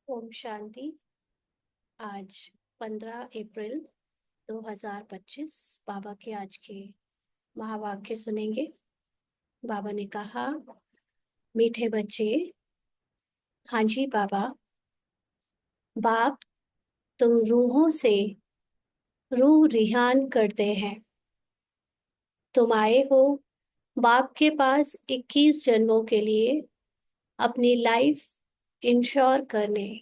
ओम शांति। आज 15 अप्रैल 2025 बाबा के आज के महावाक्य सुनेंगे। बाबा ने कहा, मीठे बच्चे, हाँ जी बाबा, बाप तुम रूहों से रूह रिहान करते हैं। तुम आए हो बाप के पास 21 जन्मों के लिए अपनी लाइफ इंश्योर करने।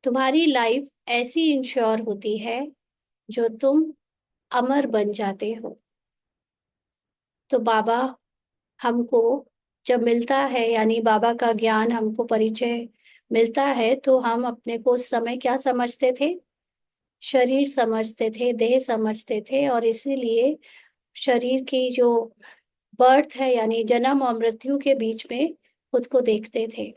तुम्हारी लाइफ ऐसी इंश्योर होती है जो तुम अमर बन जाते हो। तो बाबा हमको जब मिलता है, यानी बाबा का ज्ञान हमको परिचय मिलता है, तो हम अपने को उस समय क्या समझते थे? शरीर समझते थे, देह समझते थे, और इसीलिए शरीर की जो बर्थ है, यानी जन्म और मृत्यु के बीच में खुद को देखते थे।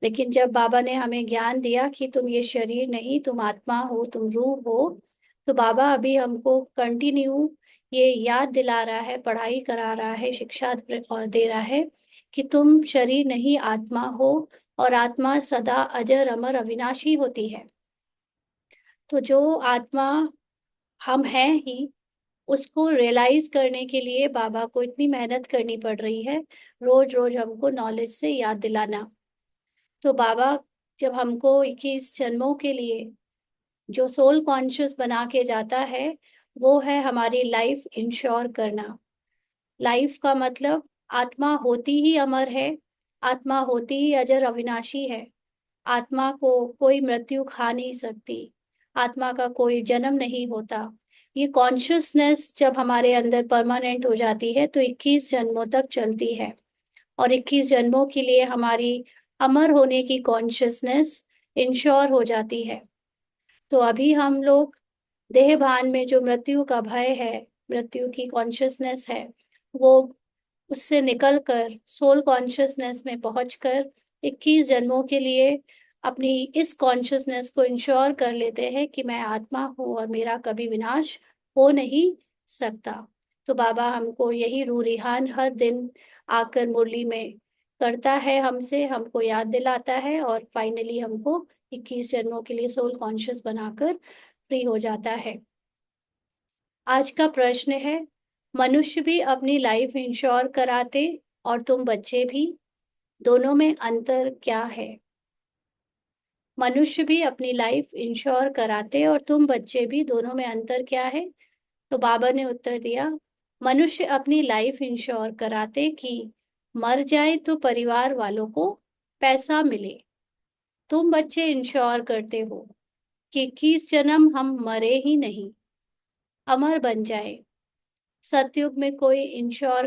लेकिन जब बाबा ने हमें ज्ञान दिया कि तुम ये शरीर नहीं, तुम आत्मा हो, तुम रूह हो, तो बाबा अभी हमको कंटिन्यू ये याद दिला रहा है, पढ़ाई करा रहा है, शिक्षा दे रहा है कि तुम शरीर नहीं, आत्मा हो, और आत्मा सदा अजर अमर अविनाशी होती है। तो जो आत्मा हम हैं ही, उसको रियलाइज करने के लिए बाबा को इतनी मेहनत करनी पड़ रही है, रोज रोज हमको नॉलेज से याद दिलाना। तो बाबा जब हमको 21 जन्मों के लिए जो सोल कॉन्शियस बना के जाता है, वो है हमारी लाइफ इंश्योर करना। लाइफ का मतलब आत्मा होती ही अमर है, आत्मा होती ही अजर अविनाशी है। आत्मा को कोई मृत्यु खा नहीं सकती, आत्मा का कोई जन्म नहीं होता। ये कॉन्शियसनेस जब हमारे अंदर परमानेंट हो जाती है तो 21 जन्मों तक चलती है, और 21 जन्मों के लिए हमारी अमर होने की कॉन्शियसनेस इंश्योर हो जाती है। तो अभी हम लोग देह भान में जो मृत्यु का भय है, मृत्यु की कॉन्शियसनेस है, वो उससे निकल कर सोल कॉन्शियसनेस में पहुंचकर 21 जन्मों के लिए अपनी इस कॉन्शियसनेस को इंश्योर कर लेते हैं कि मैं आत्मा हूँ और मेरा कभी विनाश हो नहीं सकता। तो बाबा हमको यही रूरिहान हर दिन आकर मुरली में करता है, हमसे हमको याद दिलाता है, और फाइनली हमको 21 जन्मों के लिए सोल कॉन्शियस बनाकर फ्री हो जाता है। आज का प्रश्न है, मनुष्य भी अपनी लाइफ इंश्योर कराते और तुम बच्चे भी, दोनों में अंतर क्या है? मनुष्य भी अपनी लाइफ इंश्योर कराते और तुम बच्चे भी, दोनों में अंतर क्या है? तो बाबा ने उत्तर दिया, मनुष्य अपनी लाइफ इंश्योर कराते कि मर जाए तो परिवार वालों को पैसा मिले। तुम बच्चे इंश्योर करते हो कि 21 जन्म हम मरे ही नहीं, अमर बन जाए। सतयुग में कोई इंश्योर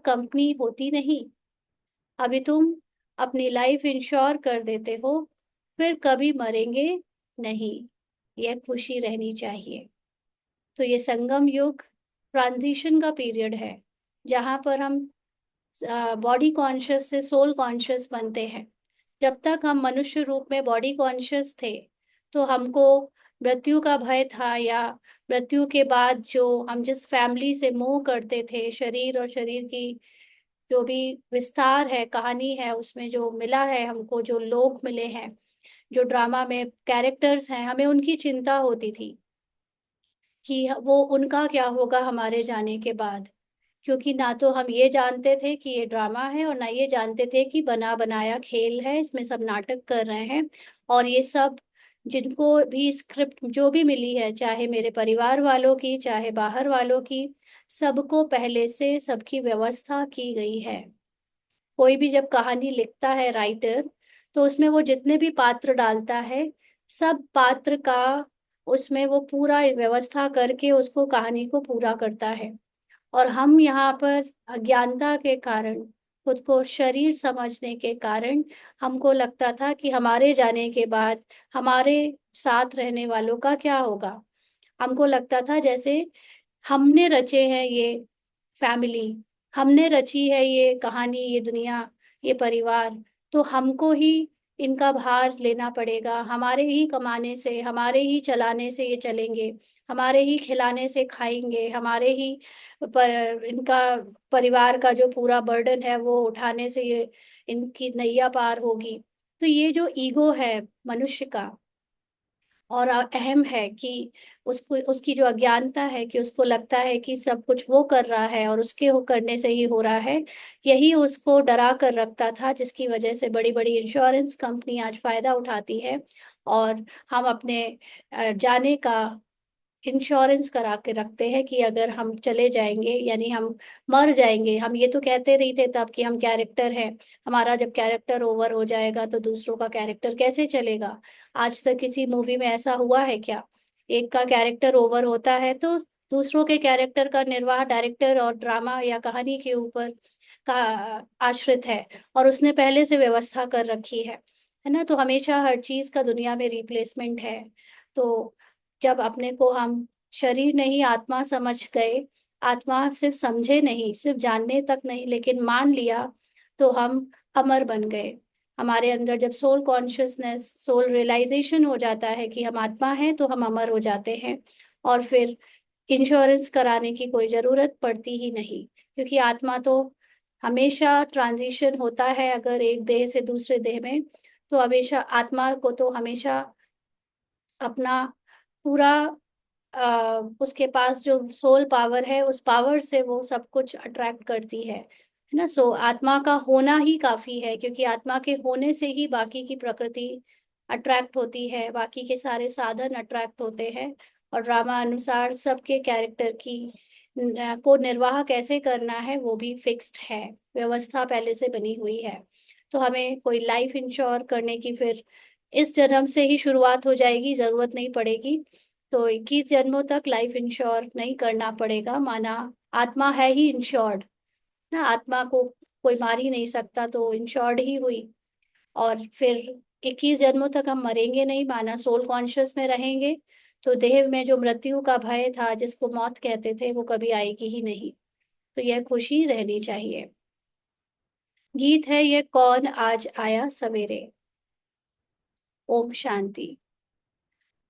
कंपनी होती नहीं। अभी तुम अपनी लाइफ इंश्योर कर देते हो, फिर कभी मरेंगे नहीं, यह खुशी रहनी चाहिए। तो ये संगम युग ट्रांजिशन का पीरियड है, जहाँ पर हम बॉडी कॉन्शियस से सोल कॉन्शियस बनते हैं। जब तक हम मनुष्य रूप में बॉडी कॉन्शियस थे, तो हमको मृत्यु का भय था, या मृत्यु के बाद जो हम जिस फैमिली से मोह करते थे, शरीर और शरीर की जो भी विस्तार है, कहानी है, उसमें जो मिला है हमको, जो लोग मिले हैं, जो ड्रामा में कैरेक्टर्स हैं, हमें उनकी चिंता होती थी कि वो उनका क्या होगा हमारे जाने के बाद। क्योंकि ना तो हम ये जानते थे कि ये ड्रामा है, और ना ये जानते थे कि बना बनाया खेल है, इसमें सब नाटक कर रहे हैं। और ये सब जिनको भी स्क्रिप्ट जो भी मिली है, चाहे मेरे परिवार वालों की, चाहे बाहर वालों की, सबको पहले से सबकी व्यवस्था की गई है। कोई भी जब कहानी लिखता है राइटर, तो उसमें वो जितने भी पात्र डालता है, सब पात्र का उसमें वो पूरा व्यवस्था करके उसको कहानी को पूरा करता है। और हम यहाँ पर अज्ञानता के कारण, खुद को शरीर समझने के कारण, हमको लगता था कि हमारे जाने के बाद हमारे साथ रहने वालों का क्या होगा। हमको लगता था जैसे हमने रचे हैं ये फैमिली, हमने रची है ये कहानी, ये दुनिया, ये परिवार, तो हमको ही इनका भार लेना पड़ेगा। हमारे ही कमाने से, हमारे ही चलाने से ये चलेंगे, हमारे ही खिलाने से खाएंगे, हमारे ही पर इनका परिवार का जो पूरा बर्डन है वो उठाने से ये इनकी नैया पार होगी। तो ये जो ईगो है मनुष्य का, और अहम है कि उसको, उसकी जो अज्ञानता है कि उसको लगता है कि सब कुछ वो कर रहा है और उसके हो करने से ही हो रहा है, यही उसको डरा कर रखता था, जिसकी वजह से बड़ी बड़ी इंश्योरेंस कंपनी आज फायदा उठाती है। और हम अपने जाने का इंश्योरेंस करा के रखते हैं कि अगर हम चले जाएंगे, यानी हम मर जाएंगे, हम ये तो कहते नहीं थे तब कि हम कैरेक्टर हैं, हमारा जब कैरेक्टर ओवर हो जाएगा तो दूसरों का कैरेक्टर कैसे चलेगा। आज तक किसी मूवी में ऐसा हुआ है क्या? एक का कैरेक्टर ओवर होता है तो दूसरों के कैरेक्टर का निर्वाह डायरेक्टर और ड्रामा या कहानी के ऊपर का आश्रित है, और उसने पहले से व्यवस्था कर रखी है ना। तो हमेशा हर चीज का दुनिया में रिप्लेसमेंट है। तो जब अपने को हम शरीर नहीं आत्मा समझ गए, आत्मा सिर्फ समझे नहीं, सिर्फ जानने तक नहीं, लेकिन मान लिया, तो हम अमर बन गए। हमारे अंदर जब सोल कॉन्शियसनेस, सोल रियलाइजेशन हो जाता है कि हम आत्मा हैं, तो हम अमर हो जाते हैं। और फिर इंश्योरेंस कराने की कोई जरूरत पड़ती ही नहीं, क्योंकि आत्मा तो हमेशा ट्रांजिशन होता है, अगर एक देह से दूसरे देह में, तो हमेशा आत्मा को तो हमेशा अपना पूरा उसके पास जो सोल पावर है, उस पावर से वो सब कुछ अट्रैक्ट करती है ना। सो आत्मा का होना ही काफी है, क्योंकि आत्मा के होने से ही बाकी की प्रकृति अट्रैक्ट होती है, बाकी के सारे साधन अट्रैक्ट होते हैं। और ड्रामा अनुसार सबके कैरेक्टर की को निर्वाह कैसे करना है वो भी फिक्स्ड है, व्यवस्था पहले से बनी हुई है। तो हमें कोई लाइफ इंश्योर करने की फिर इस जन्म से ही शुरुआत हो जाएगी, जरूरत नहीं पड़ेगी। तो 21 जन्मों तक लाइफ इंश्योर नहीं करना पड़ेगा, माना आत्मा है ही इंश्योर्ड ना, आत्मा को कोई मार ही नहीं सकता, तो इंश्योर्ड ही हुई। और फिर 21 जन्मों तक हम मरेंगे नहीं, माना सोल कॉन्शियस में रहेंगे, तो देह में जो मृत्यु का भय था, जिसको मौत कहते थे, वो कभी आएगी ही नहीं। तो यह खुशी रहनी चाहिए। गीत है ये कौन आज आया सवेरे। ओम शांति।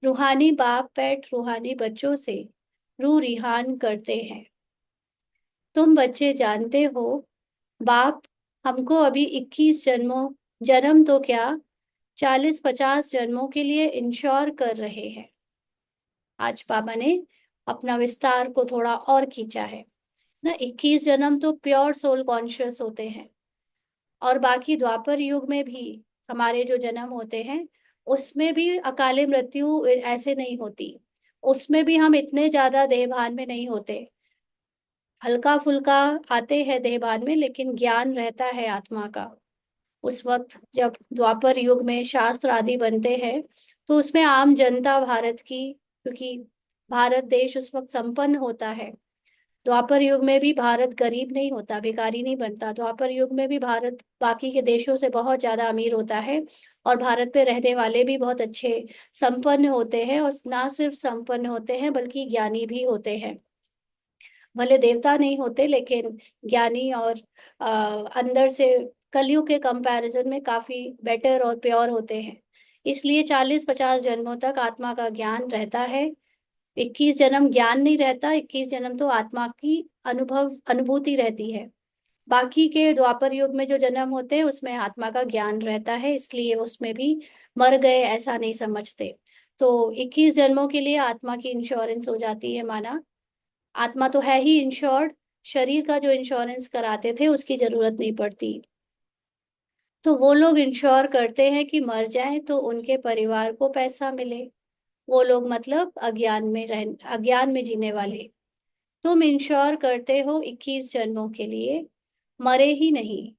रूहानी बाप पेट रूहानी बच्चों से रूह रिहान करते हैं। तुम बच्चे जानते हो, बाप हमको अभी 21 जन्मों, जन्म तो क्या 40-50 जन्मों के लिए इंश्योर कर रहे हैं। आज बाबा ने अपना विस्तार को थोड़ा और खींचा है ना। 21 जन्म तो प्योर सोल कॉन्शियस होते हैं, और बाकी द्वापर युग में भी हमारे जो जन्म होते हैं, उसमें भी अकाले मृत्यु ऐसे नहीं होती। उसमें भी हम इतने ज्यादा देहभान में नहीं होते, हल्का फुल्का आते हैं देहभान में, लेकिन ज्ञान रहता है आत्मा का। उस वक्त जब द्वापर युग में शास्त्र आदि बनते हैं, तो उसमें आम जनता भारत की, क्योंकि भारत देश उस वक्त संपन्न होता है। द्वापर युग में भी भारत गरीब नहीं होता, भिखारी नहीं बनता। द्वापर युग में भी भारत बाकी के देशों से बहुत ज्यादा अमीर होता है, और भारत पे रहने वाले भी बहुत अच्छे संपन्न होते हैं, और ना सिर्फ संपन्न होते हैं बल्कि ज्ञानी भी होते हैं। भले देवता नहीं होते, लेकिन ज्ञानी और अंदर से कलयुग के कंपैरिजन में काफी बेटर और प्योर होते हैं। इसलिए 40-50 जन्मों तक आत्मा का ज्ञान रहता है। 21 जन्म ज्ञान नहीं रहता, 21 जन्म तो आत्मा की अनुभूति रहती है। बाकी के द्वापर युग में जो जन्म होते हैं, उसमें आत्मा का ज्ञान रहता है, इसलिए उसमें भी मर गए ऐसा नहीं समझते। तो 21 जन्मों के लिए आत्मा की इंश्योरेंस हो जाती है, माना आत्मा तो है ही इंश्योर्ड, शरीर का जो इंश्योरेंस कराते थे उसकी जरूरत नहीं पड़ती। तो वो लोग इंश्योर करते हैं कि मर जाएं तो उनके परिवार को पैसा मिले। वो लोग मतलब अज्ञान में जीने वाले। तुम इंश्योर करते हो 21 जन्मों के लिए, मरे ही नहीं।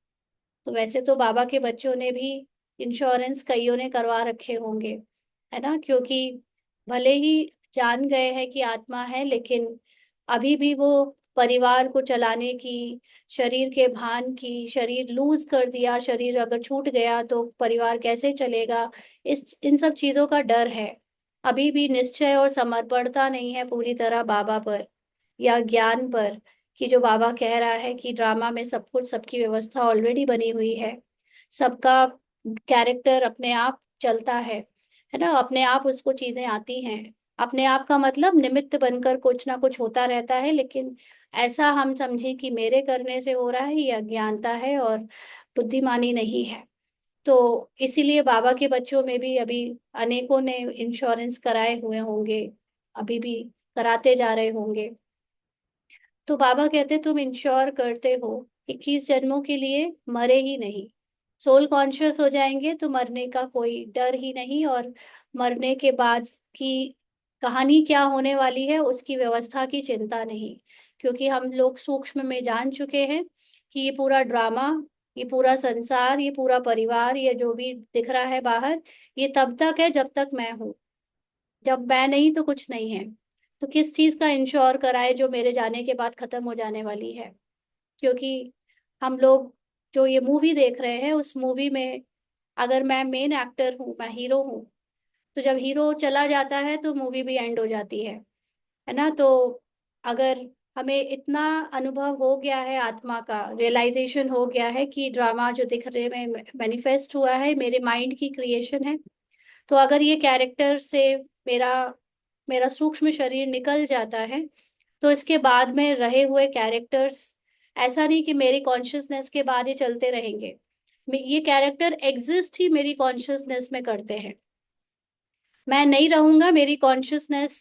तो वैसे तो बाबा के बच्चों ने भी इंश्योरेंस कईयों ने करवा रखे होंगे, है ना, क्योंकि भले ही जान गए हैं कि आत्मा है, लेकिन अभी भी वो परिवार को चलाने की, शरीर के भान की, शरीर लूज कर दिया, शरीर अगर छूट गया तो परिवार कैसे चलेगा, इस इन सब चीजों का डर है। अभी भी निश्चय और समर्पणता नहीं है पूरी तरह बाबा पर या ज्ञान पर, कि जो बाबा कह रहा है कि ड्रामा में सब कुछ, सबकी व्यवस्था ऑलरेडी बनी हुई है, सबका कैरेक्टर अपने आप चलता है ना, अपने आप उसको चीजें आती हैं। अपने आप का मतलब निमित्त बनकर कुछ ना कुछ होता रहता है, लेकिन ऐसा हम समझे कि मेरे करने से हो रहा है, ये अज्ञानता है और बुद्धिमानी नहीं है। तो इसीलिए बाबा के बच्चों में भी अभी अनेकों ने इंश्योरेंस कराए हुए होंगे, अभी भी कराते जा रहे होंगे। तो बाबा कहते तुम इंश्योर करते हो 21 जन्मों के लिए, मरे ही नहीं। सोल कॉन्शियस हो जाएंगे तो मरने का कोई डर ही नहीं, और मरने के बाद की कहानी क्या होने वाली है उसकी व्यवस्था की चिंता नहीं। क्योंकि हम लोग सूक्ष्म में जान चुके हैं कि ये पूरा ड्रामा, ये पूरा संसार, ये पूरा परिवार, ये जो भी दिख रहा है बाहर, ये तब तक है जब तक मैं हूँ। जब मैं नहीं तो कुछ नहीं है। तो किस चीज का इंश्योर कराए जो मेरे जाने के बाद खत्म हो जाने वाली है। क्योंकि हम लोग जो ये मूवी देख रहे हैं, उस मूवी में अगर मैं मेन एक्टर हूँ, मैं हीरो हूँ, तो जब हीरो चला जाता है तो मूवी भी एंड हो जाती है ना। तो अगर हमें इतना अनुभव हो गया है, आत्मा का रियलाइजेशन हो गया है कि ड्रामा जो दिख रहे में मैनिफेस्ट हुआ है मेरे माइंड की क्रिएशन है, तो अगर ये कैरेक्टर से मेरा मेरा सूक्ष्म शरीर निकल जाता है, तो इसके बाद में रहे हुए कैरेक्टर्स, ऐसा नहीं कि मेरी कॉन्शियसनेस के बाद ये चलते रहेंगे। ये कैरेक्टर एग्जिस्ट ही मेरी कॉन्शियसनेस में करते हैं। मैं नहीं रहूंगा, मेरी कॉन्शियसनेस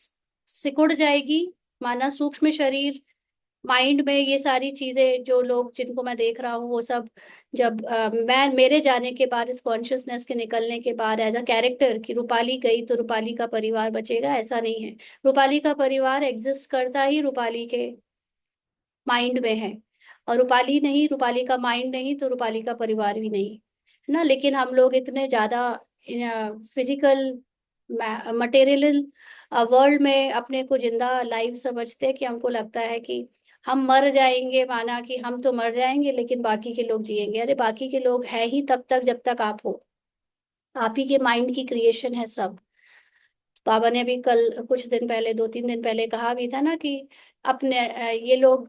सिकुड़ जाएगी। माना सूक्ष्म शरीर, माइंड में ये सारी चीजें जो लोग जिनको मैं देख रहा हूँ वो सब, जब मैं मेरे जाने के बाद, इस कॉन्शियसनेस के निकलने के बाद एज अ कैरेक्टर कि रूपाली गई तो रूपाली का परिवार बचेगा, ऐसा नहीं है। रूपाली का परिवार एग्जिस्ट करता ही रूपाली के माइंड में है। और रूपाली नहीं, रूपाली का माइंड नहीं तो रूपाली का परिवार भी नहीं, है ना। लेकिन हम लोग इतने ज्यादा फिजिकल मटेरियल वर्ल्ड में अपने को जिंदा लाइफ समझते हैं कि हमको लगता है कि हम मर जाएंगे, माना कि हम तो मर जाएंगे लेकिन बाकी के लोग जिएंगे। अरे बाकी के लोग हैं ही तब तक जब तक आप हो। आप ही के माइंड की क्रिएशन है सब। बाबा ने अभी कल कुछ दिन पहले, 2-3 दिन पहले कहा भी था ना कि अपने ये लोग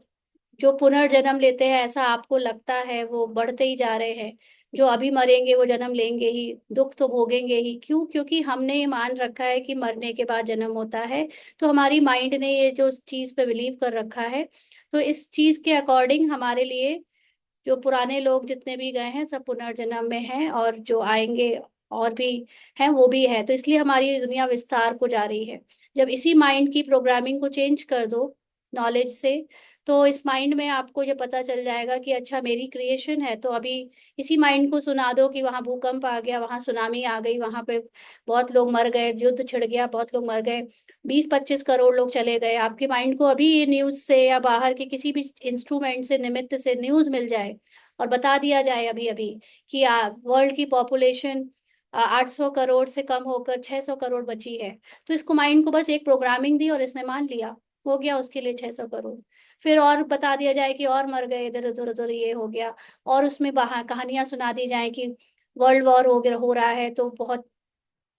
जो पुनर्जन्म लेते हैं, ऐसा आपको लगता है, वो बढ़ते ही जा रहे हैं। जो अभी मरेंगे वो जन्म लेंगे ही, दुख तो भोगेंगे ही। क्यों? क्योंकि हमने ये मान रखा है कि मरने के बाद जन्म होता है। तो हमारी माइंड ने ये जो चीज पे बिलीव कर रखा है, तो इस चीज के अकॉर्डिंग हमारे लिए जो पुराने लोग जितने भी गए हैं सब पुनर्जन्म में हैं, और जो आएंगे और भी हैं वो भी है। तो इसलिए हमारी दुनिया विस्तार को जा रही है। जब इसी माइंड की प्रोग्रामिंग को चेंज कर दो नॉलेज से, तो इस माइंड में आपको ये पता चल जाएगा कि अच्छा मेरी क्रिएशन है। तो अभी इसी माइंड को सुना दो कि वहां भूकंप आ गया, वहां सुनामी आ गई, वहां पे बहुत लोग मर गए, युद्ध छिड़ गया, बहुत लोग मर गए, 20-25 करोड़ लोग चले गए। आपके माइंड को अभी ये न्यूज से या बाहर के किसी भी इंस्ट्रूमेंट से, निमित्त से न्यूज मिल जाए और बता दिया जाए अभी अभी कि वर्ल्ड की पॉपुलेशन 800 करोड़ से कम होकर 600 करोड़ बची है। तो इसको माइंड को बस एक प्रोग्रामिंग दी और इसने मान लिया, हो गया उसके लिए 600 करोड़। फिर और बता दिया जाए कि और मर गए, इधर उधर उधर ये हो गया, और उसमें बाहर कहानियां सुना दी जाए कि वर्ल्ड वॉर हो रहा है तो बहुत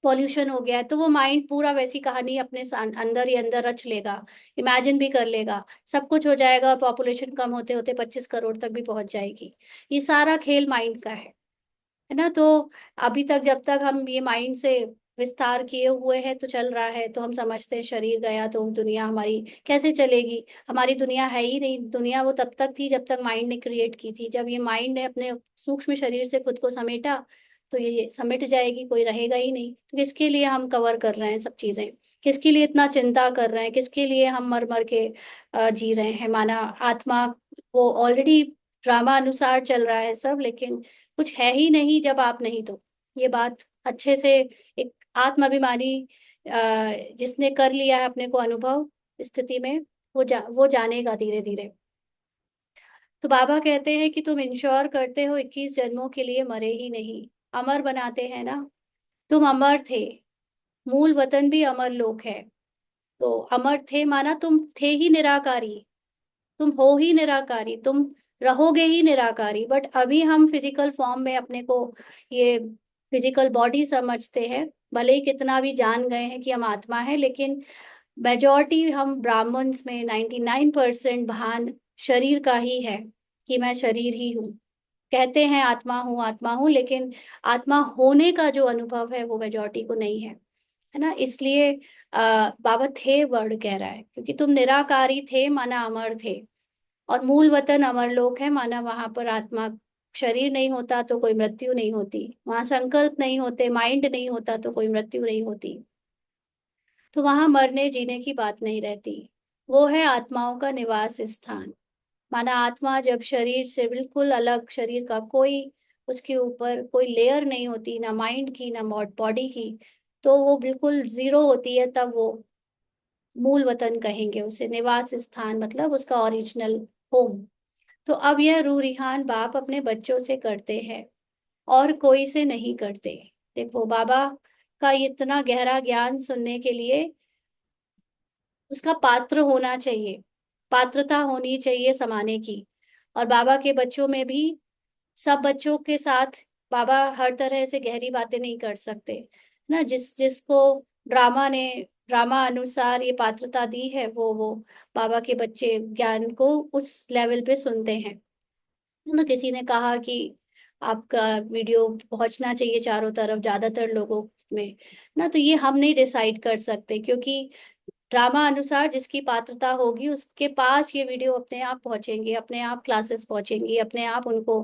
पॉल्यूशन हो गया है। तो वो माइंड पूरा वैसी कहानी अपने अंदर ही अंदर रच लेगा, इमेजिन भी कर लेगा, सब कुछ हो जाएगा, पॉपुलेशन कम होते होते 25 करोड़ तक भी पहुंच जाएगी। ये सारा खेल माइंड का है ना। तो अभी तक जब तक हम ये माइंड से विस्तार किए हुए हैं तो चल रहा है, तो हम समझते हैं शरीर गया तो दुनिया हमारी कैसे चलेगी। हमारी दुनिया है ही नहीं। दुनिया वो तब तक थी जब तक माइंड ने क्रिएट की थी। जब ये माइंड ने अपने सूक्ष्म शरीर से खुद को समेटा, तो ये समेट जाएगी, कोई रहेगा ही नहीं। तो किसके लिए हम कवर कर रहे हैं सब चीजें? किसके लिए इतना चिंता कर रहे हैं? किसके लिए हम मर मर के जी रहे हैं? माना आत्मा वो ऑलरेडी ड्रामा अनुसार चल रहा है सब, लेकिन कुछ है ही नहीं जब आप नहीं तो। ये बात अच्छे से एक आत्माभिमानी जिसने कर लिया है अपने को अनुभव स्थिति में, वो जानेगा धीरे धीरे। तो बाबा कहते हैं कि तुम इंश्योर करते हो 21 जन्मों के लिए, मरे ही नहीं। अमर बनाते हैं ना। तुम अमर थे, मूल वतन भी अमर लोक है। तो अमर थे माना तुम थे ही निराकारी, तुम हो ही निराकारी, तुम रहोगे ही निराकारी। बट अभी हम फिजिकल फॉर्म में अपने को ये फिजिकल बॉडी समझते हैं। भले ही कितना भी जान गए हैं कि हम आत्मा है, लेकिन मेजॉरिटी हम ब्राह्मण्स में 99% भान शरीर का ही है कि मैं शरीर ही हूँ। कहते हैं आत्मा हूँ, लेकिन आत्मा होने का जो अनुभव है वो मेजॉरिटी को नहीं है ना। इसलिए बाबा थे वर्ड कह रहा है, क्योंकि तुम निराकारी थे माना अमर थे, और मूल वतन अमरलोक है माना वहां पर आत्मा शरीर नहीं होता तो कोई मृत्यु नहीं होती, वहां संकल्प नहीं होते, माइंड नहीं होता तो कोई मृत्यु नहीं होती। तो वहां मरने जीने की बात नहीं रहती। वो है आत्माओं का निवास स्थान। माना आत्मा जब शरीर से बिल्कुल अलग, शरीर का कोई उसके ऊपर कोई लेयर नहीं होती, ना माइंड की ना बॉडी की, तो वो बिल्कुल जीरो होती है, तब वो मूल वतन कहेंगे उसे, निवास स्थान मतलब उसका ओरिजिनल होम। तो अब यह रूह रिहान बाप अपने बच्चों से करते हैं और कोई से नहीं करते। देखो, बाबा का इतना गहरा ज्ञान सुनने के लिए उसका पात्र होना चाहिए, पात्रता होनी चाहिए समाने की। और बाबा के बच्चों में भी, सब बच्चों के साथ बाबा हर तरह से गहरी बातें नहीं कर सकते ना। जिसको ड्रामा ने, ड्रामा अनुसार ये पात्रता दी है, वो बाबा के बच्चे ज्ञान को उस लेवल पे सुनते हैं ना। किसी ने कहा कि आपका वीडियो पहुंचना चाहिए चारों तरफ, ज्यादातर लोगों में ना। तो ये हम नहीं डिसाइड कर सकते, क्योंकि ड्रामा अनुसार जिसकी पात्रता होगी उसके पास ये वीडियो अपने आप पहुंचेंगे, अपने आप क्लासेस पहुंचेंगी, अपने आप उनको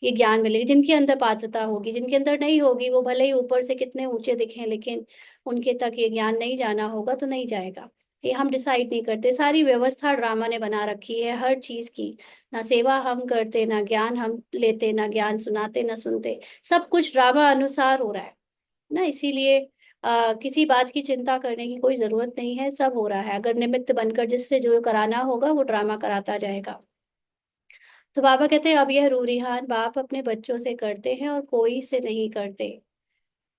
ये ज्ञान मिलेगा। जिनके अंदर पात्रता होगी, जिनके अंदर नहीं होगी, वो भले ही ऊपर से कितने ऊंचे दिखें, लेकिन उनके तक ये ज्ञान नहीं जाना होगा तो नहीं जाएगा। ये हम डिसाइड नहीं करते, सारी व्यवस्था ड्रामा ने बना रखी है हर चीज की। ना सेवा हम करते, ना ज्ञान हम लेते, ना ज्ञान सुनाते, ना सुनते। सब कुछ ड्रामा अनुसार हो रहा है ना। इसीलिए किसी बात की चिंता करने की कोई जरूरत नहीं है, सब हो रहा है। अगर निमित्त बनकर जिससे जो कराना होगा वो ड्रामा कराता जाएगा। तो बाबा कहते हैं अब यह रूरिहान बाप अपने बच्चों से करते हैं और कोई से नहीं करते।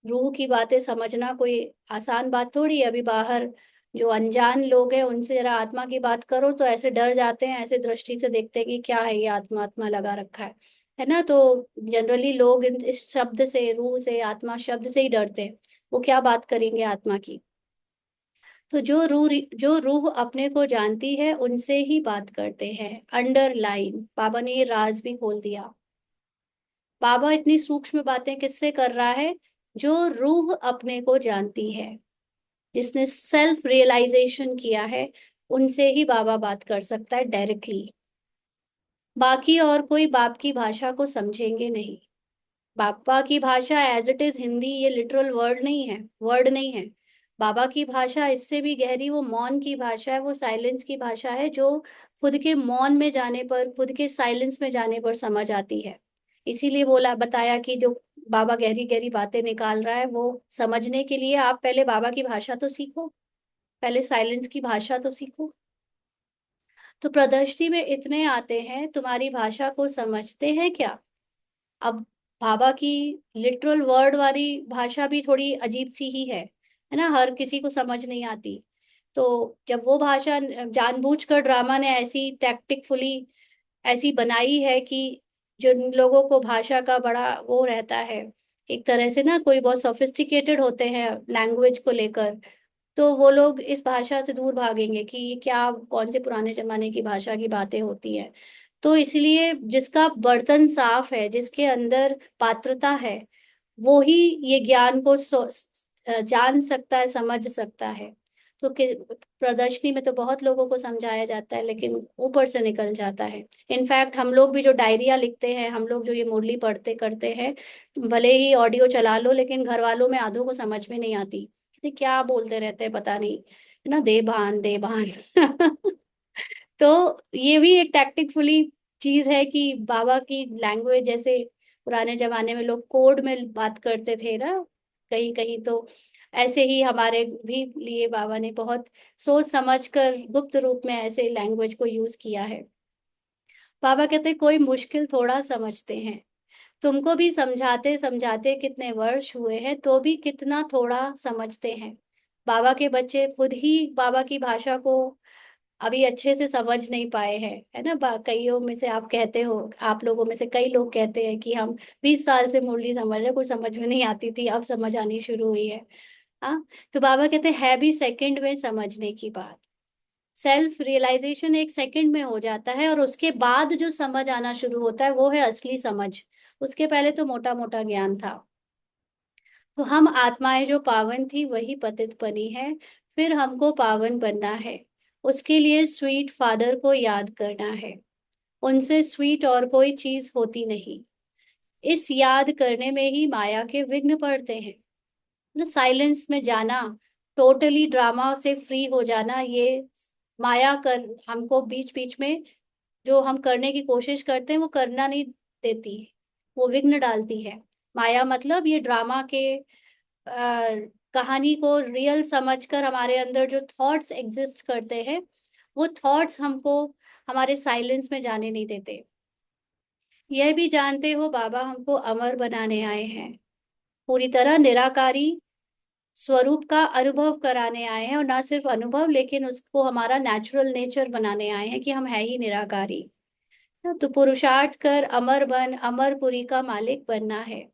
रूह की बातें समझना कोई आसान बात थोड़ी है। अभी बाहर जो अनजान लोग हैं उनसे जरा आत्मा की बात करो तो ऐसे डर जाते हैं, ऐसे दृष्टि से देखते हैं कि क्या है ये, आत्मा आत्मा लगा रखा है ना। तो जनरली लोग इस शब्द से, रूह से, आत्मा शब्द से ही डरते हैं। वो क्या बात करेंगे आत्मा की। तो जो रूह अपने को जानती है उनसे ही बात करते हैं। अंडरलाइन बाबा ने ये राज भी खोल दिया। बाबा इतनी सूक्ष्म बातें किससे कर रहा है? जो रूह अपने को जानती है, जिसने सेल्फ रियलाइजेशन किया है, उनसे ही बाबा बात कर सकता है डायरेक्टली। बाकी और कोई बाप की भाषा को समझेंगे नहीं। बाबा की भाषा एज इट इज हिंदी, ये लिटरल वर्ड नहीं है, वर्ड नहीं है। बाबा की भाषा इससे भी गहरी, वो मौन की भाषा है, वो साइलेंस की भाषा है, जो खुद के मौन में जाने पर, खुद के साइलेंस में जाने पर समझ आती है। इसीलिए बोला, बताया कि जो बाबा गहरी गहरी बातें निकाल रहा है, वो समझने के लिए आप पहले बाबा की भाषा तो सीखो, पहले साइलेंस की भाषा तो सीखो। तो प्रदर्शनी में इतने आते हैं, तुम्हारी भाषा को समझते हैं क्या? अब बाबा की लिटरल वर्ड वाली भाषा भी थोड़ी अजीब सी ही है ना, हर किसी को समझ नहीं आती। तो जब वो भाषा जानबूझकर ड्रामा ने ऐसी टैक्टिकफुली ऐसी बनाई है कि जिन लोगों को भाषा का बड़ा वो रहता है, एक तरह से ना, कोई बहुत सोफिस्टिकेटेड होते हैं लैंग्वेज को लेकर, तो वो लोग इस भाषा से दूर भागेंगे कि ये क्या, कौन से पुराने जमाने की भाषा की बातें होती हैं। तो इसलिए जिसका बर्तन साफ है, जिसके अंदर पात्रता है, वो ही ये ज्ञान को जान सकता है, समझ सकता है। तो प्रदर्शनी में तो बहुत लोगों को समझाया जाता है, लेकिन ऊपर से निकल जाता है। इनफैक्ट हम लोग भी जो डायरिया लिखते हैं, हम लोग जो ये मुरली पढ़ते करते हैं, भले ही ऑडियो चला लो, लेकिन घर वालों में आधों को समझ में नहीं आती, ये क्या बोलते रहते हैं पता नहीं, है ना, दे भान दे भान। तो ये भी एक टैक्टिकफुली चीज है कि बाबा की लैंग्वेज, जैसे पुराने जमाने में लोग कोड में बात करते थे ना कहीं कहीं, तो ऐसे ही हमारे भी लिए बाबा ने बहुत सोच समझ कर गुप्त रूप में ऐसे लैंग्वेज को यूज किया है। बाबा कहते कोई मुश्किल थोड़ा समझते हैं, तुमको भी समझाते समझाते कितने वर्ष हुए हैं तो भी कितना थोड़ा समझते हैं। बाबा के बच्चे खुद ही बाबा की भाषा को अभी अच्छे से समझ नहीं पाए हैं, है ना। कईयों में से आप कहते हो, आप लोगों में से कई लोग कहते हैं कि हम 20 साल से मुरली समझ रहे, कुछ समझ में नहीं आती थी, अब समझ आनी शुरू हुई है। हाँ, तो बाबा कहते हैं है भी सेकंड में समझने की बात। सेल्फ रियलाइजेशन एक सेकंड में हो जाता है, और उसके बाद जो समझ आना शुरू होता है वो है असली समझ। उसके पहले तो मोटा मोटा ज्ञान था। तो हम आत्माएं जो पावन थी वही पतित बनी है, फिर हमको पावन बनना है। उसके लिए स्वीट फादर को याद करना है। उनसे स्वीट और कोई चीज होती नहीं। इस याद करने में ही माया के विघ्न पड़ते हैं ना। साइलेंस में जाना, टोटली ड्रामा से फ्री हो जाना, ये माया कर हमको बीच बीच में जो हम करने की कोशिश करते हैं वो करना नहीं देती, वो विघ्न डालती है। माया मतलब ये ड्रामा के कहानी को रियल समझकर हमारे अंदर जो थॉट्स एग्जिस्ट करते हैं, वो थॉट्स हमको हमारे साइलेंस में जाने नहीं देते। यह भी जानते हो बाबा हमको अमर बनाने आए हैं, पूरी तरह निराकारी स्वरूप का अनुभव कराने आए हैं, और ना सिर्फ अनुभव लेकिन उसको हमारा नेचुरल नेचर बनाने आए हैं कि हम है ही निराकारी। तो पुरुषार्थ कर अमर बन, अमरपुरी का मालिक बनना है।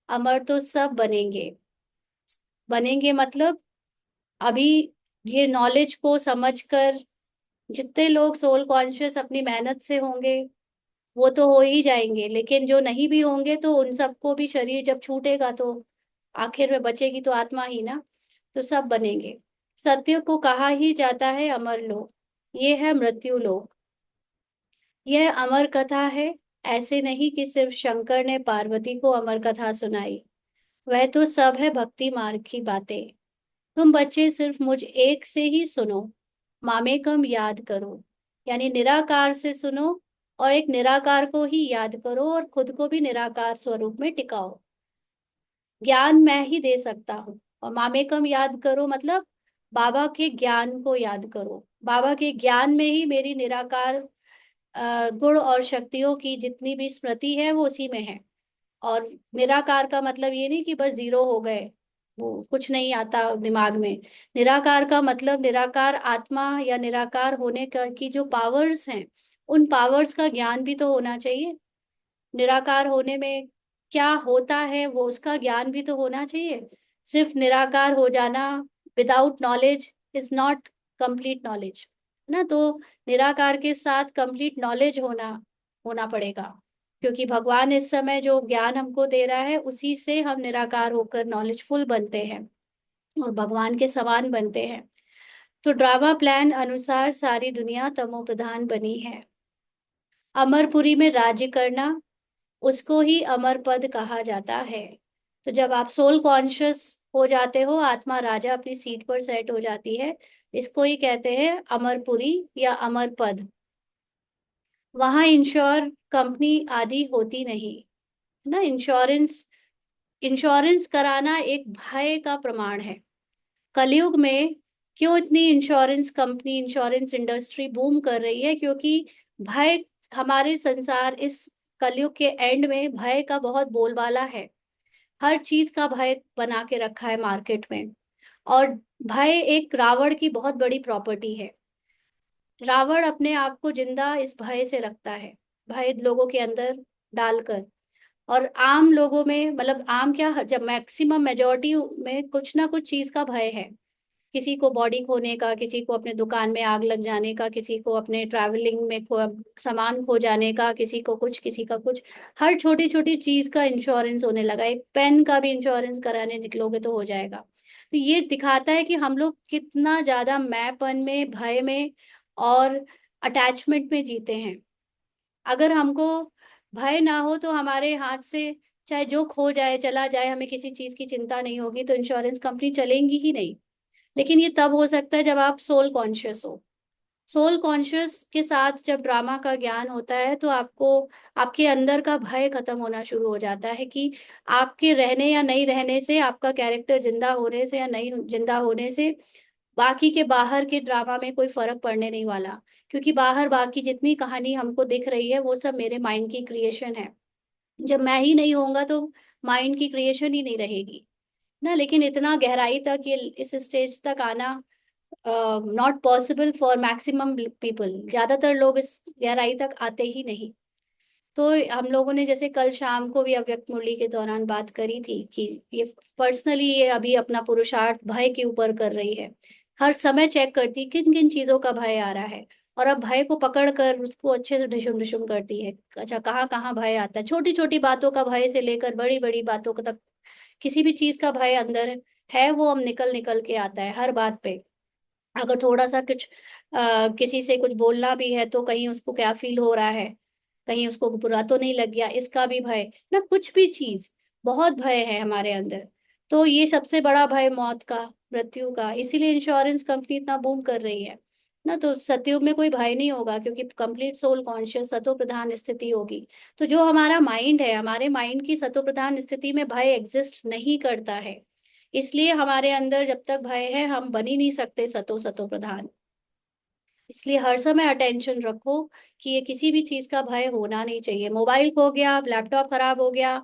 अमर तो सब बनेंगे, बनेंगे मतलब अभी ये नॉलेज को समझकर जितने लोग सोल कॉन्शियस अपनी मेहनत से होंगे वो तो हो ही जाएंगे, लेकिन जो नहीं भी होंगे तो उन सबको भी शरीर जब छूटेगा तो आखिर में बचेगी तो आत्मा ही ना। तो सब बनेंगे। सत्य को कहा ही जाता है अमर लोक, ये है मृत्यु लोक। यह अमर कथा है, ऐसे नहीं कि सिर्फ शंकर ने पार्वती को अमर कथा सुनाई, वह तो सब है भक्ति मार्ग की बातें। तुम बच्चे सिर्फ मुझ एक से ही सुनो, मामेकम याद करो, यानी निराकार से सुनो और एक निराकार को ही याद करो और खुद को भी निराकार स्वरूप में टिकाओ। ज्ञान मैं ही दे सकता हूँ, और मामेकम याद करो मतलब बाबा के ज्ञान को याद करो। बाबा के ज्ञान में ही मेरी निराकार गुण और शक्तियों की जितनी भी स्मृति है वो उसी में है। और निराकार का मतलब ये नहीं कि बस जीरो हो गए, वो कुछ नहीं आता दिमाग में। निराकार का मतलब निराकार आत्मा या निराकार होने का की जो पावर्स हैं, उन पावर्स का ज्ञान भी तो होना चाहिए। निराकार होने में क्या होता है वो उसका ज्ञान भी तो होना चाहिए। सिर्फ निराकार हो जाना without knowledge is not complete knowledge ना। तो निराकार के साथ कंप्लीट नॉलेज होना होना पड़ेगा, क्योंकि भगवान इस समय जो ज्ञान हमको दे रहा है उसी से हम निराकार होकर नॉलेजफुल बनते हैं और भगवान के समान बनते हैं। तो ड्रामा प्लान अनुसार सारी दुनिया तमो प्रधान बनी है। अमरपुरी में राज्य करना, उसको ही अमर पद कहा जाता है। तो जब आप सोल कॉन्शियस हो जाते हो, आत्मा राजा अपनी सीट पर सेट हो जाती है, इसको ही कहते हैं अमरपुरी या अमर पद। वहां इंश्योर कंपनी आदि होती नहीं ना। इंश्योरेंस इंश्योरेंस कराना एक भय का प्रमाण है। कलयुग में क्यों इतनी insurance company, insurance industry boom कर रही है? क्योंकि भय, हमारे संसार इस कलयुग के एंड में भय का बहुत बोलबाला है। हर चीज का भय बना के रखा है मार्केट में। और भय एक रावण की बहुत बड़ी प्रॉपर्टी है। रावण अपने आप को जिंदा इस भय से रखता है, भय लोगों के अंदर डालकर। और आम लोगों में, मतलब आम क्या, जब मैक्सिमम मेजोरिटी में कुछ ना कुछ चीज का भय है। किसी को बॉडी खोने का, किसी को अपने दुकान में आग लग जाने का, किसी को अपने ट्रैवलिंग में सामान खो जाने का, किसी को कुछ, किसी का कुछ। हर छोटी छोटी चीज का इंश्योरेंस होने लगा। एक पेन का भी इंश्योरेंस कराने निकलोगे तो हो जाएगा। तो ये दिखाता है कि हम लोग कितना ज्यादा मैपन में, भय में और अटैचमेंट में जीते हैं। अगर हमको भय ना हो तो हमारे हाथ से चाहे जो खो जाए चला जाए, हमें किसी चीज की चिंता नहीं होगी, तो इंश्योरेंस कंपनी चलेंगी ही नहीं। लेकिन ये तब हो सकता है जब आप सोल कॉन्शियस हो। सोल कॉन्शियस के साथ जब ड्रामा का ज्ञान होता है तो आपको, आपके अंदर का भय खत्म होना शुरू हो जाता है कि आपके रहने या नहीं रहने से, आपका कैरेक्टर जिंदा होने से या नहीं जिंदा होने से बाकी के बाहर के ड्रामा में कोई फर्क पड़ने नहीं वाला। क्योंकि बाहर बाकी जितनी कहानी हमको दिख रही है वो सब मेरे माइंड की क्रिएशन है। जब मैं ही नहीं होऊंगा तो माइंड की क्रिएशन ही नहीं रहेगी ना। लेकिन इतना गहराई तक, ये इस स्टेज तक आना not possible for maximum people. ज्यादातर लोग इस गहराई तक आते ही नहीं। तो हम लोगों ने जैसे कल शाम को भी अव्यक्त मुरली के दौरान बात करी थी कि ये पर्सनली ये अभी अपना पुरुषार्थ भय के ऊपर कर रही है। हर समय चेक करती किन किन चीजों का भय आ रहा है, और अब भय को पकड़ कर उसको अच्छे से ढिशुम ढिशुम करती है। अच्छा, कहाँ कहाँ भय आता है, छोटी छोटी बातों का भय से लेकर बड़ी बड़ी बातों का तक, किसी भी चीज का भय अंदर है वो हम निकल निकल के आता है हर बात पे। अगर थोड़ा सा कुछ किसी से कुछ बोलना भी है तो कहीं उसको क्या फील हो रहा है, कहीं उसको बुरा तो नहीं लग गया, इसका भी भय ना, कुछ भी चीज, बहुत भय है हमारे अंदर। तो ये सबसे बड़ा भय मौत का, मृत्यु का, इसीलिए इंश्योरेंस कंपनी इतना बूम कर रही है ना। तो सतयुग में कोई भय नहीं होगा, क्योंकि कंप्लीट सोल कॉन्शियस सतो प्रधान स्थिति होगी। तो जो हमारा माइंड है, हमारे माइंड की सतो प्रधान स्थिति में भय एग्जिस्ट नहीं करता है। इसलिए हमारे अंदर जब तक भय है, हम बन ही नहीं सकते सतो सतो प्रधान। इसलिए हर समय अटेंशन रखो कि ये किसी भी चीज का भय होना नहीं चाहिए। मोबाइल खो गया, लैपटॉप खराब हो गया,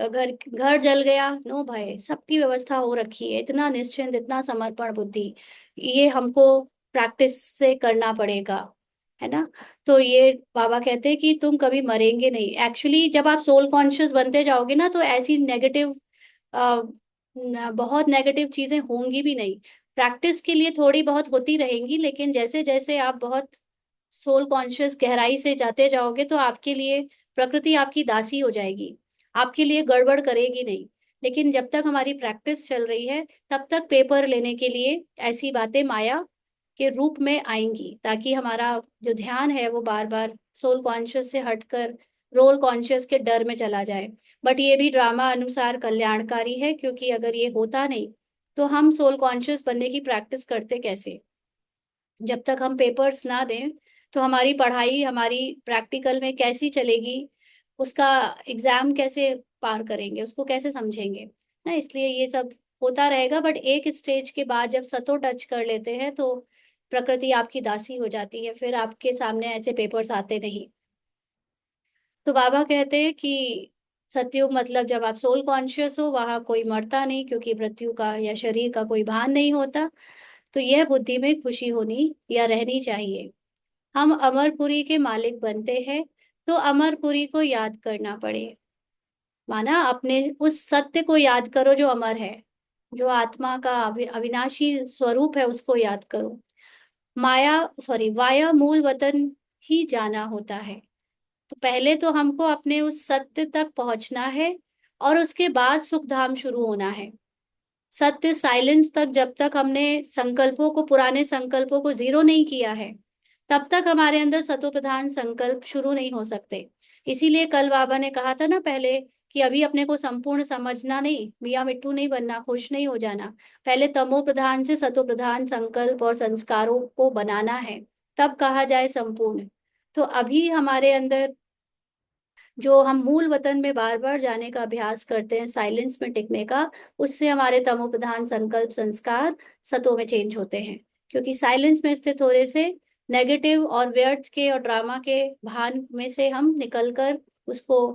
घर घर जल गया, नो भय, सबकी व्यवस्था हो रखी है। इतना निश्चिंत, इतना समर्पण बुद्धि, ये हमको प्रैक्टिस से करना पड़ेगा, है ना। तो ये बाबा कहते हैं कि तुम कभी मरेंगे नहीं। एक्चुअली जब आप सोल कॉन्शियस बनते जाओगे ना, तो ऐसी नेगेटिव, बहुत नेगेटिव चीजें होंगी भी नहीं। प्रैक्टिस के लिए थोड़ी बहुत होती रहेंगी, लेकिन जैसे जैसे आप बहुत सोल कॉन्शियस गहराई से जाते जाओगे, तो आपके लिए प्रकृति आपकी दासी हो जाएगी, आपके लिए गड़बड़ करेगी नहीं। लेकिन जब तक हमारी प्रैक्टिस चल रही है, तब तक पेपर लेने के लिए ऐसी बातें माया के रूप में आएंगी, ताकि हमारा जो ध्यान है वो बार बार सोल कॉन्शियस से हटकर रोल कॉन्शियस के डर में चला जाए। बट ये भी ड्रामा अनुसार कल्याणकारी है, क्योंकि अगर ये होता नहीं, तो हम सोल कॉन्शियस बनने की प्रैक्टिस करते कैसे। जब तक हम पेपर्स ना दें, तो हमारी पढ़ाई, हमारी प्रैक्टिकल में कैसी चलेगी, उसका एग्जाम कैसे पार करेंगे, उसको कैसे समझेंगे ना। इसलिए ये सब होता रहेगा, बट एक स्टेज के बाद जब सतो टच कर लेते हैं, तो प्रकृति आपकी दासी हो जाती है, फिर आपके सामने ऐसे पेपर्स आते नहीं। तो बाबा कहते हैं कि सतयुग मतलब जब आप सोल कॉन्शियस हो, वहां कोई मरता नहीं, क्योंकि मृत्यु का या शरीर का कोई भान नहीं होता। तो यह बुद्धि में खुशी होनी या रहनी चाहिए। हम अमरपुरी के मालिक बनते हैं, तो अमरपुरी को याद करना पड़े। माना अपने उस सत्य को याद करो जो अमर है, जो आत्मा का अविनाशी स्वरूप है, उसको याद करो। माया, सॉरी, वाया मूल वतन ही जाना होता है। तो पहले तो हमको अपने उस सत्य तक पहुंचना है, और उसके बाद सुख धाम शुरू होना है। सत्य साइलेंस तक जब तक हमने संकल्पों को, पुराने संकल्पों को जीरो नहीं किया है, तब तक हमारे अंदर सतो प्रधान संकल्प शुरू नहीं हो सकते। इसीलिए कल बाबा ने कहा था ना पहले, कि अभी अपने को संपूर्ण समझना नहीं, मियाँ मिट्टू नहीं बनना, खुश नहीं हो जाना। पहले तमो प्रधान से सतो प्रधान संकल्प और संस्कारों को बनाना है, तब कहा जाए संपूर्ण। तो अभी हमारे अंदर जो हम मूल वतन में बार बार जाने का अभ्यास करते हैं, साइलेंस में टिकने का, उससे हमारे तमो प्रधान संकल्प संस्कार सतों में चेंज होते हैं। क्योंकि साइलेंस में स्थित होने से नेगेटिव और व्यर्थ के और ड्रामा के भान में से हम निकलकर उसको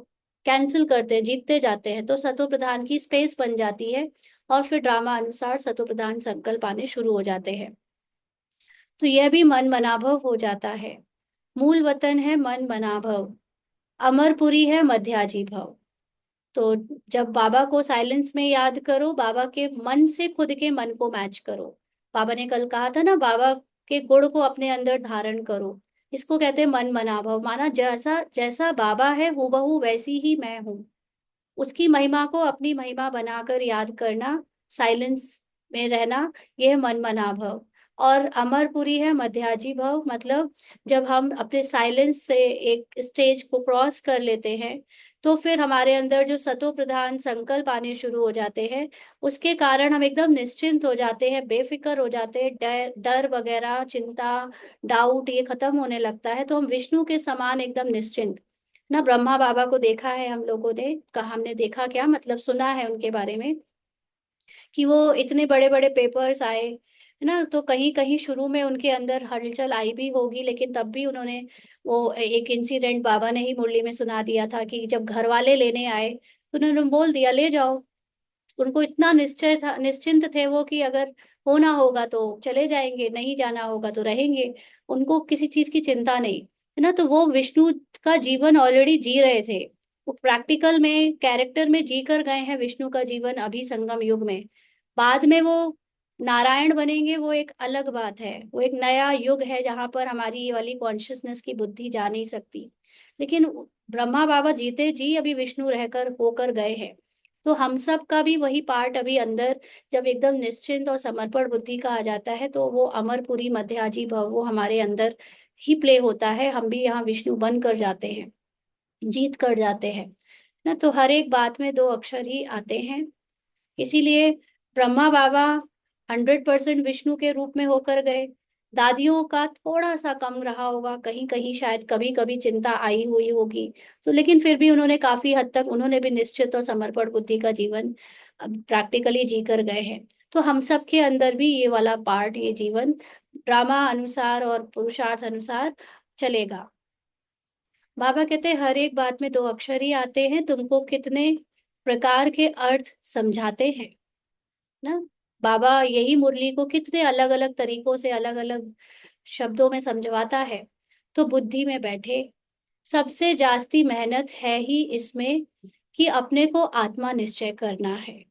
कैंसिल करते हैं, जीतते जाते हैं, तो सतो प्रधान की स्पेस बन जाती है, और फिर ड्रामा अनुसार सतो प्रधान संकल्प आने शुरू हो जाते हैं। तो यह भी मन मनाभव हो जाता है। मूल वतन है मन मनाभव, अमरपुरी है मध्याजी भव। तो जब बाबा को साइलेंस में याद करो, बाबा के मन से खुद के मन को मैच करो। बाबा ने कल कहा था ना, बाबा के गुण को अपने अंदर धारण करो। इसको कहते हैं मन मनाभव। माना जैसा जैसा बाबा है, हूबहू वैसी ही मैं हूँ। उसकी महिमा को अपनी महिमा बनाकर याद करना, साइलेंस में रहना, यह मन मनाभव। और अमरपुरी है मध्याजी भव, मतलब जब हम अपने साइलेंस से एक स्टेज को क्रॉस कर लेते हैं, तो फिर हमारे अंदर जो सतो प्रधान संकल्प आने शुरू हो जाते हैं, उसके कारण हम एकदम निश्चिंत हो जाते हैं, बेफिक्र हो जाते हैं। डर डर वगैरह, चिंता, डाउट, ये खत्म होने लगता है। तो हम विष्णु के समान एकदम निश्चिंत ना। ब्रह्मा बाबा को देखा है हम लोगों ने, कहा, हमने देखा क्या, मतलब सुना है उनके बारे में, कि वो इतने बड़े बड़े पेपर्स आए, है ना। तो कहीं कहीं शुरू में उनके अंदर हलचल आई भी होगी, लेकिन तब भी उन्होंने, वो एक इंसिडेंट बाबा ने ही मुरली में सुना दिया था, कि जब घर वाले लेने आए, तो उन्होंने बोल दिया ले जाओ। उनको इतना निश्चय था, निश्चिंत थे वो, कि अगर होना होगा तो चले जाएंगे, नहीं जाना होगा तो रहेंगे। उनको किसी चीज की चिंता नहीं, है ना। तो वो विष्णु का जीवन ऑलरेडी जी रहे थे। वो प्रैक्टिकल में, कैरेक्टर में जी कर गए हैं विष्णु का जीवन अभी संगम युग में। बाद में वो नारायण बनेंगे, वो एक अलग बात है। वो एक नया युग है, जहां पर हमारी ये वाली कॉन्शियसनेस की बुद्धि जा नहीं सकती। लेकिन ब्रह्मा बाबा जीते जी अभी विष्णु रहकर होकर गए हैं। तो हम सब का भी वही पार्ट अभी अंदर, जब एकदम निश्चिंत और समर्पण बुद्धि का आ जाता है, तो वो अमरपुरी मध्याजी भव वो हमारे अंदर ही प्ले होता है। हम भी यहाँ विष्णु बन कर जाते हैं। जीत कर जाते हैं ना। तो हर एक बात में दो अक्षर ही आते हैं। इसीलिए ब्रह्मा बाबा 100% विष्णु के रूप में होकर गए। दादियों का थोड़ा सा कम रहा होगा, कहीं कहीं शायद कभी कभी चिंता आई हुई होगी। तो लेकिन फिर भी उन्होंने काफी हद तक, उन्होंने भी निश्चित और समर्पण बुद्धि का जीवन प्रैक्टिकली जी कर गए हैं। तो हम सब के अंदर भी ये वाला पार्ट, ये जीवन ड्रामा अनुसार और पुरुषार्थ अनुसार चलेगा। बाबा कहते हैं हर एक बात में दो अक्षर ही आते हैं, तुमको कितने प्रकार के अर्थ समझाते हैं ना। बाबा यही मुरली को कितने अलग अलग तरीकों से, अलग अलग शब्दों में समझवाता है। तो बुद्धि में बैठे, सबसे जास्ती मेहनत है ही इसमें कि अपने को आत्मा निश्चय करना है।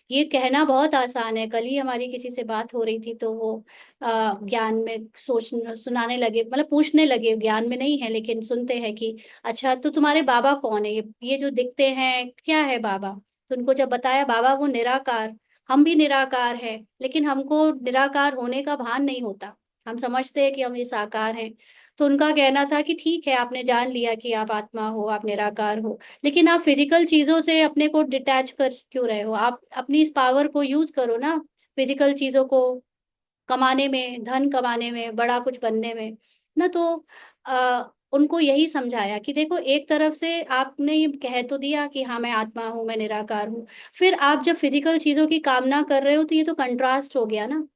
ये कहना बहुत आसान है। कल ही हमारी किसी से बात हो रही थी, तो वो ज्ञान में सोच सुनाने लगे, मतलब पूछने लगे, ज्ञान में नहीं है लेकिन सुनते हैं कि अच्छा तो तुम्हारे बाबा कौन है, ये जो दिखते हैं क्या है बाबा। तो उनको जब बताया बाबा वो निराकार, हम भी निराकार है, लेकिन हमको निराकार होने का भान नहीं होता। हम समझते हैं कि हम ये साकार हैं। तो उनका कहना था कि ठीक है, आपने जान लिया कि आप आत्मा हो, आप निराकार हो, लेकिन आप फिजिकल चीजों से अपने को डिटैच कर क्यों रहे हो। आप अपनी इस पावर को यूज करो ना, फिजिकल चीजों को कमाने में, धन कमाने में, बड़ा कुछ बनने में ना। तो उनको यही समझाया कि देखो, एक तरफ से आपने ये कह तो दिया कि हाँ मैं आत्मा हूँ, मैं निराकार हूँ, फिर आप जब फिजिकल चीजों की कामना कर रहे हो तो ये तो कंट्रास्ट हो गया ना।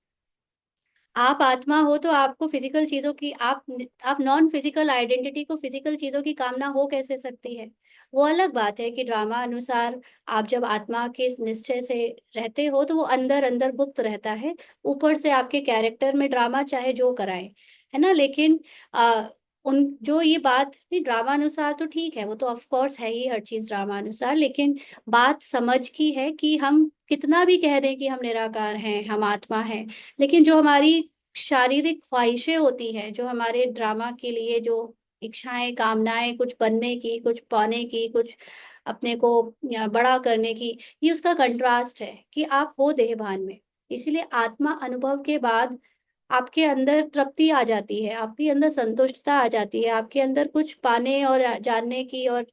आप आत्मा हो तो आपको फिजिकल चीजों की, आप नॉन फिजिकल आइडेंटिटी को फिजिकल चीजों की कामना हो कैसे सकती है। वो अलग बात है कि ड्रामा अनुसार आप जब आत्मा के इस निश्चय से रहते हो तो वो अंदर अंदर गुप्त रहता है। ऊपर से आपके कैरेक्टर में ड्रामा चाहे जो कराए, है ना। लेकिन आ, उन जो ये बात नहीं, ड्रामा अनुसार तो ठीक है, वो तो ऑफ कोर्स है ही हर चीज ड्रामा अनुसार, लेकिन बात समझ की है कि हम कितना भी कह दें कि हम निराकार हैं, हम आत्मा हैं, लेकिन जो हमारी शारीरिक ख्वाहिशें होती हैं, जो हमारे ड्रामा के लिए जो इच्छाएं, कामनाएं, कुछ बनने की, कुछ पाने की, कुछ अपने को बड़ा करने की, ये उसका कंट्रास्ट है कि आप हो देह भान में। इसीलिए आत्मा अनुभव के बाद आपके अंदर तृप्ति आ जाती है, आपके अंदर संतुष्टता आ जाती है, आपके अंदर कुछ पाने और जानने की और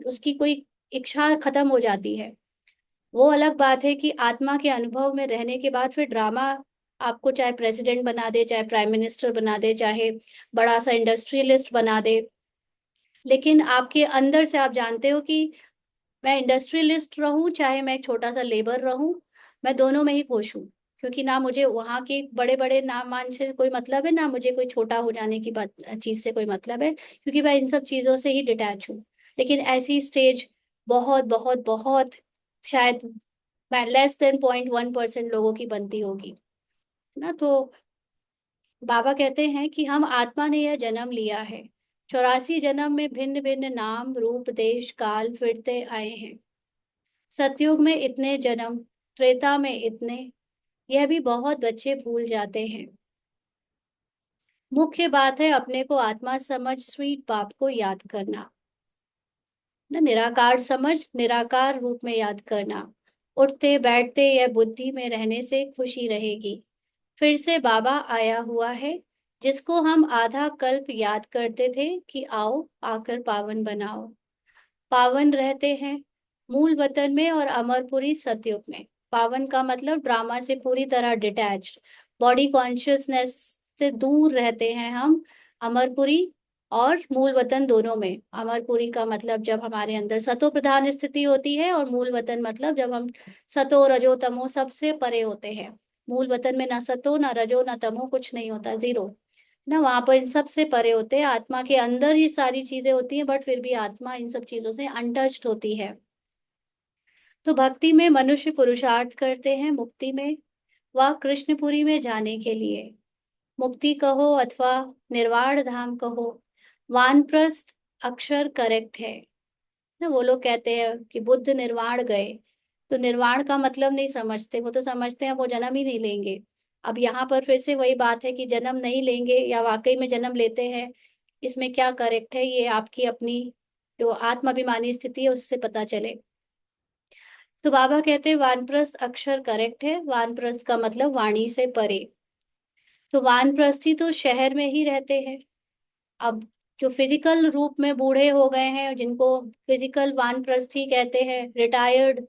उसकी कोई इच्छा खत्म हो जाती है। वो अलग बात है कि आत्मा के अनुभव में रहने के बाद फिर ड्रामा आपको चाहे प्रेसिडेंट बना दे, चाहे प्राइम मिनिस्टर बना दे, चाहे बड़ा सा इंडस्ट्रियलिस्ट बना दे, लेकिन आपके अंदर से आप जानते हो कि मैं इंडस्ट्रियलिस्ट रहूं चाहे मैं एक छोटा सा लेबर रहूं, मैं दोनों में ही खुश हूँ। क्योंकि ना मुझे वहां के बड़े बड़े नाम मान से कोई मतलब है, ना मुझे कोई छोटा हो जाने की बात चीज से कोई मतलब है, क्योंकि मैं इन सब चीजों से ही डिटैच हूँ। लेकिन ऐसी स्टेज बहुत बहुत बहुत शायद -0.1% लोगों की बनती होगी ना। तो बाबा कहते हैं कि हम आत्मा ने यह जन्म लिया है, 84 जन्म में भिन्न भिन्न नाम रूप देश काल फिरते आए हैं। सतयुग में इतने जन्म, त्रेता में इतने, यह भी बहुत बच्चे भूल जाते हैं। मुख्य बात है अपने को आत्मा समझ स्वीट बाप को याद करना ना, निराकार समझ, निराकार रूप में याद करना। उठते बैठते यह बुद्धि में रहने से खुशी रहेगी। फिर से बाबा आया हुआ है, जिसको हम आधा कल्प याद करते थे कि आओ आकर पावन बनाओ। पावन रहते हैं मूल वतन में और अमरपुरी सतयुग में। पावन का मतलब ड्रामा से पूरी तरह डिटैच्ड, बॉडी कॉन्शियसनेस से दूर रहते हैं हम, अमरपुरी और मूल वतन दोनों में। अमरपुरी का मतलब जब हमारे अंदर सतो प्रधान स्थिति होती है, और मूल वतन मतलब जब हम सतो रजो तमो सबसे परे होते हैं। मूल वतन में ना सतो ना रजो ना तमो, कुछ नहीं होता, जीरो ना। वहां पर इन सब से परे होते हैं, आत्मा के अंदर ही सारी चीजें होती हैं, बट फिर भी आत्मा इन सब चीजों से अनटच्ड होती है। तो भक्ति में मनुष्य पुरुषार्थ करते हैं मुक्ति में व कृष्णपुरी में जाने के लिए। मुक्ति कहो अथवा निर्वाण धाम कहो, वानप्रस्थ अक्षर करेक्ट है ना। वो लोग कहते हैं कि बुद्ध निर्वाण गए, तो निर्वाण का मतलब नहीं समझते, वो तो समझते हैं वो जन्म ही नहीं लेंगे। अब यहाँ पर फिर से वही बात है कि जन्म नहीं लेंगे या वाकई में जन्म लेते हैं, इसमें क्या करेक्ट है, ये आपकी अपनी जो आत्माभिमानी स्थिति है उससे पता चले। तो बाबा कहते हैं वानप्रस्थ अक्षर करेक्ट है। वानप्रस्थ का मतलब वाणी से परे। तो वानप्रस्थी तो शहर में ही रहते हैं। अब जो फिजिकल रूप में बूढ़े हो गए हैं, जिनको फिजिकल वानप्रस्थी कहते हैं, रिटायर्ड,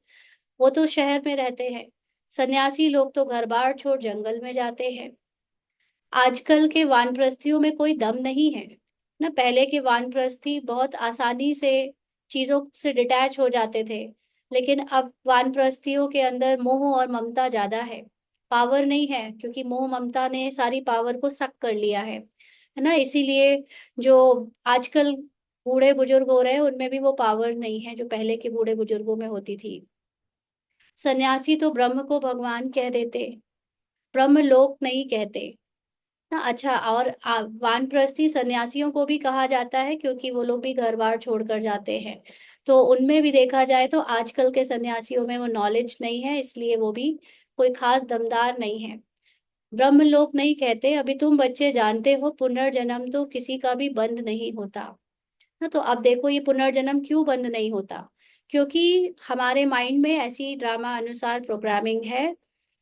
वो तो शहर में रहते हैं। सन्यासी लोग तो घर बार छोड़ जंगल में जाते हैं। आजकल के वानप्रस्थियों में कोई दम नहीं है ना। पहले के वानप्रस्थी बहुत आसानी से चीजों से डिटैच हो जाते थे, लेकिन अब वानप्रस्थियों के अंदर मोह और ममता ज्यादा है, पावर नहीं है, क्योंकि मोह ममता ने सारी पावर को सक कर लिया है ना। इसीलिए जो आजकल बूढ़े बुजुर्ग हो रहे हैं, उनमें भी वो पावर नहीं है जो पहले के बूढ़े बुजुर्गों में होती थी। सन्यासी तो ब्रह्म को भगवान कह देते, ब्रह्म लोक नहीं कहते ना। अच्छा, और वानप्रस्थी सन्यासियों को भी कहा जाता है, क्योंकि वो लोग भी घर बार छोड़कर जाते हैं। तो उनमें भी देखा जाए तो आजकल के सन्यासियों में वो नॉलेज नहीं है, इसलिए वो भी कोई खास दमदार नहीं है। ब्रह्मलोक नहीं कहते। अभी तुम बच्चे जानते हो, पुनर्जन्म तो किसी का भी बंद नहीं होता ना। तो अब देखो, ये पुनर्जन्म क्यों बंद नहीं होता? क्योंकि हमारे माइंड में ऐसी ड्रामा अनुसार प्रोग्रामिंग है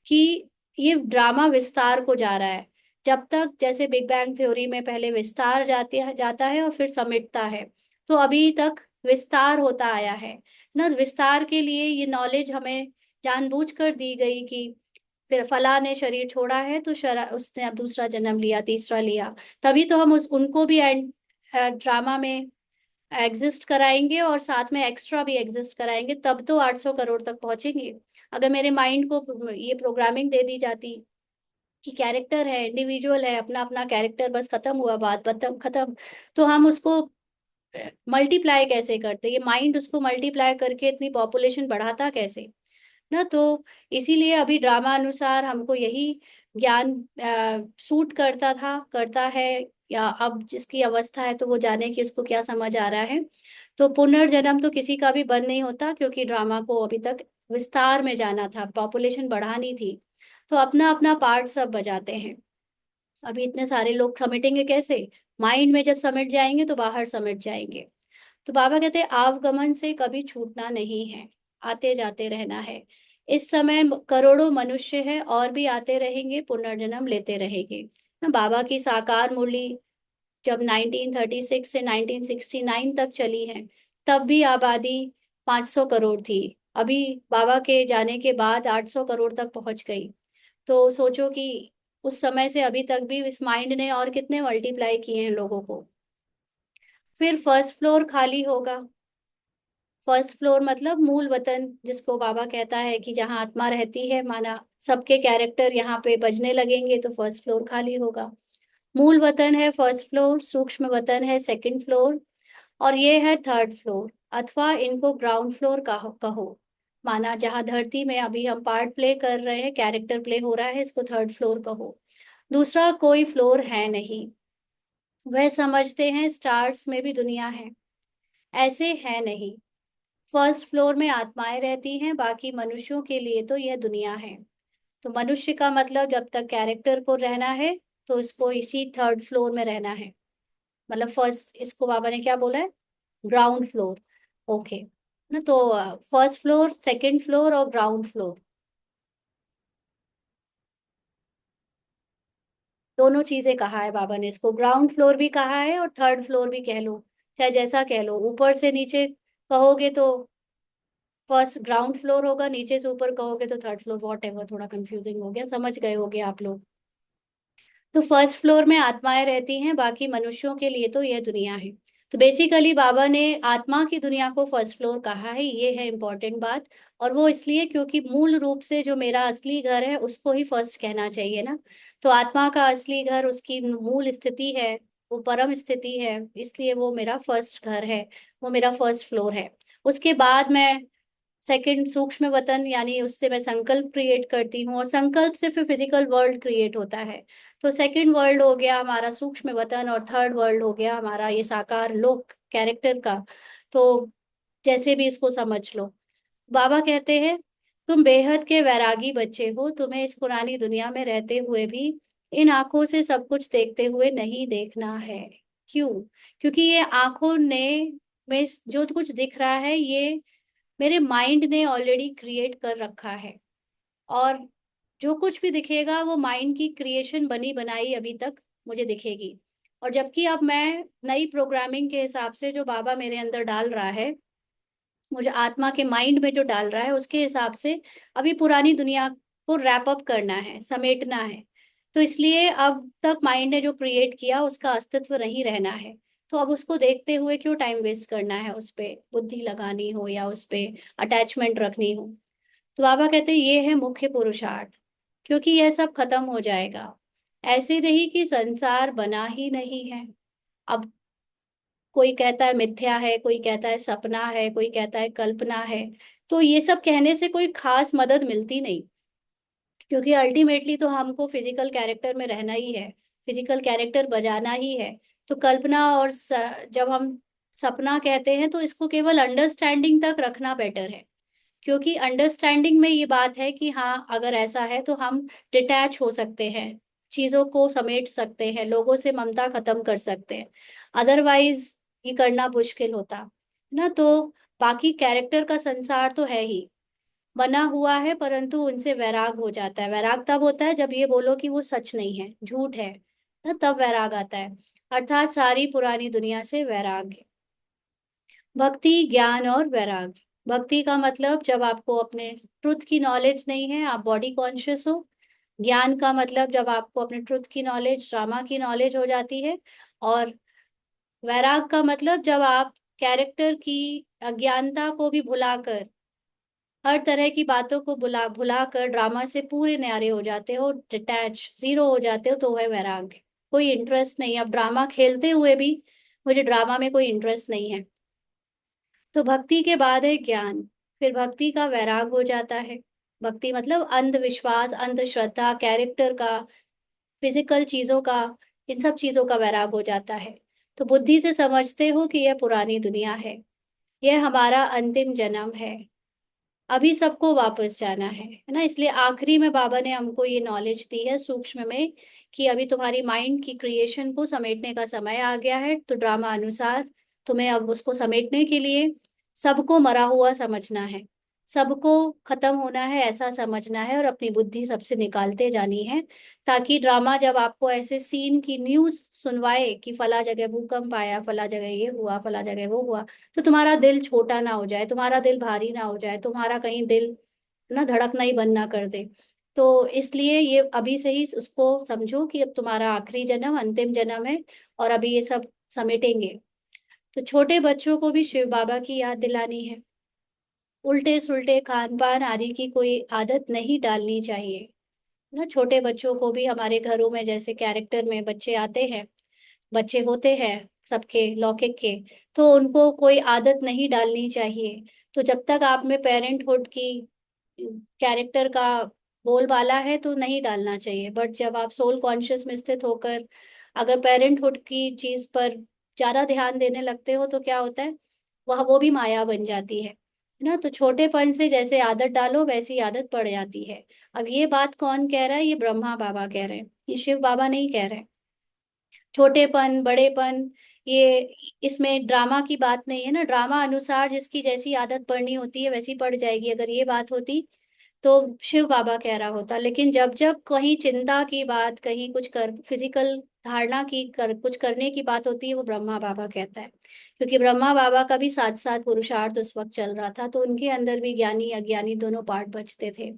कि ये ड्रामा विस्तार को जा रहा है। जब तक जैसे बिग बैंग थ्योरी में पहले विस्तार जाता है और फिर समेटता है, तो अभी तक विस्तार होता आया है ना। विस्तार के लिए ये नॉलेज हमें जानबूझकर दी गई कि फिर फला ने शरीर छोड़ा है तो उसने अब दूसरा जन्म लिया, तीसरा लिया। तभी तो हम उस उनको भी एंड ड्रामा में एग्जिस्ट कराएंगे और साथ में एक्स्ट्रा भी एग्जिस्ट कराएंगे, तब तो 800 करोड़ तक पहुंचेंगे। अगर मेरे माइंड को ये प्रोग्रामिंग दे दी जाती कि कैरेक्टर है, इंडिविजुअल है, अपना अपना कैरेक्टर, बस खत्म हुआ, बात खत्म खत्म, तो हम उसको मल्टीप्लाई कैसे करते? ये माइंड उसको मल्टीप्लाई करके इतनी पॉपुलेशन बढ़ाता कैसे ना। तो इसीलिए अभी ड्रामा अनुसार हमको यही ज्ञान सूट करता था, करता है, या अब जिसकी अवस्था है तो वो जाने कि उसको क्या समझ आ रहा है। तो पुनर्जन्म तो किसी का भी बंद नहीं होता, क्योंकि ड्रामा को अभी तक विस्तार में जाना था, पॉपुलेशन बढ़ानी थी। तो अपना अपना पार्ट सब बजाते हैं। अभी इतने सारे लोग समेटेंगे कैसे? माइंड में जब समेट जाएंगे तो बाहर समेट जाएंगे। तो बाबा कहते हैं आवागमन से कभी छूटना नहीं है, आते जाते रहना है। इस समय करोड़ों मनुष्य है और भी आते रहेंगे, पुनर्जन्म लेते रहेंगे ना। बाबा की साकार मुरली जब 1936 से 1969 तक चली है, तब भी आबादी 500 करोड़ थी। अभी बाबा के जाने के बाद 800 करोड़ तक पहुंच गई। तो सोचो कि उस समय से अभी तक भी इस माइंड ने और कितने मल्टीप्लाई किए हैं लोगों को। फिर फर्स्ट फ्लोर खाली होगा। फर्स्ट फ्लोर मतलब मूल वतन, जिसको बाबा कहता है कि जहाँ आत्मा रहती है, माना सबके कैरेक्टर यहाँ पे बजने लगेंगे तो फर्स्ट फ्लोर खाली होगा। मूल वतन है फर्स्ट फ्लोर, सूक्ष्म वतन है सेकंड फ्लोर, और ये है थर्ड फ्लोर, अथवा इनको ग्राउंड फ्लोर कहो कहो। माना जहाँ धरती में अभी हम पार्ट प्ले कर रहे हैं, कैरेक्टर प्ले हो रहा है, इसको थर्ड फ्लोर कहो। दूसरा कोई फ्लोर है नहीं। वह समझते हैं स्टार्स में भी दुनिया है, ऐसे है नहीं। फर्स्ट फ्लोर में आत्माएं रहती हैं, बाकी मनुष्यों के लिए तो यह दुनिया है। तो मनुष्य का मतलब जब तक कैरेक्टर को रहना है, तो इसको इसी थर्ड फ्लोर में रहना है। मतलब फर्स्ट, इसको बाबा ने क्या बोला है? Ground floor. ओके ना। तो फर्स्ट फ्लोर, सेकंड फ्लोर और ग्राउंड फ्लोर, दोनों चीजें कहा है बाबा ने। इसको ग्राउंड फ्लोर भी कहा है और थर्ड फ्लोर भी कह लो, चाहे जैसा कह लो। ऊपर से नीचे कहोगे तो फर्स्ट ग्राउंड फ्लोर होगा, नीचे से ऊपर कहोगे तो थर्ड फ्लोर, वॉट एवर, थोड़ा कंफ्यूजिंग हो गया, समझ गए होगे आप लोग। तो फर्स्ट फ्लोर में आत्माएं रहती हैं, बाकी मनुष्यों के लिए तो यह दुनिया है। तो बेसिकली बाबा ने आत्मा की दुनिया को फर्स्ट फ्लोर कहा है, ये है इम्पोर्टेंट बात। और वो इसलिए क्योंकि मूल रूप से जो मेरा असली घर है उसको ही फर्स्ट कहना चाहिए ना। तो आत्मा का असली घर, उसकी मूल स्थिति है, वो परम स्थिति है, इसलिए वो मेरा फर्स्ट घर है, वो मेरा फर्स्ट फ्लोर है। उसके बाद मैं सेकंड सूक्ष्म वतन, यानी उससे मैं संकल्प क्रिएट करती हूँ, और संकल्प से फिर फिजिकल वर्ल्ड क्रिएट होता है। तो सेकंड वर्ल्ड हो गया हमारा सूक्ष्म वतन, और थर्ड वर्ल्ड हो गया हमारा ये साकार लोक कैरेक्टर का। तो जैसे भी इसको समझ लो। बाबा कहते हैं तुम बेहद के वैरागी बच्चे हो, तुम्हें इस पुरानी दुनिया में रहते हुए भी इन आंखों से सब कुछ देखते हुए नहीं देखना है। क्यों? क्योंकि ये आंखों ने में जो कुछ दिख रहा है, ये मेरे माइंड ने ऑलरेडी क्रिएट कर रखा है। और जो कुछ भी दिखेगा वो माइंड की क्रिएशन बनी बनाई अभी तक मुझे दिखेगी। और जबकि अब मैं नई प्रोग्रामिंग के हिसाब से जो बाबा मेरे अंदर डाल रहा है, मुझे आत्मा के माइंड में जो डाल रहा है, उसके हिसाब से अभी पुरानी दुनिया को रैप अप करना है, समेटना है। तो इसलिए अब तक माइंड ने जो क्रिएट किया उसका अस्तित्व नहीं रहना है। तो अब उसको देखते हुए क्यों टाइम वेस्ट करना है, उस पे बुद्धि लगानी हो या उस पे अटैचमेंट रखनी हो। तो बाबा कहते हैं ये है मुख्य पुरुषार्थ, क्योंकि यह सब खत्म हो जाएगा। ऐसे नहीं कि संसार बना ही नहीं है। अब कोई कहता है मिथ्या है, कोई कहता है सपना है, कोई कहता है कल्पना है। तो ये सब कहने से कोई खास मदद मिलती नहीं, क्योंकि अल्टीमेटली तो हमको फिजिकल कैरेक्टर में रहना ही है, फिजिकल कैरेक्टर बजाना ही है। तो कल्पना और जब हम सपना कहते हैं तो इसको केवल अंडरस्टैंडिंग तक रखना बेटर है। क्योंकि अंडरस्टैंडिंग में ये बात है कि हाँ, अगर ऐसा है तो हम डिटैच हो सकते हैं, चीजों को समेट सकते हैं, लोगों से ममता खत्म कर सकते हैं। अदरवाइज ये करना मुश्किल होता है ना। तो बाकी कैरेक्टर का संसार तो है ही, बना हुआ है, परंतु उनसे वैराग हो जाता है। वैराग तब होता है जब ये बोलो कि वो सच नहीं है, झूठ है ना, तब वैराग आता है। अर्थात सारी पुरानी दुनिया से वैराग है। भक्ति, ज्ञान और वैराग्य। भक्ति का मतलब जब आपको अपने ट्रुथ की नॉलेज नहीं है, आप बॉडी कॉन्शियस हो। ज्ञान का मतलब जब आपको अपने ट्रुथ की नॉलेज, ड्रामा की नॉलेज हो जाती है। और वैराग का मतलब जब आप कैरेक्टर की अज्ञानता को भी भुलाकर, हर तरह की बातों को भुलाकर ड्रामा से पूरे न्यारे हो जाते हो, डिटैच, जीरो हो जाते हो, तो है वैराग्य। कोई इंटरेस्ट नहीं, अब ड्रामा खेलते हुए भी मुझे ड्रामा में कोई इंटरेस्ट नहीं है। तो भक्ति के बाद है ज्ञान, फिर भक्ति का वैराग हो जाता है। भक्ति मतलब अंधविश्वास, अंधश्रद्धा, कैरेक्टर का, फिजिकल चीजों का, इन सब चीजों का वैराग हो जाता है। तो बुद्धि से समझते हो कि यह पुरानी दुनिया है, यह हमारा अंतिम जन्म है, अभी सबको वापस जाना है ना। इसलिए आखिरी में बाबा ने हमको ये नॉलेज दी है सूक्ष्म में, कि अभी तुम्हारी माइंड की क्रिएशन को समेटने का समय आ गया है। तो ड्रामा अनुसार तुम्हें अब उसको समेटने के लिए सबको मरा हुआ समझना है, सबको खत्म होना है ऐसा समझना है, और अपनी बुद्धि सबसे निकालते जानी है। ताकि ड्रामा जब आपको ऐसे सीन की न्यूज सुनवाए कि फला जगह भूकंप आया, फला जगह ये हुआ, फला जगह वो हुआ, तो तुम्हारा दिल छोटा ना हो जाए, तुम्हारा दिल भारी ना हो जाए, तुम्हारा कहीं दिल ना धड़कना ही बंद ना कर दे। तो इसलिए ये अभी से ही उसको समझो कि अब तुम्हारा आखिरी जन्म, अंतिम जन्म है, और अभी ये सब समेटेंगे। तो छोटे बच्चों को भी शिव बाबा की याद दिलानी है। उल्टे सुल्टे खान पान आदि की कोई आदत नहीं डालनी चाहिए ना। छोटे बच्चों को भी हमारे घरों में जैसे कैरेक्टर में बच्चे आते हैं, बच्चे होते हैं सबके लौकिक के, तो उनको कोई आदत नहीं डालनी चाहिए। तो जब तक आप में पेरेंटहुड की कैरेक्टर का बोलबाला है तो नहीं डालना चाहिए। बट जब आप सोल कॉन्शियस में स्थित होकर अगर पेरेंटहुड की चीज पर ज्यादा ध्यान देने लगते हो तो क्या होता है, वह वो भी माया बन जाती है ना। तो छोटेपन से जैसे आदत डालो वैसी आदत पड़ जाती है। अब ये बात कौन कह रहा है, ये ब्रह्मा बाबा कह रहे हैं, ये शिव बाबा नहीं कह रहे। छोटेपन, बड़ेपन, ये इसमें ड्रामा की बात नहीं है ना। ड्रामा अनुसार जिसकी जैसी आदत पड़नी होती है वैसी पड़ जाएगी, अगर ये बात होती तो शिव बाबा कह रहा होता। लेकिन जब जब कहीं चिंता की बात, कहीं कुछ कर फिजिकल धारणा की कुछ करने की बात होती है, वो ब्रह्मा बाबा कहता है। क्योंकि ब्रह्मा बाबा का भी साथ साथ पुरुषार्थ उस वक्त चल रहा था, तो उनके अंदर भी ज्ञानी अज्ञानी दोनों पार्ट बचते थे।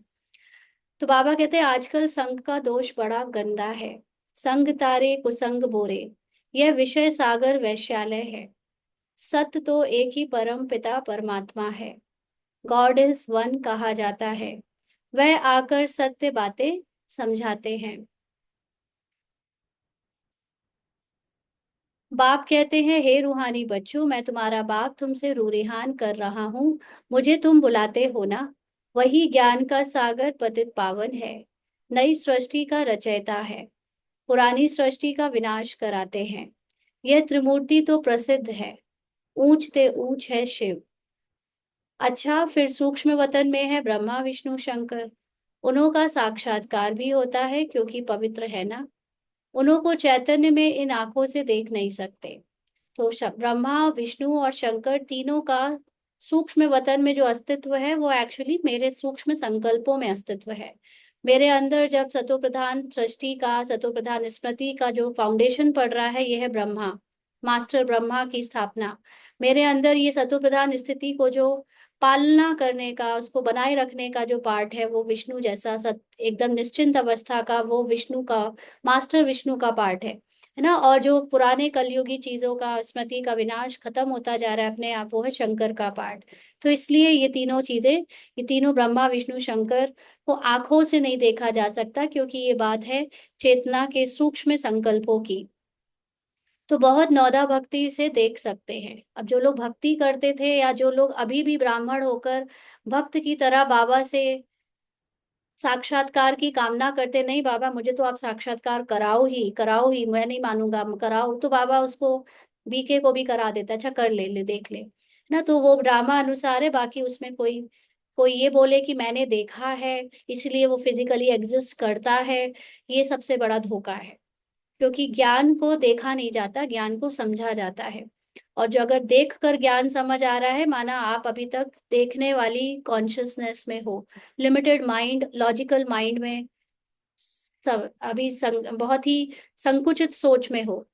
तो बाबा कहते हैं आजकल संग का दोष बड़ा गंदा है। संग तारे कुसंग बोरे, यह विषय सागर वैश्यालय है। सत्य तो एक ही परम पिता परमात्मा है, गॉड इज वन कहा जाता है। वह आकर सत्य बातें समझाते हैं। बाप कहते हैं हे रूहानी बच्चों, मैं तुम्हारा बाप तुमसे रूरिहान कर रहा हूँ, मुझे तुम बुलाते हो ना। वही ज्ञान का सागर पतित पावन है, नई सृष्टि का रचयिता है, पुरानी सृष्टि का विनाश कराते हैं। यह त्रिमूर्ति तो प्रसिद्ध है, ऊंच ते ऊंच है शिव। अच्छा, फिर सूक्ष्म वतन में है ब्रह्मा विष्णु शंकर। उन्हों का साक्षात्कार भी होता है क्योंकि पवित्र है ना। उन्हों को चैतन्य में इन आंखों से देख नहीं सकते। तो ब्रह्मा विष्णु और शंकर तीनों का सूक्ष्म वतन में जो अस्तित्व है वो एक्चुअली मेरे सूक्ष्म संकल्पों में अस्तित्व है। मेरे अंदर जब सतो प्रधान सृष्टि का, सतो प्रधान स्मृति का जो फाउंडेशन पड़ रहा है, ये है ब्रह्मा, मास्टर ब्रह्मा की स्थापना। मेरे अंदर ये सतो प्रधान स्थिति को जो पालना करने का, उसको बनाए रखने का जो पार्ट है, वो विष्णु जैसा एकदम निश्चिंत अवस्था का, वो विष्णु का, मास्टर विष्णु का पार्ट है ना। और जो पुराने कलयुगी चीजों का, स्मृति का विनाश खत्म होता जा रहा है अपने आप, वो है शंकर का पार्ट। तो इसलिए ये तीनों चीजें, ये तीनों ब्रह्मा विष्णु शंकर को आंखों से नहीं देखा जा सकता, क्योंकि ये बात है चेतना के सूक्ष्म संकल्पों की। तो बहुत नौदा भक्ति से देख सकते हैं। अब जो लोग भक्ति करते थे, या जो लोग अभी भी ब्राह्मण होकर भक्त की तरह बाबा से साक्षात्कार की कामना करते, नहीं बाबा मुझे तो आप साक्षात्कार कराओ ही, मैं नहीं मानूंगा, कराओ, तो बाबा उसको, बीके को भी करा देता, अच्छा कर ले ले देख ले ना। तो वो ड्रामा अनुसार है, बाकी उसमें कोई कोई ये बोले कि मैंने देखा है इसलिए वो फिजिकली एग्जिस्ट करता है, ये सबसे बड़ा धोखा है। क्योंकि ज्ञान को देखा नहीं जाता, ज्ञान को समझा जाता है। और जो अगर देख कर ज्ञान समझ आ रहा है, माना आप अभी तक देखने वाली कॉन्शियसनेस में हो, लिमिटेड माइंड, लॉजिकल माइंड में, सब अभी बहुत ही संकुचित सोच में हो,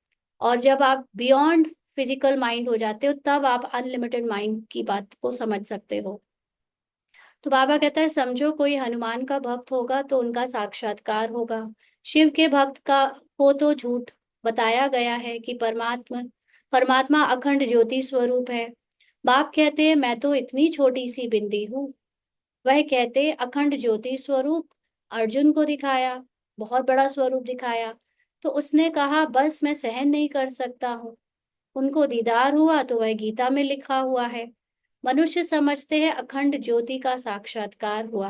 और जब आप बियॉन्ड फिजिकल माइंड हो जाते हो, तब आप अनलिमिटेड माइंड की बात को समझ सकते हो। तो बाबा कहता है, समझो कोई हनुमान का भक्त होगा तो उनका साक्षात्कार होगा। शिव के भक्त का को तो झूठ बताया गया है कि परमात्मा परमात्मा अखंड ज्योति स्वरूप है। बाप कहते हैं, मैं तो इतनी छोटी सी बिंदी हूँ। वह कहते अखंड ज्योति स्वरूप। अर्जुन को दिखाया, बहुत बड़ा स्वरूप दिखाया, तो उसने कहा बस मैं सहन नहीं कर सकता हूँ। उनको दीदार हुआ तो वह गीता में लिखा हुआ है। मनुष्य समझते हैं अखंड ज्योति का साक्षात्कार हुआ,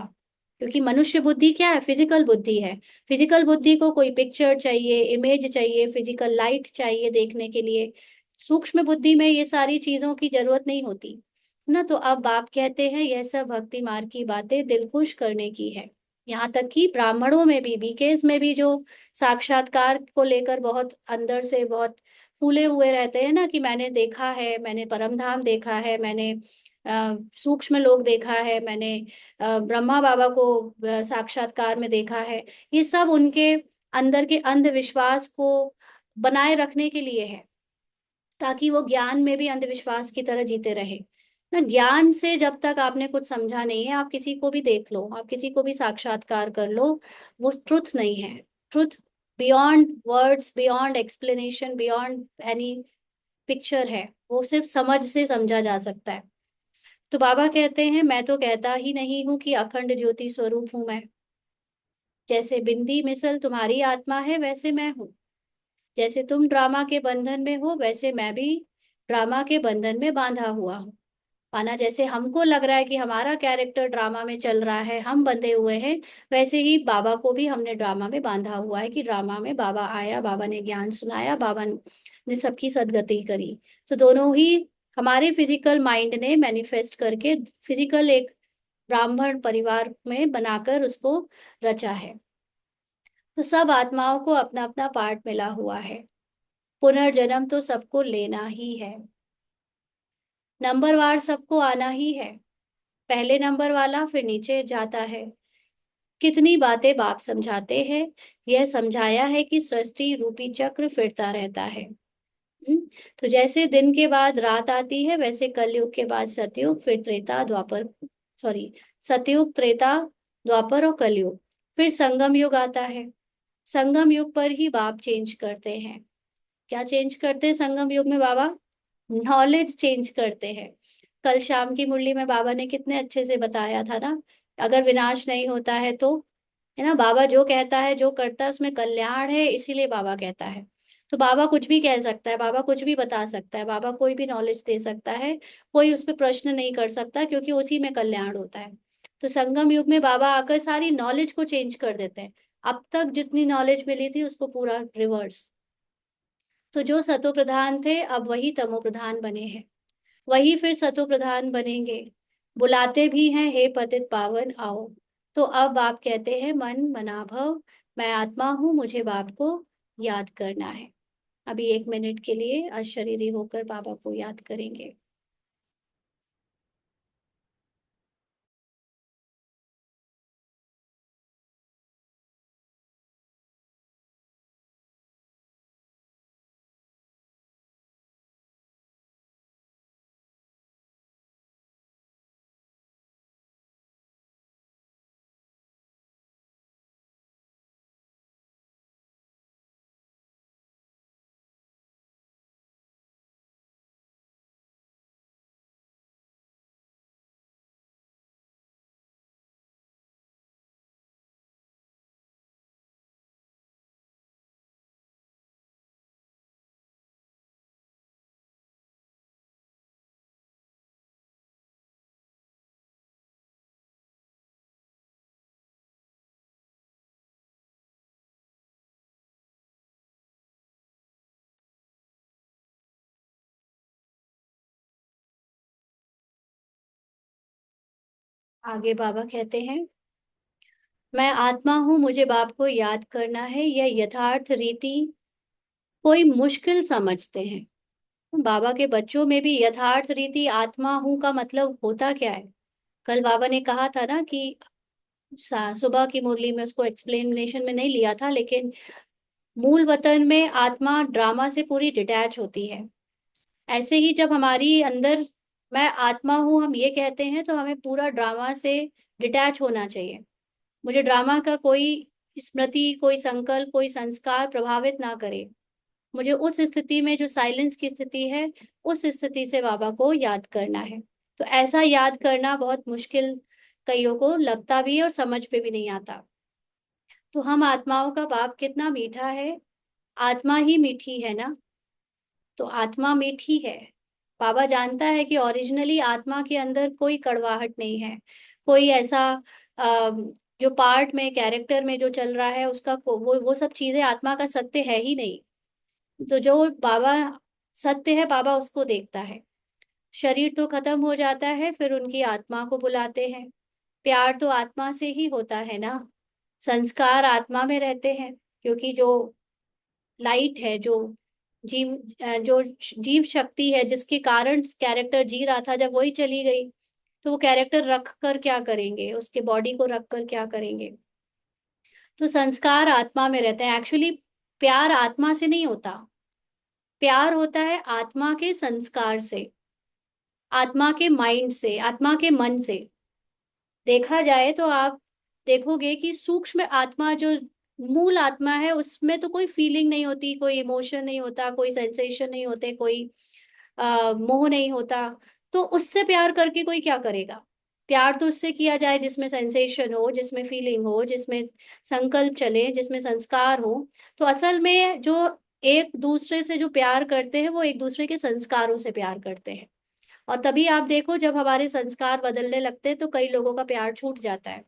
क्योंकि मनुष्य बुद्धि क्या है, फिजिकल बुद्धि है। फिजिकल बुद्धि को कोई पिक्चर चाहिए, इमेज चाहिए, फिजिकल लाइट चाहिए देखने के लिए। सूक्ष्म बुद्धि में ये सारी चीजों की जरूरत नहीं होती ना। तो अब बाप कहते हैं, यह सब भक्ति मार्ग की बातें दिल खुश करने की है। यहाँ तक कि ब्राह्मणों में भी, बीकेस में भी, जो साक्षात्कार को लेकर बहुत अंदर से बहुत फूले हुए रहते हैं ना, कि मैंने देखा है, मैंने परम धाम देखा है, मैंने सूक्ष्म लोक देखा है, मैंने ब्रह्मा बाबा को साक्षात्कार में देखा है। ये सब उनके अंदर के अंधविश्वास को बनाए रखने के लिए है, ताकि वो ज्ञान में भी अंधविश्वास की तरह जीते रहे ना। ज्ञान से जब तक आपने कुछ समझा नहीं है, आप किसी को भी देख लो, आप किसी को भी साक्षात्कार कर लो, वो ट्रुथ नहीं है। Truth beyond words, beyond explanation, beyond any picture है। वो सिर्फ समझ से समझा जा सकता है। तो बाबा कहते हैं, मैं तो कहता ही नहीं हूँ कि अखंड ज्योति स्वरूप हूं मैं। जैसे बिंदी मिसल तुम्हारी आत्मा है, वैसे मैं हूँ। जैसे तुम ड्रामा के बंधन में हो, वैसे मैं भी ड्रामा के बंधन में बांधा हुआ हूँ। माना जैसे हमको लग रहा है कि हमारा कैरेक्टर ड्रामा में चल रहा है, हम बंधे हुए हैं, वैसे ही बाबा को भी हमने ड्रामा में बांधा हुआ है, कि ड्रामा में बाबा आया, बाबा ने ज्ञान सुनाया, बाबा ने सबकी सदगति करी। तो दोनों ही हमारे फिजिकल माइंड ने मैनिफेस्ट करके फिजिकल एक ब्राह्मण परिवार में बनाकर उसको रचा है। तो सब आत्माओं को अपना अपना पार्ट मिला हुआ है। पुनर्जन्म तो सबको लेना ही है, नंबरवार सबको आना ही है। पहले नंबर वाला फिर नीचे जाता है। कितनी बातें बाप समझाते हैं। यह समझाया है कि सृष्टि रूपी चक्र फिरता रहता है। हम्म? तो जैसे दिन के बाद रात आती है, वैसे कलयुग के बाद सतयुग, फिर त्रेता द्वापर, सॉरी, सतयुग, त्रेता, द्वापर और कलयुग, फिर संगम युग आता है। संगम युग पर ही बाप चेंज करते हैं। क्या चेंज करते हैं संगम युग में बाबा? नॉलेज चेंज करते हैं। कल शाम की मुरली में बाबा ने कितने अच्छे से बताया था ना, अगर विनाश नहीं होता है तो, है ना, बाबा जो कहता है, जो करता है, उसमें कल्याण है, इसीलिए बाबा कहता है। तो बाबा कुछ भी कह सकता है, बाबा कुछ भी बता सकता है, बाबा कोई भी नॉलेज दे सकता है, कोई उस पर प्रश्न नहीं कर सकता, क्योंकि उसी में कल्याण होता है। तो संगम युग में बाबा आकर सारी नॉलेज को चेंज कर देते हैं। अब तक जितनी नॉलेज मिली थी उसको पूरा रिवर्स। तो जो सतो प्रधान थे, अब वही तमो प्रधान बने हैं, वही फिर सतो प्रधान बनेंगे। बुलाते भी हैं, हे पतित पावन आओ। तो अब बाप कहते हैं, मन मना भव, मैं आत्मा हूं, मुझे बाप को याद करना है। अभी 1 मिनट के लिए अशरीरी होकर बाबा को याद करेंगे। आगे बाबा कहते हैं, मैं आत्मा हूँ, मुझे बाप को याद करना है। यह यथार्थ रीति कोई मुश्किल समझते हैं। बाबा के बच्चों में भी यथार्थ रीति आत्मा हूँ का मतलब होता क्या है? कल बाबा ने कहा था ना कि सुबह की मुरली में उसको एक्सप्लेनेशन में नहीं लिया था, लेकिन मूल वतन में आत्मा ड्रामा से पूरी डिटैच होती है। ऐसे ही जब हमारी अंदर मैं आत्मा हूँ हम ये कहते हैं, तो हमें पूरा ड्रामा से डिटैच होना चाहिए। मुझे ड्रामा का कोई स्मृति, कोई संकल्प, कोई संस्कार प्रभावित ना करे। मुझे उस स्थिति में, जो साइलेंस की स्थिति है, उस स्थिति से बाबा को याद करना है। तो ऐसा याद करना बहुत मुश्किल कईयों को लगता भी है और समझ पे भी नहीं आता। तो हम आत्माओं का बाप कितना मीठा है, आत्मा ही मीठी है ना। तो आत्मा मीठी है। बाबा जानता है कि ओरिजिनली आत्मा के अंदर कोई कड़वाहट नहीं है, कोई ऐसा जो पार्ट में, कैरेक्टर में जो चल रहा है उसका वो सब चीजें आत्मा का सत्य है ही नहीं। तो जो बाबा सत्य है, बाबा उसको देखता है। शरीर तो खत्म हो जाता है, फिर उनकी आत्मा को बुलाते हैं। प्यार तो आत्मा से ही होता है ना। संस्कार आत्मा में रहते हैं, क्योंकि जो लाइट है, जो जो जीव शक्ति है, जिसके कारण कैरेक्टर जी रहा था, जब वही चली गई तो वो कैरेक्टर रख कर क्या करेंगे, उसके बॉडी को रख कर क्या करेंगे। तो संस्कार आत्मा में रहते हैं। एक्चुअली प्यार आत्मा से नहीं होता, प्यार होता है आत्मा के संस्कार से, आत्मा के माइंड से, आत्मा के मन से। देखा जाए तो आप देखोगे कि सूक्ष्म आत्मा, जो मूल आत्मा है, उसमें तो कोई फीलिंग नहीं होती, कोई इमोशन नहीं होता, कोई सेंसेशन नहीं होते, कोई मोह नहीं होता। तो उससे प्यार करके कोई क्या करेगा? प्यार तो उससे किया जाए जिसमें सेंसेशन हो, जिसमें फीलिंग हो, जिसमें संकल्प चले, जिसमें संस्कार हो। तो असल में जो एक दूसरे से जो प्यार करते हैं, वो एक दूसरे के संस्कारों से प्यार करते हैं। और तभी आप देखो, जब हमारे संस्कार बदलने लगते हैं तो कई लोगों का प्यार छूट जाता है।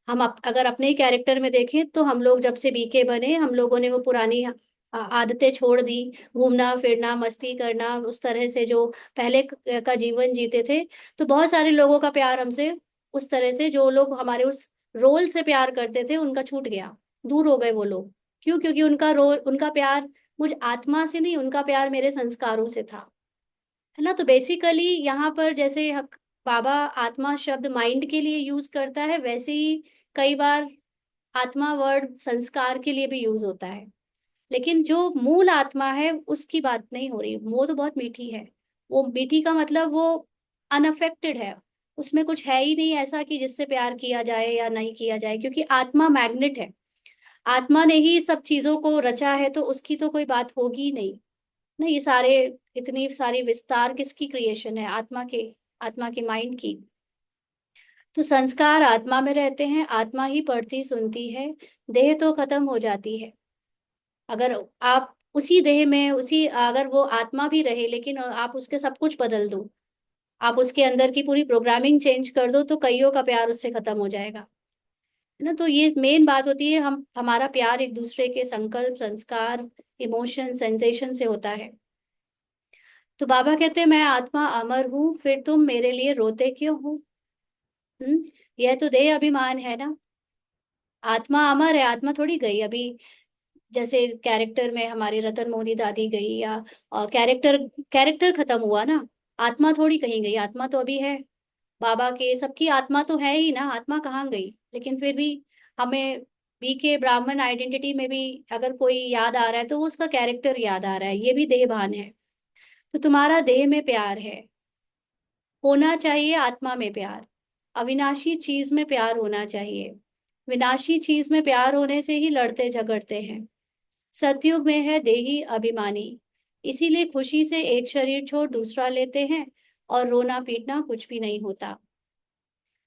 अगर अपने ही कैरेक्टर में देखें तो हम लोग जब से बीके बने, हम लोगों ने वो पुरानी आदतें छोड़ दी। घूमना फिरना, मस्ती करना, उस तरह से जो पहले का जीवन जीते थे। तो बहुत सारे लोगों का प्यार हमसे, उस तरह से जो लोग हमारे उस रोल से प्यार करते थे, उनका छूट गया, दूर हो गए वो लोग। क्यों? क्योंकि उनका रोल, उनका प्यार मुझ आत्मा से नहीं, उनका प्यार मेरे संस्कारों से था। है ना। तो बेसिकली यहाँ पर जैसे बाबा आत्मा शब्द माइंड के लिए यूज करता है, वैसे ही कई बार आत्मा वर्ड संस्कार के लिए भी यूज होता है। लेकिन जो मूल आत्मा है उसकी बात नहीं हो रही। वो तो बहुत मीठी है। वो मीठी का मतलब वो अनअफेक्टेड है। उसमें कुछ है ही नहीं ऐसा कि जिससे प्यार किया जाए या नहीं किया जाए, क्योंकि आत्मा मैग्नेट है। आत्मा ने ही सब चीजों को रचा है, तो उसकी तो कोई बात होगी ही नहीं ना। ये सारे, इतनी सारी विस्तार किसकी क्रिएशन है? आत्मा के, आत्मा के माइंड की। तो संस्कार आत्मा में रहते हैं, आत्मा ही पढ़ती सुनती है। देह तो खत्म हो जाती है। अगर आप उसी देह में, उसी, अगर वो आत्मा भी रहे लेकिन आप उसके सब कुछ बदल दो, आप उसके अंदर की पूरी प्रोग्रामिंग चेंज कर दो, तो कईयों का प्यार उससे खत्म हो जाएगा। है ना। तो ये मेन बात होती है, हम हमारा प्यार एक दूसरे के संकल्प, संस्कार, इमोशन, सेंसेशन से होता है। तो बाबा कहते हैं, मैं आत्मा अमर हूँ, फिर तुम मेरे लिए रोते क्यों हो? यह तो देह अभिमान है ना। आत्मा अमर है, आत्मा थोड़ी गई अभी। जैसे कैरेक्टर में हमारे रतन मोहनी दादी गई, या कैरेक्टर कैरेक्टर खत्म हुआ ना। आत्मा थोड़ी कहीं गई, आत्मा तो अभी है। बाबा के सबकी आत्मा तो है ही ना, आत्मा कहाँ गई? लेकिन फिर भी हमें बीके ब्राह्मण आइडेंटिटी में भी अगर कोई याद आ रहा है, तो वो उसका कैरेक्टर याद आ रहा है, ये भी देह भान है। तो तुम्हारा देह में प्यार है, होना चाहिए आत्मा में प्यार। अविनाशी चीज में प्यार होना चाहिए। विनाशी चीज में प्यार होने से ही लड़ते झगड़ते हैं। सतयुग में है देही अभिमानी, इसीलिए खुशी से एक शरीर छोड़ दूसरा लेते हैं, और रोना पीटना कुछ भी नहीं होता।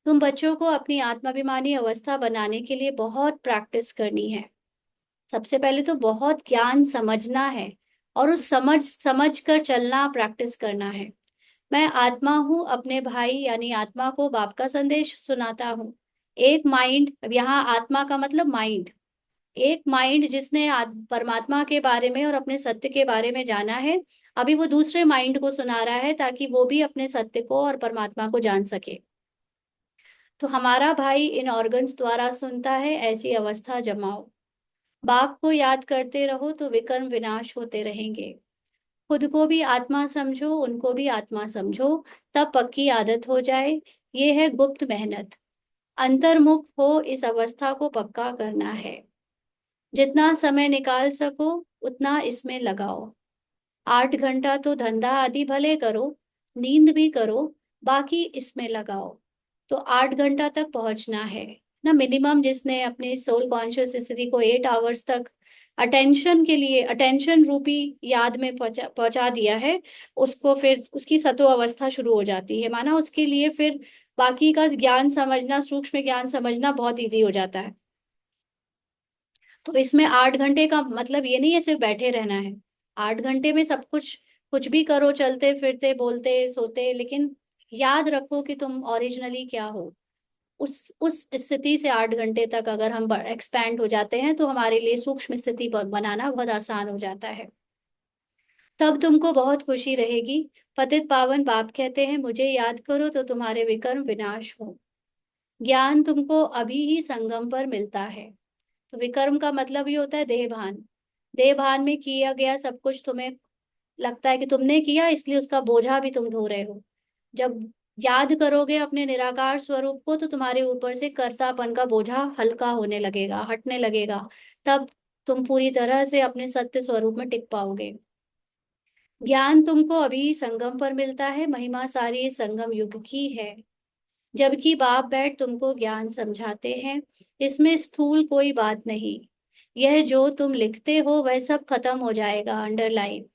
तुम बच्चों को अपनी आत्माभिमानी अवस्था बनाने के लिए बहुत प्रैक्टिस करनी है। सबसे पहले तो बहुत ज्ञान समझना है, और उस समझ कर चलना, प्रैक्टिस करना है। मैं आत्मा हूँ, अपने भाई यानी आत्मा को बाप का संदेश सुनाता हूँ। एक माइंड, अब यहाँ आत्मा का मतलब माइंड, एक माइंड जिसने परमात्मा के बारे में और अपने सत्य के बारे में जाना है, अभी वो दूसरे माइंड को सुना रहा है, ताकि वो भी अपने सत्य को और परमात्मा को जान सके। तो हमारा भाई इन ऑर्गन्स द्वारा सुनता है, ऐसी अवस्था जमाओ। बाप को याद करते रहो तो विकर्म विनाश होते रहेंगे। खुद को भी आत्मा समझो, उनको भी आत्मा समझो, तब पक्की आदत हो जाए। ये है गुप्त मेहनत। अंतर्मुख हो इस अवस्था को पक्का करना है। जितना समय निकाल सको उतना इसमें लगाओ। 8 घंटा तो धंधा आदि भले करो, नींद भी करो, बाकी इसमें लगाओ। तो 8 घंटा तक पहुंचना है ना मिनिमम। जिसने अपने सोल कॉन्शियस स्थिति को 8 आवर्स तक अटेंशन के लिए, अटेंशन रूपी याद में पहुंचा दिया है, उसको फिर उसकी सतो अवस्था शुरू हो जाती है, माना उसके लिए फिर बाकी का ज्ञान समझना, सूक्ष्म ज्ञान समझना बहुत इजी हो जाता है। तो इसमें 8 घंटे का मतलब ये नहीं है सिर्फ बैठे रहना है। 8 घंटे में सब कुछ, कुछ भी करो, चलते फिरते बोलते सोते, लेकिन याद रखो कि तुम ओरिजिनली क्या हो। उस स्थिति से 8 घंटे तक अगर हम एक्सपैंड हो जाते हैं तो हमारे लिए सूक्ष्म स्थिति बनाना बहुत आसान हो जाता है। तब तुमको बहुत खुशी रहेगी। पतित पावन बाप कहते हैं, मुझे याद करो तो तुम्हारे विकर्म विनाश हो। ज्ञान तुमको अभी ही संगम पर मिलता है। तो विकर्म का मतलब ये होता है देह भान। देह भान में किया गया सब कुछ तुम्हें लगता है कि तुमने किया, इसलिए उसका बोझा भी तुम ढो रहे हो। जब याद करोगे अपने निराकार स्वरूप को तो तुम्हारे ऊपर से कर्तापन का बोझा हल्का होने लगेगा, हटने लगेगा। तब तुम पूरी तरह से अपने सत्य स्वरूप में टिक पाओगे। ज्ञान तुमको अभी संगम पर मिलता है, महिमा सारी संगम युग की है। जबकि बाप बैठ तुमको ज्ञान समझाते हैं, इसमें स्थूल कोई बात नहीं। यह जो तुम लिखते हो वह सब खत्म हो जाएगा, अंडरलाइन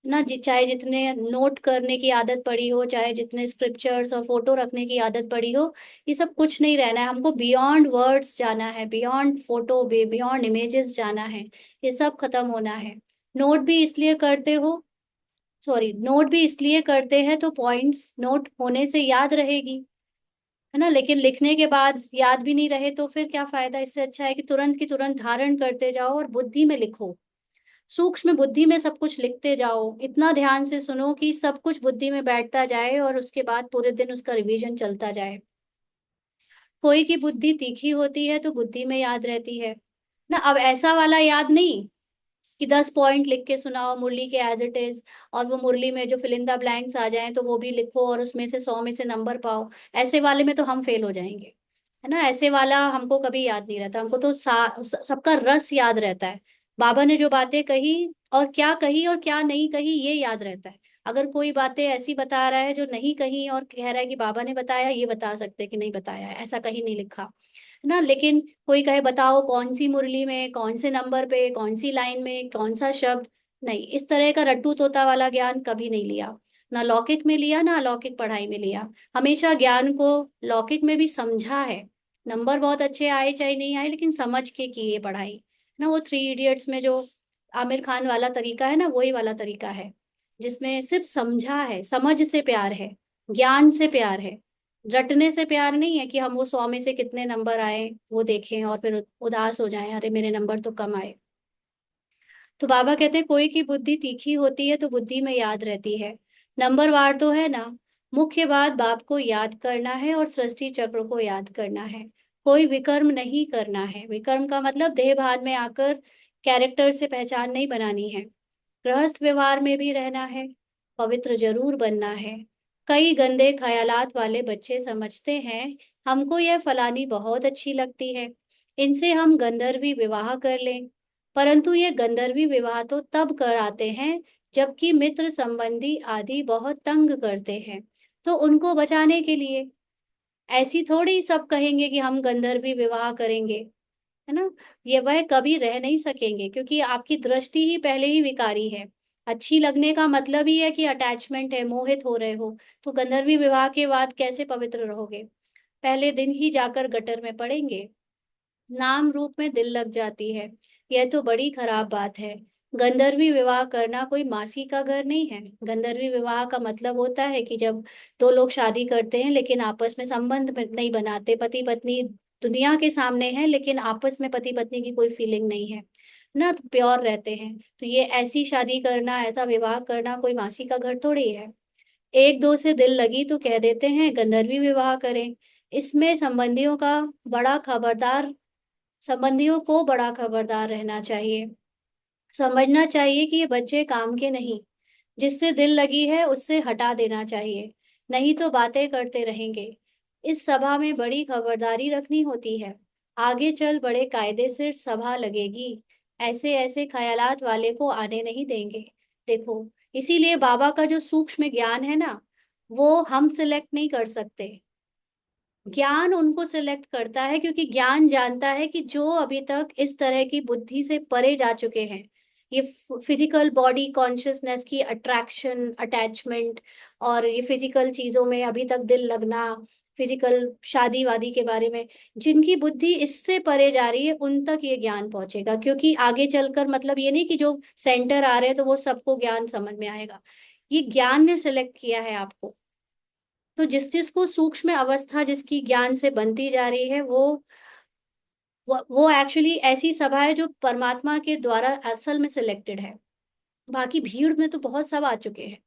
ना जी। चाहे जितने नोट करने की आदत पड़ी हो, चाहे जितने स्क्रिप्चर्स और फोटो रखने की आदत पड़ी हो, ये सब कुछ नहीं रहना है। हमको बियॉन्ड वर्ड्स जाना है, बियॉन्ड फोटो, बियॉन्ड इमेजेस जाना है। ये सब खत्म होना है। नोट भी इसलिए करते हो, सॉरी, नोट भी इसलिए करते हैं तो पॉइंट्स नोट होने से याद रहेगी, है ना। लेकिन लिखने के बाद याद भी नहीं रहे तो फिर क्या फायदा। इससे अच्छा है कि तुरंत की तुरंत धारण करते जाओ और बुद्धि में लिखो। सूक्ष्म बुद्धि में सब कुछ लिखते जाओ, इतना ध्यान से सुनो कि सब कुछ बुद्धि में बैठता जाए और उसके बाद पूरे दिन उसका रिवीजन चलता जाए। कोई की बुद्धि तीखी होती है तो बुद्धि में याद रहती है ना। अब ऐसा वाला याद नहीं कि 10 पॉइंट लिख के सुनाओ मुरली के एज इट इज, और वो मुरली में जो फिलिंदा ब्लैंक्स आ जाएं तो वो भी लिखो और उसमें से 100 में से नंबर पाओ। ऐसे वाले में तो हम फेल हो जाएंगे, है ना। ऐसे वाला हमको कभी याद नहीं रहता। हमको तो सबका रस याद रहता है। बाबा ने जो बातें कही और क्या नहीं कही, ये याद रहता है। अगर कोई बातें ऐसी बता रहा है जो नहीं कही और कह रहा है कि बाबा ने बताया, ये बता सकते हैं कि नहीं बताया है, ऐसा कहीं नहीं लिखा, है ना। लेकिन कोई कहे बताओ कौन सी मुरली में, कौन से नंबर पे, कौन सी लाइन में, कौन सा शब्द, नहीं, इस तरह का रट्टू तोता वाला ज्ञान कभी नहीं लिया। ना लौकिक में लिया, ना अलौकिक पढ़ाई में लिया। हमेशा ज्ञान को लौकिक में भी समझा है। नंबर बहुत अच्छे आए चाहे नहीं आए, लेकिन समझ के की ये पढ़ाई ना। वो 3 इडियट्स में जो आमिर खान वाला तरीका है ना, वही वाला तरीका है, जिसमें सिर्फ समझा है, समझ से प्यार है, ज्ञान से प्यार है। रटने से प्यार नहीं है कि हम वो 100 में से कितने नंबर आए वो देखें और फिर उदास हो जाएं, अरे मेरे नंबर तो कम आए। तो बाबा कहते हैं कोई की बुद्धि तीखी होती है तो बुद्धि में याद रहती है। नंबरवार तो है ना। मुख्य बात बाप को याद करना है और सृष्टि चक्र को याद करना है। कोई विकर्म नहीं करना है। विकर्म का मतलब देह भान में आकर कैरेक्टर से पहचान नहीं बनानी है। गृहस्थ व्यवहार में भी रहना है, पवित्र जरूर बनना है। कई गंदे ख्यालात वाले बच्चे समझते हैं हमको यह फलानी बहुत अच्छी लगती है, इनसे हम गंधर्वी विवाह कर लें। परंतु ये गंधर्वी विवाह तो तब कराते हैं जबकि मित्र संबंधी आदि बहुत तंग करते हैं, तो उनको बचाने के लिए। ऐसी थोड़ी सब कहेंगे कि हम गंधर्वी विवाह करेंगे, है ना। ये वह कभी रह नहीं सकेंगे क्योंकि आपकी दृष्टि ही पहले ही विकारी है। अच्छी लगने का मतलब ही है कि अटैचमेंट है, मोहित हो रहे हो। तो गंधर्वी विवाह के बाद कैसे पवित्र रहोगे। पहले दिन ही जाकर गटर में पड़ेंगे। नाम रूप में दिल लग जाती है, यह तो बड़ी खराब बात है। गंधर्वी विवाह करना कोई मासी का घर नहीं है। गंधर्वी विवाह का मतलब होता है कि जब दो लोग शादी करते हैं लेकिन आपस में संबंध नहीं बनाते, पति पत्नी दुनिया के सामने है लेकिन आपस में पति पत्नी की कोई फीलिंग नहीं है ना, तो प्योर रहते हैं। तो ये ऐसी शादी करना, ऐसा विवाह करना कोई मासी का घर थोड़ी है। एक दो से दिल लगी तो कह देते हैं गंधर्वी विवाह करें। इसमें संबंधियों को बड़ा खबरदार रहना चाहिए। समझना चाहिए कि ये बच्चे काम के नहीं, जिससे दिल लगी है उससे हटा देना चाहिए, नहीं तो बातें करते रहेंगे। इस सभा में बड़ी खबरदारी रखनी होती है। आगे चल बड़े कायदे से सभा लगेगी। ऐसे ऐसे ख्यालात वाले को आने नहीं देंगे। देखो, इसीलिए बाबा का जो सूक्ष्म ज्ञान है ना, वो हम सिलेक्ट नहीं कर सकते। ज्ञान उनको सिलेक्ट करता है, क्योंकि ज्ञान जानता है कि जो अभी तक इस तरह की बुद्धि से परे जा चुके हैं, ये फिजिकल बॉडी कॉन्शियसनेस की अट्रैक्शन अटैचमेंट, और ये फिजिकल चीजों में अभी तक दिल लगना, फिजिकल शादी वादी के बारे में, जिनकी बुद्धि इससे परे जा रही है उन तक ये ज्ञान पहुंचेगा। क्योंकि आगे चलकर मतलब ये नहीं कि जो सेंटर आ रहे हैं तो वो सबको ज्ञान समझ में आएगा। ये ज्ञान ने सिलेक्ट किया है आपको। तो जिस जिसको सूक्ष्म अवस्था जिसकी ज्ञान से बनती जा रही है, वो एक्चुअली ऐसी सभा है जो परमात्मा के द्वारा असल में सिलेक्टेड है। बाकी भीड़ में तो बहुत सब आ चुके हैं,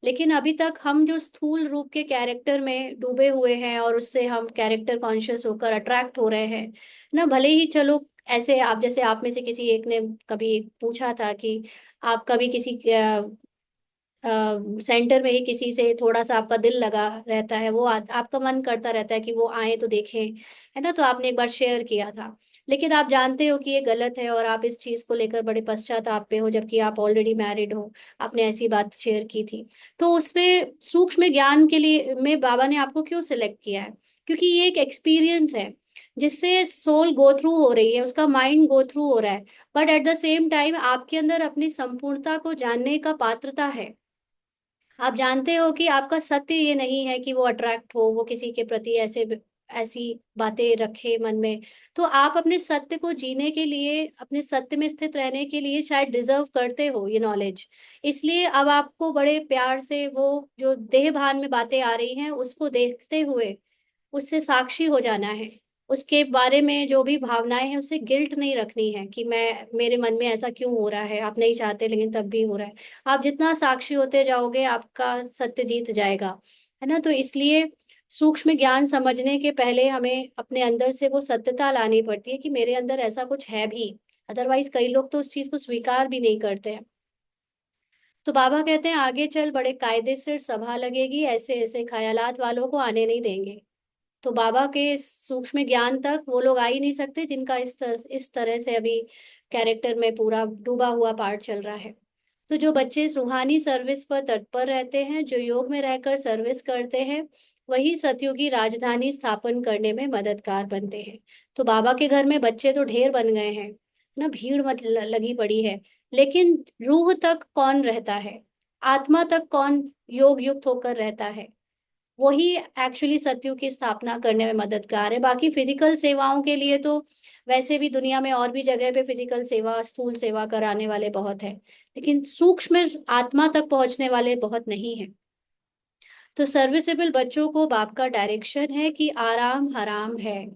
लेकिन अभी तक हम जो स्थूल रूप के कैरेक्टर में डूबे हुए हैं और उससे हम कैरेक्टर कॉन्शियस होकर अट्रैक्ट हो रहे हैं ना। भले ही चलो, ऐसे आप जैसे आप में से किसी एक ने कभी पूछा था कि आप कभी किसी सेंटर में ही किसी से थोड़ा सा आपका दिल लगा रहता है, आपका मन करता रहता है कि वो आए तो देखें, है ना। तो आपने एक बार शेयर किया था, लेकिन आप जानते हो कि ये गलत है और आप इस चीज को लेकर बड़े पश्चाताप पे हो, जबकि आप ऑलरेडी मैरिड हो। आपने ऐसी बात शेयर की थी। तो उसमें सूक्ष्म ज्ञान के लिए में बाबा ने आपको क्यों सिलेक्ट किया है? क्योंकि ये एक एक्सपीरियंस है जिससे सोल गो थ्रू हो रही है, उसका माइंड गो थ्रू हो रहा है। But at the same time आपके अंदर अपनी संपूर्णता को जानने का पात्रता है। आप जानते हो कि आपका सत्य ये नहीं है कि वो अट्रैक्ट हो, वो किसी के प्रति ऐसी बातें रखे मन में। तो आप अपने सत्य को जीने के लिए, अपने सत्य में स्थित रहने के लिए शायद डिजर्व करते हो ये नॉलेज। इसलिए अब आपको बड़े प्यार से वो जो देह भान में बातें आ रही हैं उसको देखते हुए उससे साक्षी हो जाना है। उसके बारे में जो भी भावनाएं हैं उससे गिल्ट नहीं रखनी है कि मैं मेरे मन में ऐसा क्यों हो रहा है, आप नहीं चाहते लेकिन तब भी हो रहा है। आप जितना साक्षी होते जाओगे आपका सत्य जीत जाएगा, है ना। तो इसलिए सूक्ष्म ज्ञान समझने के पहले हमें अपने अंदर से वो सत्यता लानी पड़ती है कि मेरे अंदर ऐसा कुछ है भी। अदरवाइज कई लोग तो उस चीज को स्वीकार भी नहीं करते हैं। तो बाबा कहते हैं आगे चल बड़े कायदे से सभा लगेगी, ऐसे ऐसे ख्यालात वालों को आने नहीं देंगे। तो बाबा के सूक्ष्म ज्ञान तक वो लोग आ ही नहीं सकते जिनका इस तरह से अभी कैरेक्टर में पूरा डूबा हुआ पार्ट चल रहा है। तो जो बच्चे रूहानी सर्विस पर तत्पर रहते हैं, जो योग में रहकर सर्विस करते हैं, वही सतयुग की राजधानी स्थापन करने में मददगार बनते हैं। तो बाबा के घर में बच्चे तो ढेर बन गए हैं ना, भीड़ लगी पड़ी है। लेकिन रूह तक कौन रहता है, आत्मा तक कौन योग युक्त होकर रहता है, वही एक्चुअली सत्युग की स्थापना करने में मददगार है। बाकी फिजिकल सेवाओं के लिए तो वैसे भी दुनिया में और भी जगह पे फिजिकल सेवा स्थूल सेवा कराने वाले बहुत हैं, लेकिन सूक्ष्म आत्मा तक पहुंचने वाले बहुत नहीं है। तो सर्विसेबल बच्चों को बाप का डायरेक्शन है कि आराम हराम है।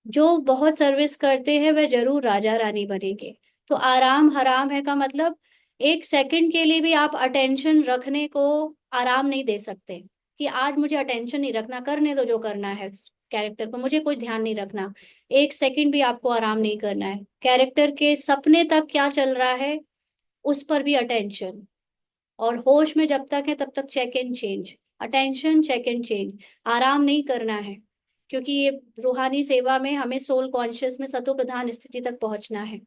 जो बहुत सर्विस करते हैं वह जरूर राजा रानी बनेंगे। तो आराम हराम है का मतलब, एक सेकंड के लिए भी आप अटेंशन रखने को आराम नहीं दे सकते कि आज मुझे अटेंशन नहीं रखना, करने दो जो करना है कैरेक्टर को, मुझे कोई ध्यान नहीं रखना। एक सेकंड भी आपको आराम नहीं करना है। कैरेक्टर के सपने तक क्या चल रहा है उस पर भी अटेंशन, और होश में जब तक है तब तक check and change, attention check and change. आराम नहीं करना है, क्योंकि ये रूहानी सेवा में हमें सोल कॉन्शियस में सतो प्रधान स्थिति तक पहुंचना है।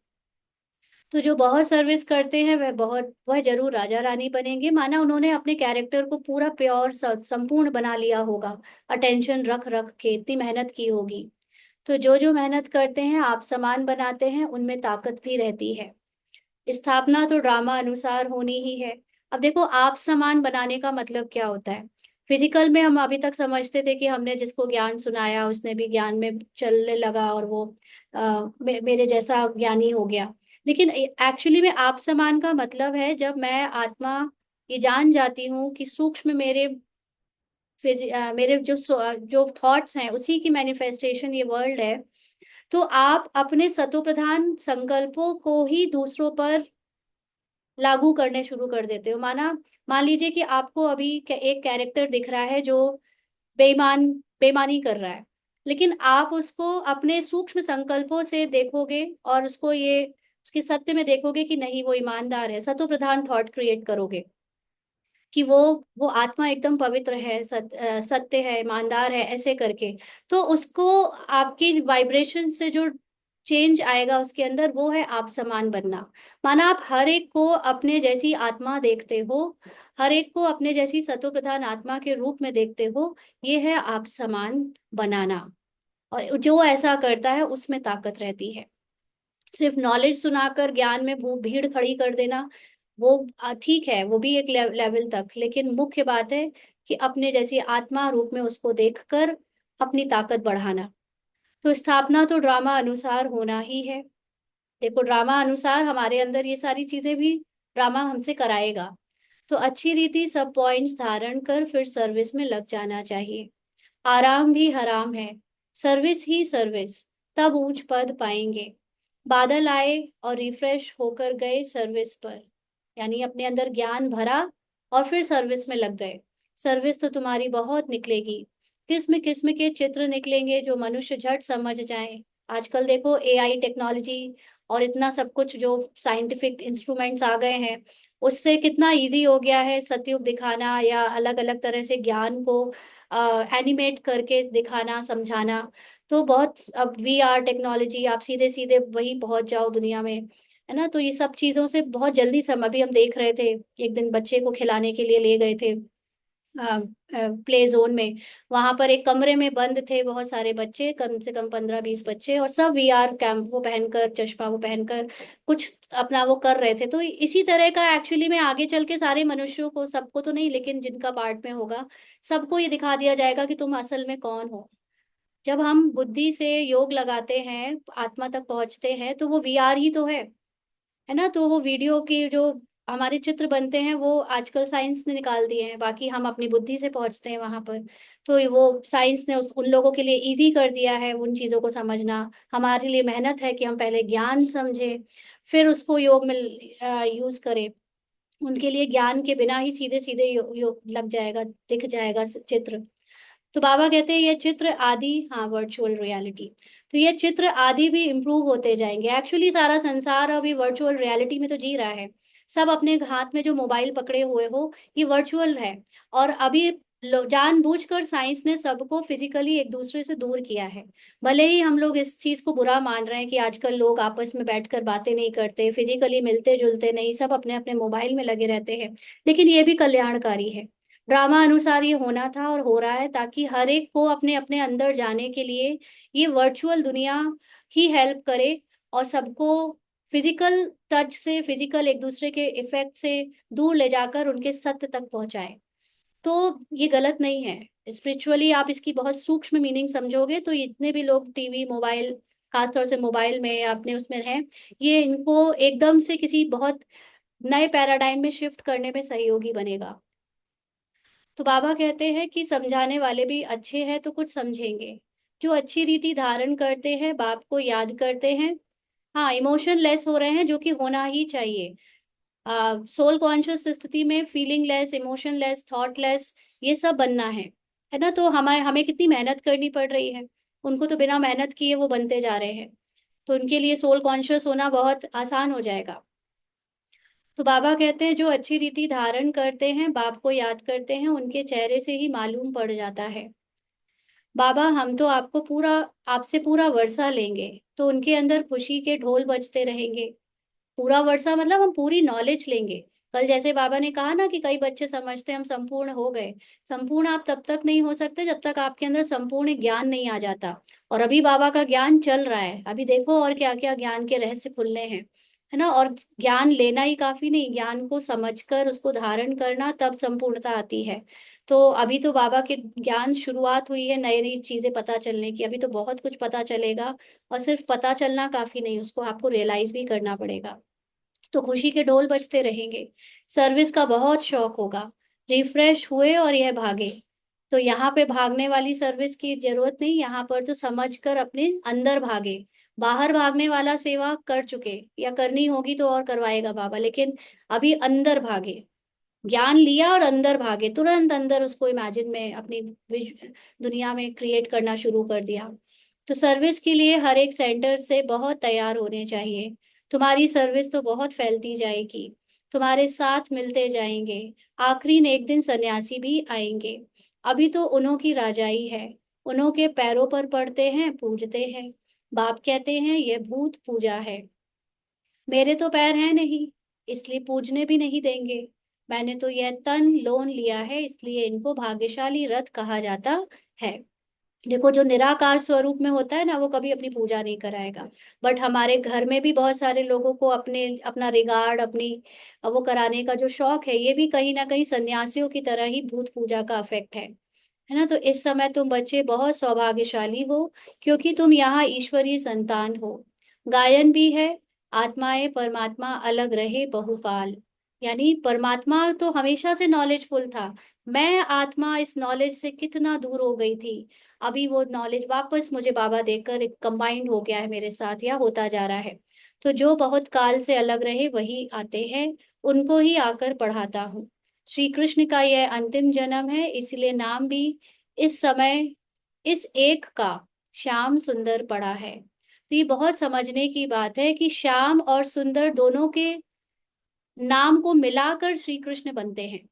तो जो बहुत सर्विस करते हैं वह जरूर राजा रानी बनेंगे, माना उन्होंने अपने कैरेक्टर को पूरा प्योर संपूर्ण बना लिया होगा, अटेंशन रख रख के इतनी मेहनत की होगी। तो जो जो मेहनत करते हैं आप समान बनाते हैं, उनमें ताकत भी रहती है। स्थापना तो ड्रामा अनुसार होनी ही है। अब देखो, आप समान बनाने का मतलब क्या होता है? फिजिकल में हम अभी तक समझते थे कि हमने जिसको ज्ञान सुनाया उसने भी ज्ञान में चलने लगा और वो मेरे जैसा ज्ञानी हो गया। लेकिन एक्चुअली में आप समान का मतलब है जब मैं आत्मा ये जान जाती हूँ कि सूक्ष्म मेरे जो थॉट्स हैं उसी की मैनिफेस्टेशन ये वर्ल्ड है। तो आप अपने सतो प्रधान संकल्पों को ही दूसरों पर लागू करने शुरू कर देते हो। मान लीजिए कि आपको अभी एक कैरेक्टर दिख रहा है जो बेईमान बेईमानी कर रहा है, लेकिन आप उसको अपने सूक्ष्म संकल्पों से देखोगे और उसको ये उसके सत्य में देखोगे कि नहीं वो ईमानदार है, सतो प्रधान थॉट क्रिएट करोगे कि वो आत्मा एकदम पवित्र है, सत्य है, ईमानदार है, ऐसे करके। तो उसको आपकी वाइब्रेशन से जो चेंज आएगा उसके अंदर, वो है आप समान बनना। माना आप हर एक को अपने जैसी आत्मा देखते हो, हर एक को अपने जैसी सतो प्रधान आत्मा के रूप में देखते हो, ये है आप समान बनाना। और जो ऐसा करता है उसमें ताकत रहती है। सिर्फ नॉलेज सुनाकर ज्ञान में भीड़ खड़ी कर देना, वो ठीक है, वो भी एक लेवल तक, लेकिन मुख्य बात है कि अपने जैसी आत्मा रूप में उसको देखकर अपनी ताकत बढ़ाना। तो स्थापना तो ड्रामा अनुसार होना ही है। देखो, ड्रामा अनुसार हमारे अंदर ये सारी चीजें भी ड्रामा हमसे कराएगा। तो अच्छी रीति सब पॉइंट्स धारण कर फिर सर्विस में लग जाना चाहिए। आराम भी हराम है, सर्विस ही सर्विस, तब ऊंच पद पाएंगे। बादल आए और रिफ्रेश होकर गए सर्विस पर, यानी अपने अंदर ज्ञान भरा और फिर सर्विस में लग गए। सर्विस तो तुम्हारी बहुत निकलेगी, किस्म किस्म के चित्र निकलेंगे जो मनुष्य झट समझ जाए। आजकल देखो एआई टेक्नोलॉजी और इतना सब कुछ जो साइंटिफिक इंस्ट्रूमेंट्स आ गए हैं, उससे कितना इजी हो गया है सतयुग दिखाना या अलग अलग तरह से ज्ञान को एनिमेट करके दिखाना, समझाना। तो बहुत अब वीआर टेक्नोलॉजी, आप सीधे सीधे वही पहुंच जाओ दुनिया में, है ना। तो ये सब चीजों से बहुत जल्दी अभी हम देख रहे थे, एक दिन बच्चे को खिलाने के लिए ले गए थे प्ले जोन में। वहां पर एक कमरे में बंद थे बहुत सारे बच्चे, कम से कम 15-20 बच्चे, और सब वीआर कैंप वो पहनकर, चश्मा वो पहनकर कुछ अपना वो कर रहे थे। तो इसी तरह का एक्चुअली में आगे चल के सारे मनुष्यों को, सबको तो नहीं लेकिन जिनका पार्ट में होगा, सबको ये दिखा दिया जाएगा कि तुम असल में कौन हो। जब हम बुद्धि से योग लगाते हैं, आत्मा तक पहुंचते हैं, तो वो वीआर ही तो है ना। तो वो वीडियो के जो हमारे चित्र बनते हैं वो आजकल साइंस ने निकाल दिए हैं, बाकी हम अपनी बुद्धि से पहुंचते हैं वहां पर। तो वो साइंस ने उन लोगों के लिए इजी कर दिया है उन चीजों को समझना। हमारे लिए मेहनत है कि हम पहले ज्ञान समझे, फिर उसको योग में यूज करें। उनके लिए ज्ञान के बिना ही सीधे सीधे लग जाएगा, दिख जाएगा चित्र। तो बाबा कहते हैं ये चित्र आदि, हाँ वर्चुअल रियलिटी, तो ये चित्र आदि भी इम्प्रूव होते जाएंगे। एक्चुअली सारा संसार अभी वर्चुअल रियलिटी में तो जी रहा है। सब अपने हाथ में जो मोबाइल पकड़े हुए हो, ये वर्चुअल है। और अभी जानबूझकर साइंस ने सबको फिजिकली एक दूसरे से दूर किया है। भले ही हम लोग इस चीज को बुरा मान रहे हैं कि आजकल लोग आपस में बैठकर बातें नहीं करते, फिजिकली मिलते जुलते नहीं, सब अपने अपने मोबाइल में लगे रहते हैं, लेकिन ये भी कल्याणकारी है। ड्रामा अनुसार ये होना था और हो रहा है, ताकि हर एक को अपने अपने अंदर जाने के लिए ये वर्चुअल दुनिया ही हेल्प करे, और सबको फिजिकल टच से, फिजिकल एक दूसरे के इफेक्ट से दूर ले जाकर उनके सत्य तक पहुंचाए। तो ये गलत नहीं है। स्पिरिचुअली आप इसकी बहुत सूक्ष्म मीनिंग समझोगे तो जितने भी लोग टीवी मोबाइल, खासतौर से मोबाइल में या अपने उसमें हैं, ये इनको एकदम से किसी बहुत नए पैराडाइम में शिफ्ट करने में सहयोगी बनेगा। तो बाबा कहते हैं कि समझाने वाले भी अच्छे हैं तो कुछ समझेंगे। जो अच्छी रीति धारण करते हैं, बाप को याद करते हैं, हाँ इमोशन लेस हो रहे हैं, जो कि होना ही चाहिए। सोल कॉन्शियस स्थिति में feeling less, emotion less, thought less, ये सब बनना है ना। तो हमें हमें कितनी मेहनत करनी पड़ रही है, उनको तो बिना मेहनत किए वो बनते जा रहे हैं। तो उनके लिए सोल कॉन्शियस होना बहुत आसान हो जाएगा। तो बाबा कहते हैं जो अच्छी रीति धारण करते हैं, बाप को याद करते हैं, उनके चेहरे से ही मालूम पड़ जाता है। बाबा हम तो आपको पूरा, आपसे पूरा वर्षा लेंगे, तो उनके अंदर खुशी के ढोल बजते रहेंगे। पूरा वर्षा मतलब हम पूरी नॉलेज लेंगे। कल जैसे बाबा ने कहा ना कि कई बच्चे समझते हैं हम संपूर्ण हो गए। संपूर्ण आप तब तक नहीं हो सकते जब तक आपके अंदर संपूर्ण ज्ञान नहीं आ जाता। और अभी बाबा का ज्ञान चल रहा है, अभी देखो और क्या क्या ज्ञान के रहस्य खुलने हैं, है ना। और ज्ञान लेना ही काफी नहीं, ज्ञान को समझकर उसको धारण करना, तब संपूर्णता आती है। तो अभी तो बाबा के ज्ञान शुरुआत हुई है, नई नई चीजें पता चलने की, अभी तो बहुत कुछ पता चलेगा। और सिर्फ पता चलना काफी नहीं, उसको आपको रियलाइज भी करना पड़ेगा। तो खुशी के ढोल बजते रहेंगे। सर्विस का बहुत शौक होगा। रिफ्रेश हुए और यह भागे। तो यहाँ पे भागने वाली सर्विस की जरूरत नहीं, यहाँ पर तो समझ कर अपने अंदर भागे। बाहर भागने वाला सेवा कर चुके, या करनी होगी तो और करवाएगा बाबा, लेकिन अभी अंदर भागे। ज्ञान लिया और अंदर भागे, तुरंत अंदर उसको इमेजिन में अपनी दुनिया में क्रिएट करना शुरू कर दिया। तो सर्विस के लिए हर एक सेंटर से बहुत तैयार होने चाहिए। तुम्हारी सर्विस तो बहुत फैलती जाएगी, तुम्हारे साथ मिलते जाएंगे, आखिरी में एक दिन सन्यासी भी आएंगे। अभी तो उन्हों की राजाई है, उन्हों के पैरों पर पड़ते हैं, पूजते हैं। बाप कहते हैं यह भूत पूजा है। मेरे तो पैर हैं नहीं, इसलिए पूजने भी नहीं देंगे। मैंने तो यह तन लोन लिया है, इसलिए इनको भाग्यशाली रथ कहा जाता है। देखो, जो निराकार स्वरूप में होता है ना, वो कभी अपनी पूजा नहीं कराएगा। बट हमारे घर में भी बहुत सारे लोगों को अपने अपना रिगार्ड, अपनी वो कराने का जो शौक है, ये भी कहीं ना कहीं सन्यासियों की तरह ही भूत पूजा का अफेक्ट है ना। तो इस समय तुम बच्चे बहुत सौभाग्यशाली हो, क्योंकि तुम यहाँ ईश्वरीय संतान हो। गायन भी है, आत्माएं परमात्मा अलग रहे बहुकाल। यानी परमात्मा तो हमेशा से नॉलेजफुल था, मैं आत्मा इस नॉलेज से कितना दूर हो गई थी। अभी वो नॉलेज वापस मुझे बाबा देकर एक कंबाइंड हो गया है मेरे साथ, या होता जा रहा है। तो जो बहुत काल से अलग रहे वही आते हैं, उनको ही आकर पढ़ाता हूँ। श्री कृष्ण का यह अंतिम जन्म है, इसलिए नाम भी इस समय इस एक का श्याम सुंदर पड़ा है। तो ये बहुत समझने की बात है कि श्याम और सुंदर दोनों के नाम को मिलाकर श्री कृष्ण बनते हैं।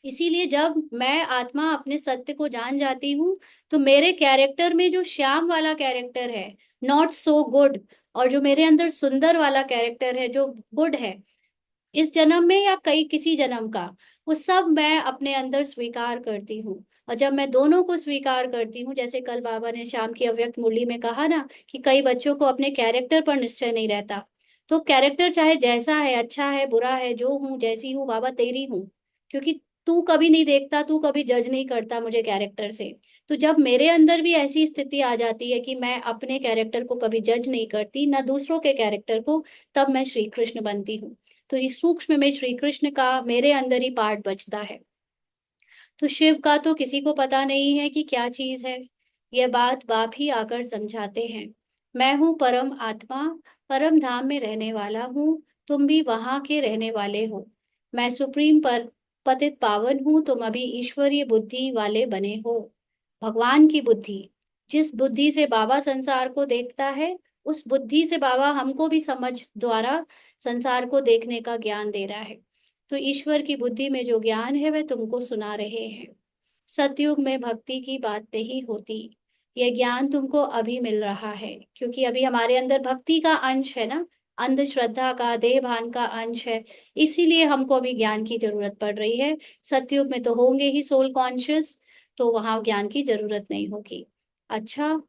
इसीलिए जब मैं आत्मा अपने सत्य को जान जाती हूँ, तो मेरे कैरेक्टर में जो श्याम वाला कैरेक्टर है, नॉट सो गुड, और जो मेरे अंदर सुंदर वाला कैरेक्टर है जो गुड है, इस जन्म में या कई किसी जन्म का, वो सब मैं अपने अंदर स्वीकार करती हूँ। और जब मैं दोनों को स्वीकार करती हूँ, जैसे कल बाबा ने शाम की अव्यक्त मुरली में कहा ना, कि कई बच्चों को अपने कैरेक्टर पर निश्चय नहीं रहता। तो कैरेक्टर चाहे जैसा है, अच्छा है बुरा है, जो हूँ जैसी हूँ बाबा तेरी हूँ, क्योंकि तू कभी नहीं देखता, तू कभी जज नहीं करता मुझे कैरेक्टर से। तो जब मेरे अंदर भी ऐसी स्थिति आ जाती है कि मैं अपने कैरेक्टर को कभी जज नहीं करती, ना दूसरों के कैरेक्टर को, तब मैं श्री कृष्ण बनती हूँ। तो ये सूक्ष्म में श्री कृष्ण का मेरे अंदर ही पार्ट बचता है। तो शिव का तो किसी को पता नहीं है कि क्या चीज है, यह बात बाप ही आकर समझाते हैं। मैं हूँ परम आत्मा, परम धाम में रहने वाला हूँ, तुम भी वहां के रहने वाले हो। मैं सुप्रीम पर पतित पावन हूँ, तुम अभी ईश्वरीय बुद्धि वाले बने हो। भगवान की बुद्धि, जिस बुद्धि से बाबा संसार को देखता है, उस बुद्धि से बाबा हमको भी समझ द्वारा संसार को देखने का ज्ञान दे रहा है। तो ईश्वर की बुद्धि में जो ज्ञान है वह तुमको सुना रहे हैं। सतयुग में भक्ति की बात नहीं होती, यह ज्ञान तुमको अभी मिल रहा है, क्योंकि अभी हमारे अंदर भक्ति का अंश है ना, अंधश्रद्धा का, देह भान का अंश है। इसीलिए हमको अभी ज्ञान की जरूरत पड़ रही है। सतयुग में तो होंगे ही सोल कॉन्शियस, तो वहां ज्ञान की जरूरत नहीं होगी। अच्छा,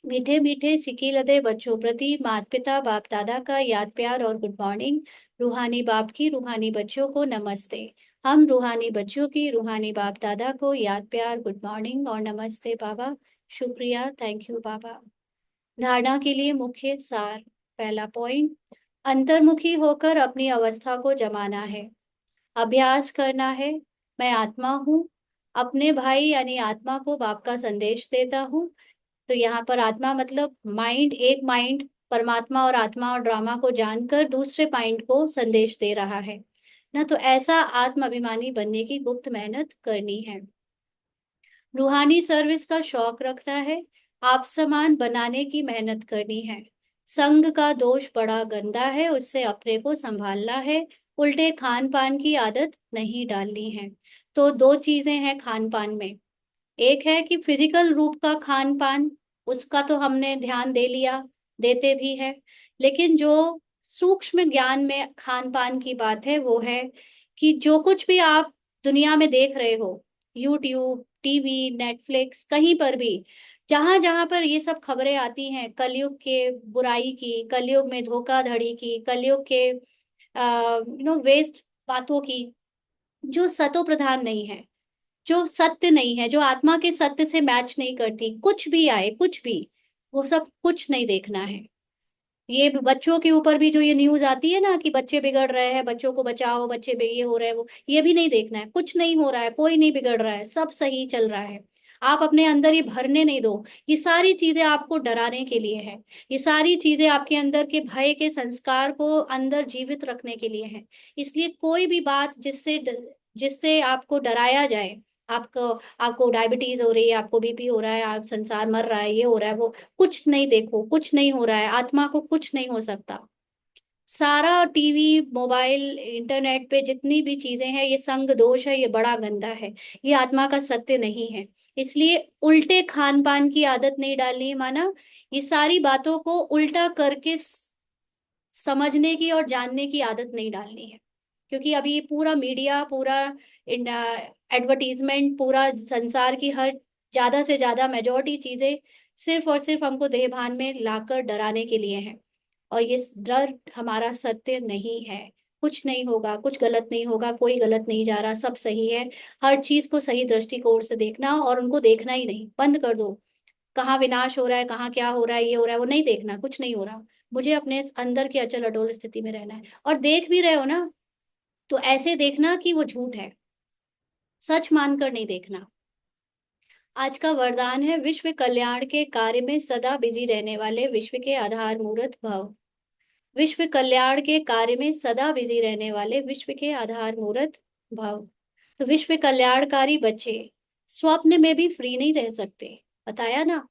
मीठे मीठे सिकी लदे बच्चों प्रति माता पिता बाप दादा का याद प्यार और गुड मॉर्निंग। रूहानी बाप की रूहानी बच्चों को नमस्ते। हम रूहानी बच्चों की रूहानी बाप दादा को याद प्यार, गुड मॉर्निंग और नमस्ते बाबा। शुक्रिया, थैंक यू बाबा। धारणा के लिए मुख्य सार। पहला पॉइंट, अंतर्मुखी होकर अपनी अवस्था को जमाना है, अभ्यास करना है। मैं आत्मा हूँ, अपने भाई यानी आत्मा को बाप का संदेश देता हूँ। तो यहाँ पर आत्मा मतलब माइंड, एक माइंड परमात्मा और आत्मा और ड्रामा को जानकर दूसरे माइंड को संदेश दे रहा है ना। तो ऐसा आत्म अभिमानी बनने की गुप्त मेहनत करनी है। रूहानी सर्विस का शौक रखना है, आप समान बनाने की मेहनत करनी है। संग का दोष बड़ा गंदा है, उससे अपने को संभालना है। उल्टे खान पान की आदत नहीं डालनी है। तो दो चीजें हैं खान पान में, एक है कि फिजिकल रूप का खान पान, उसका तो हमने ध्यान दे लिया, देते भी है। लेकिन जो सूक्ष्म ज्ञान में खान पान की बात है, वो है कि जो कुछ भी आप दुनिया में देख रहे हो, यूट्यूब, टीवी, नेटफ्लिक्स, कहीं पर भी, जहां जहां पर ये सब खबरें आती हैं, कलयुग के बुराई की, कलयुग में धोखाधड़ी की, कलयुग के वेस्ट बातों की, जो सतो प्रधान नहीं है, जो सत्य नहीं है, जो आत्मा के सत्य से मैच नहीं करती, कुछ भी आए कुछ भी, वो सब कुछ नहीं देखना है। ये बच्चों के ऊपर भी जो ये न्यूज आती है ना कि बच्चे बिगड़ रहे हैं, बच्चों को बचाओ, बच्चे ये हो रहे हैं, वो ये भी नहीं देखना है। कुछ नहीं हो रहा है, कोई नहीं बिगड़ रहा है, सब सही चल रहा है। आप अपने अंदर ये भरने नहीं दो। ये सारी चीजें आपको डराने के लिए है। ये सारी चीजें आपके अंदर के भय के संस्कार को अंदर जीवित रखने के लिए है। इसलिए कोई भी बात जिससे आपको डराया जाए, आपको आपको डायबिटीज हो रही है, आपको बीपी हो रहा है, आप संसार मर रहा है, ये हो रहा है, वो कुछ नहीं, देखो कुछ नहीं हो रहा है, आत्मा को कुछ नहीं हो सकता। सारा टीवी, मोबाइल, इंटरनेट पे जितनी भी चीजें हैं, ये संग दोष है, ये बड़ा गंदा है, ये आत्मा का सत्य नहीं है। इसलिए उल्टे खान पान की आदत नहीं डालनी है, माना ये सारी बातों को उल्टा करके समझने की और जानने की आदत नहीं डालनी है। क्योंकि अभी ये पूरा मीडिया, पूरा एडवर्टीजमेंट, पूरा संसार की हर ज्यादा से ज्यादा मेजोरिटी चीजें सिर्फ और सिर्फ हमको देह भान में लाकर डराने के लिए है। और ये डर हमारा सत्य नहीं है। कुछ नहीं होगा, कुछ गलत नहीं होगा, कोई गलत नहीं जा रहा, सब सही है। हर चीज को सही दृष्टिकोण से देखना, और उनको देखना ही नहीं, बंद कर दो। कहाँ विनाश हो रहा है, कहाँ क्या हो रहा है, ये हो रहा है, वो नहीं देखना, कुछ नहीं हो रहा। मुझे अपने अंदर की अचल अडोल स्थिति में रहना है। और देख भी रहे हो ना, तो ऐसे देखना कि वो झूठ है, सच मानकर नहीं देखना। आज का वरदान है, विश्व कल्याण के कार्य में सदा बिजी रहने वाले विश्व के आधार मूर्त भव। विश्व कल्याण के कार्य में सदा बिजी रहने वाले विश्व के आधार मूर्त भव। तो विश्व कल्याणकारी बच्चे स्वप्न में भी फ्री नहीं रह सकते, बताया ना।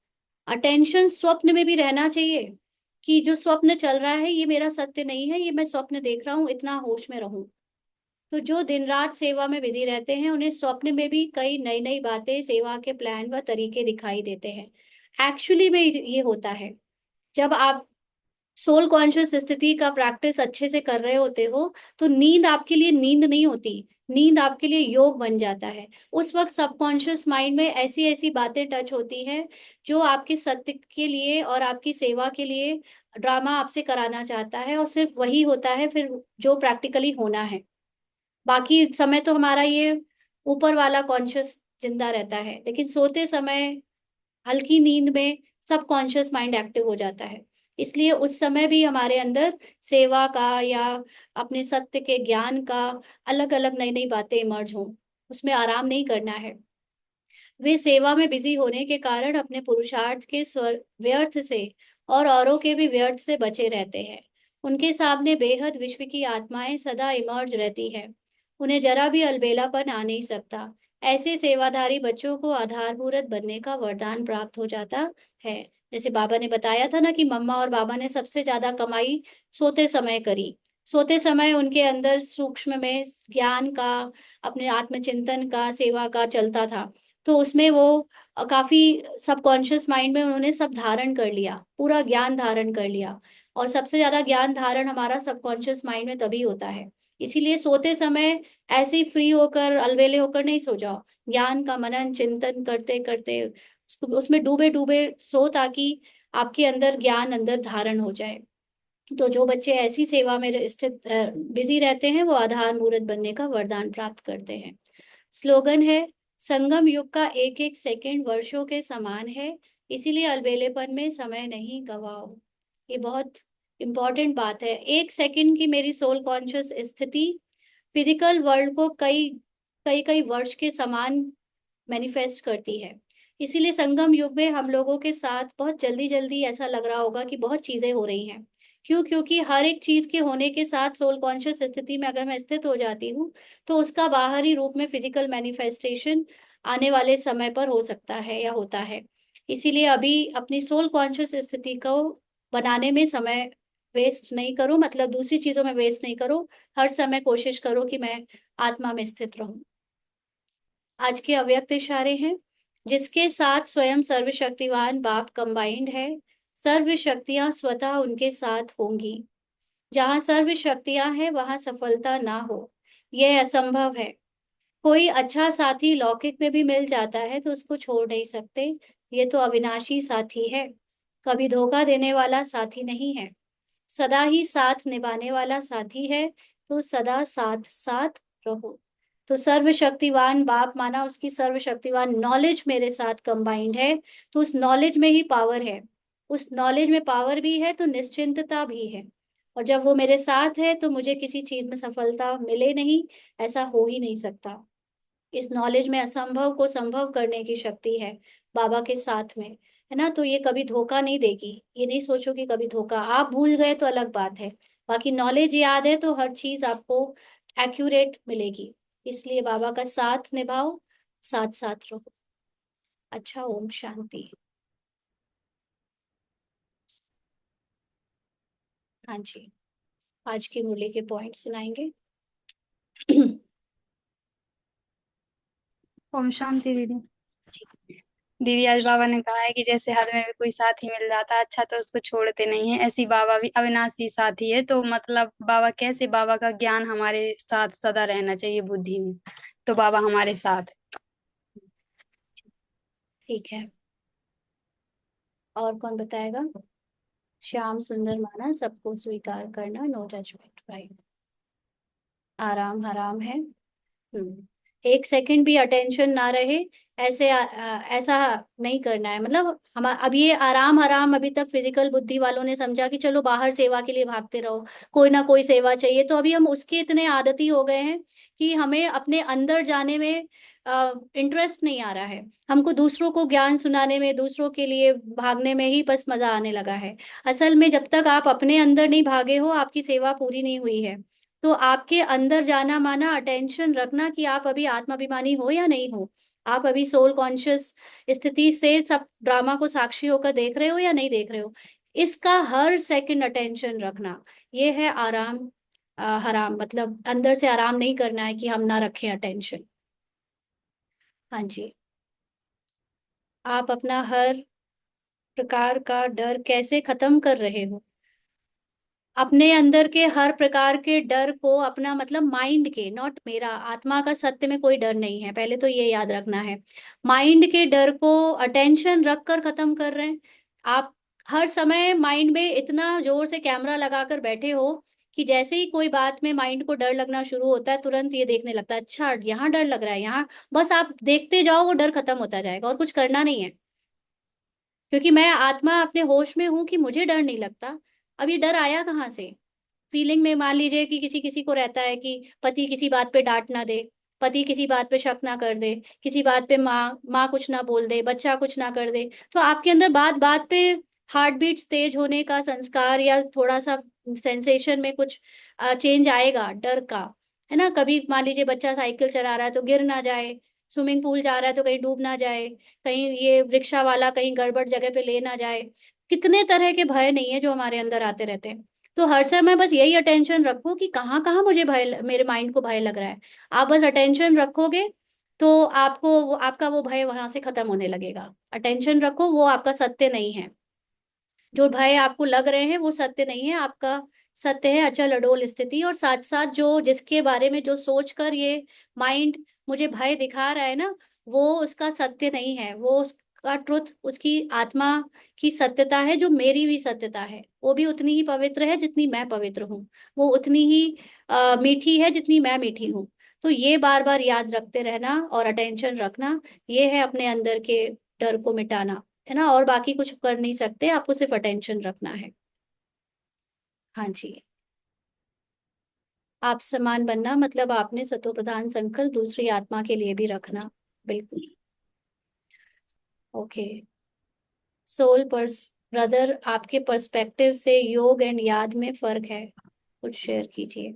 अटेंशन स्वप्न में भी रहना चाहिए, कि जो स्वप्न चल रहा है ये मेरा सत्य नहीं है, ये मैं स्वप्न देख रहा हूँ, इतना होश में रहूं। तो जो दिन रात सेवा में बिजी रहते हैं, उन्हें स्वप्न में भी कई नई नई बातें, सेवा के प्लान व तरीके दिखाई देते हैं। एक्चुअली में ये होता है, जब आप सोल कॉन्शियस स्थिति का प्रैक्टिस अच्छे से कर रहे होते हो, तो नींद आपके लिए नींद नहीं होती, नींद आपके लिए योग बन जाता है। उस वक्त सबकॉन्शियस माइंड में ऐसी ऐसी बातें टच होती हैं, जो आपके सत्य के लिए और आपकी सेवा के लिए ड्रामा आपसे कराना चाहता है, और सिर्फ वही होता है फिर जो प्रैक्टिकली होना है। बाकी समय तो हमारा ये ऊपर वाला कॉन्शियस जिंदा रहता है, लेकिन सोते समय हल्की नींद में सब कॉन्शियस माइंड एक्टिव हो जाता है। इसलिए उस समय भी हमारे अंदर सेवा का या अपने सत्य के ज्ञान का अलग अलग नई नई बातें इमर्ज हों, उसमें आराम नहीं करना है। वे सेवा में बिजी होने के कारण अपने पुरुषार्थ के व्यर्थ से और औरों के भी व्यर्थ से बचे रहते हैं। उनके सामने बेहद विश्व की आत्माएं सदा इमर्ज रहती हैं, उन्हें जरा भी अलबेलापन आ नहीं सकता। ऐसे सेवाधारी बच्चों को आधारभूत बनने का वरदान प्राप्त हो जाता है। जैसे बाबा ने बताया था ना, कि मम्मा और बाबा ने सबसे ज्यादा कमाई सोते समय करी। सोते समय उनके अंदर सूक्ष्म में ज्ञान का, अपने आत्मचिंतन का, सेवा का चलता था। तो उसमें वो काफी सबकॉन्शियस माइंड में उन्होंने सब धारण कर लिया, पूरा ज्ञान धारण कर लिया। और सबसे ज्यादा ज्ञान धारण हमारा सबकॉन्शियस माइंड में तभी होता है। इसीलिए सोते समय ऐसे ही फ्री होकर, अलवेले होकर नहीं सो जाओ। ज्ञान का मनन चिंतन करते करते उसमें डूबे डूबे सो, ताकि आपके अंदर ज्ञान अंदर धारण हो जाए। तो जो बच्चे ऐसी सेवा में स्थित बिजी रहते हैं, वो आधार मूर्त बनने का वरदान प्राप्त करते हैं। स्लोगन है, संगम युग का एक एक सेकंड वर्षों के समान है, इसीलिए अलबेलेपन में समय नहीं गवाओ। ये बहुत इंपॉर्टेंट बात है। एक सेकंड की मेरी सोल कॉन्शियस स्थिति फिजिकल वर्ल्ड को कई कई कई वर्ष के समान मैनिफेस्ट करती है। इसीलिए संगम युग में हम लोगों के साथ बहुत जल्दी जल्दी ऐसा लग रहा होगा कि बहुत चीजें हो रही हैं। क्यों? क्योंकि हर एक चीज के होने के साथ सोल कॉन्शियस स्थिति में अगर मैं स्थित हो जाती हूँ, तो उसका बाहरी रूप में फिजिकल मैनिफेस्टेशन आने वाले समय पर हो सकता है या होता है। इसीलिए अभी अपनी सोल कॉन्शियस स्थिति को बनाने में समय वेस्ट नहीं करो, मतलब दूसरी चीजों में वेस्ट नहीं करो। हर समय कोशिश करो कि मैं आत्मा में स्थित रहूं। आज के अव्यक्त इशारे हैं, जिसके साथ स्वयं सर्वशक्तिवान बाप कंबाइंड है, सर्व शक्तियां स्वतः उनके साथ होंगी। जहाँ सर्व शक्तियां हैं, वहां सफलता ना हो, यह असंभव है। कोई अच्छा साथी लौकिक में भी मिल जाता है तो उसको छोड़ नहीं सकते, ये तो अविनाशी साथी है, कभी धोखा देने वाला साथी नहीं है, सदा ही साथ निभाने वाला साथी है। तो सदा साथ साथ रहो। तो सर्वशक्तिवान बाप, माना उसकी सर्वशक्तिवान नॉलेज मेरे साथ कंबाइंड है, तो उस नॉलेज में ही पावर है। उस नॉलेज में पावर भी है तो निश्चिंतता भी है। और जब वो मेरे साथ है तो मुझे किसी चीज में सफलता मिले नहीं, ऐसा हो ही नहीं सकता। इस नॉलेज में असंभव को संभव करने की शक्ति है बाबा के साथ में, है ना। तो ये कभी धोखा नहीं देगी, ये नहीं सोचो कि कभी धोखा, आप भूल गए तो अलग बात है, बाकी नॉलेज याद है तो हर चीज आपको एक्यूरेट मिलेगी। इसलिए बाबा का साथ निभाओ, साथ साथ रहो। अच्छा, ओम शांति। हाँ जी, आज की मुरली के पॉइंट सुनाएंगे। ओम शांति दीदी। जी। दीदी आज बाबा ने कहा है कि जैसे हर में भी कोई साथी मिल जाता है अच्छा तो उसको छोड़ते नहीं है, ऐसी बाबा भी अविनाशी साथी है। तो मतलब बाबा कैसे, बाबा का ज्ञान हमारे साथ सदा रहना चाहिए बुद्धि में, तो बाबा हमारे साथ है। ठीक है, और कौन बताएगा। श्याम सुंदर माना सबको स्वीकार करना, नो जजमेंट, राइट। आराम हराम है। एक सेकंड भी अटेंशन ना रहे, ऐसे ऐसा नहीं करना है। मतलब हम अब ये आराम आराम अभी तक फिजिकल बुद्धि वालों ने समझा कि चलो बाहर सेवा के लिए भागते रहो, कोई ना कोई सेवा चाहिए, तो अभी हम उसके इतने आदती हो गए हैं कि हमें अपने अंदर जाने में इंटरेस्ट नहीं आ रहा है। हमको दूसरों को ज्ञान सुनाने में, दूसरों के लिए भागने में ही बस मजा आने लगा है। असल में जब तक आप अपने अंदर नहीं भागे हो, आपकी सेवा पूरी नहीं हुई है। तो आपके अंदर जाना माना अटेंशन रखना कि आप अभी आत्माभिमानी हो या नहीं हो, आप अभी सोल कॉन्शियस स्थिति से सब ड्रामा को साक्षी होकर देख रहे हो या नहीं देख रहे हो, इसका हर सेकंड अटेंशन रखना। ये है आराम हराम, मतलब अंदर से आराम नहीं करना है कि हम ना रखें अटेंशन। हाँ जी। आप अपना हर प्रकार का डर कैसे खत्म कर रहे हो। अपने अंदर के हर प्रकार के डर को, अपना मतलब माइंड के, नॉट मेरा, आत्मा का सत्य में कोई डर नहीं है, पहले तो ये याद रखना है। माइंड के डर को अटेंशन रख कर खत्म कर रहे हैं। आप हर समय माइंड में इतना जोर से कैमरा लगाकर बैठे हो कि जैसे ही कोई बात में माइंड को डर लगना शुरू होता है, तुरंत ये देखने लगता है, अच्छा यहाँ डर लग रहा है, यहाँ बस आप देखते जाओ, वो डर खत्म होता जाएगा और कुछ करना नहीं है। क्योंकि मैं आत्मा अपने होश में हूं कि मुझे डर नहीं लगता। अब ये डर आया कहाँ से। फीलिंग में मान लीजिए कि किसी किसी को रहता है कि पति किसी बात पे डांट ना दे, पति किसी बात पे शक ना कर दे, किसी बात पे माँ माँ कुछ ना बोल दे, बच्चा कुछ ना कर दे, तो आपके अंदर बात बात पे हार्ट बीट्स तेज होने का संस्कार या थोड़ा सा सेंसेशन में कुछ चेंज आएगा डर का, है ना। कभी मान लीजिए बच्चा साइकिल चला रहा है तो गिर ना जाए, स्विमिंग पूल जा रहा है तो कहीं डूब ना जाए, कहीं ये रिक्शा वाला कहीं गड़बड़ जगह पे ले ना जाए। कितने तरह के भय नहीं है जो हमारे अंदर आते रहते हैं। तो हर समय बस यही अटेंशन रखो कि कहाँ कहाँ मुझे भय, मेरे माइंड को भय लग रहा है। आप बस अटेंशन रखोगे तो आपको आपका वो भय वहां से खत्म होने लगेगा। अटेंशन रखो, वो आपका सत्य नहीं है। जो भय आपको लग रहे हैं वो सत्य नहीं है, आपका सत्य है अचल अडोल स्थिति। और साथ साथ जो जिसके बारे में जो सोच कर ये माइंड मुझे भय दिखा रहा है ना, वो उसका सत्य नहीं है, वो उसका ट्रुथ, उसकी आत्मा की सत्यता है, जो मेरी भी सत्यता है। वो भी उतनी ही पवित्र है जितनी मैं पवित्र हूँ, वो उतनी ही मीठी है जितनी मैं मीठी हूँ। तो ये बार बार याद रखते रहना और अटेंशन रखना, ये है अपने अंदर के डर को मिटाना, है ना। और बाकी कुछ कर नहीं सकते, आपको सिर्फ अटेंशन रखना है। हाँ जी। आप समान बनना मतलब आपने सतो प्रधान संकल्प दूसरी आत्मा के लिए भी रखना। बिल्कुल। ओके। सोल पर्स ब्रदर, आपके पर्सपेक्टिव से योग एंड याद में फर्क है, कुछ शेयर कीजिए।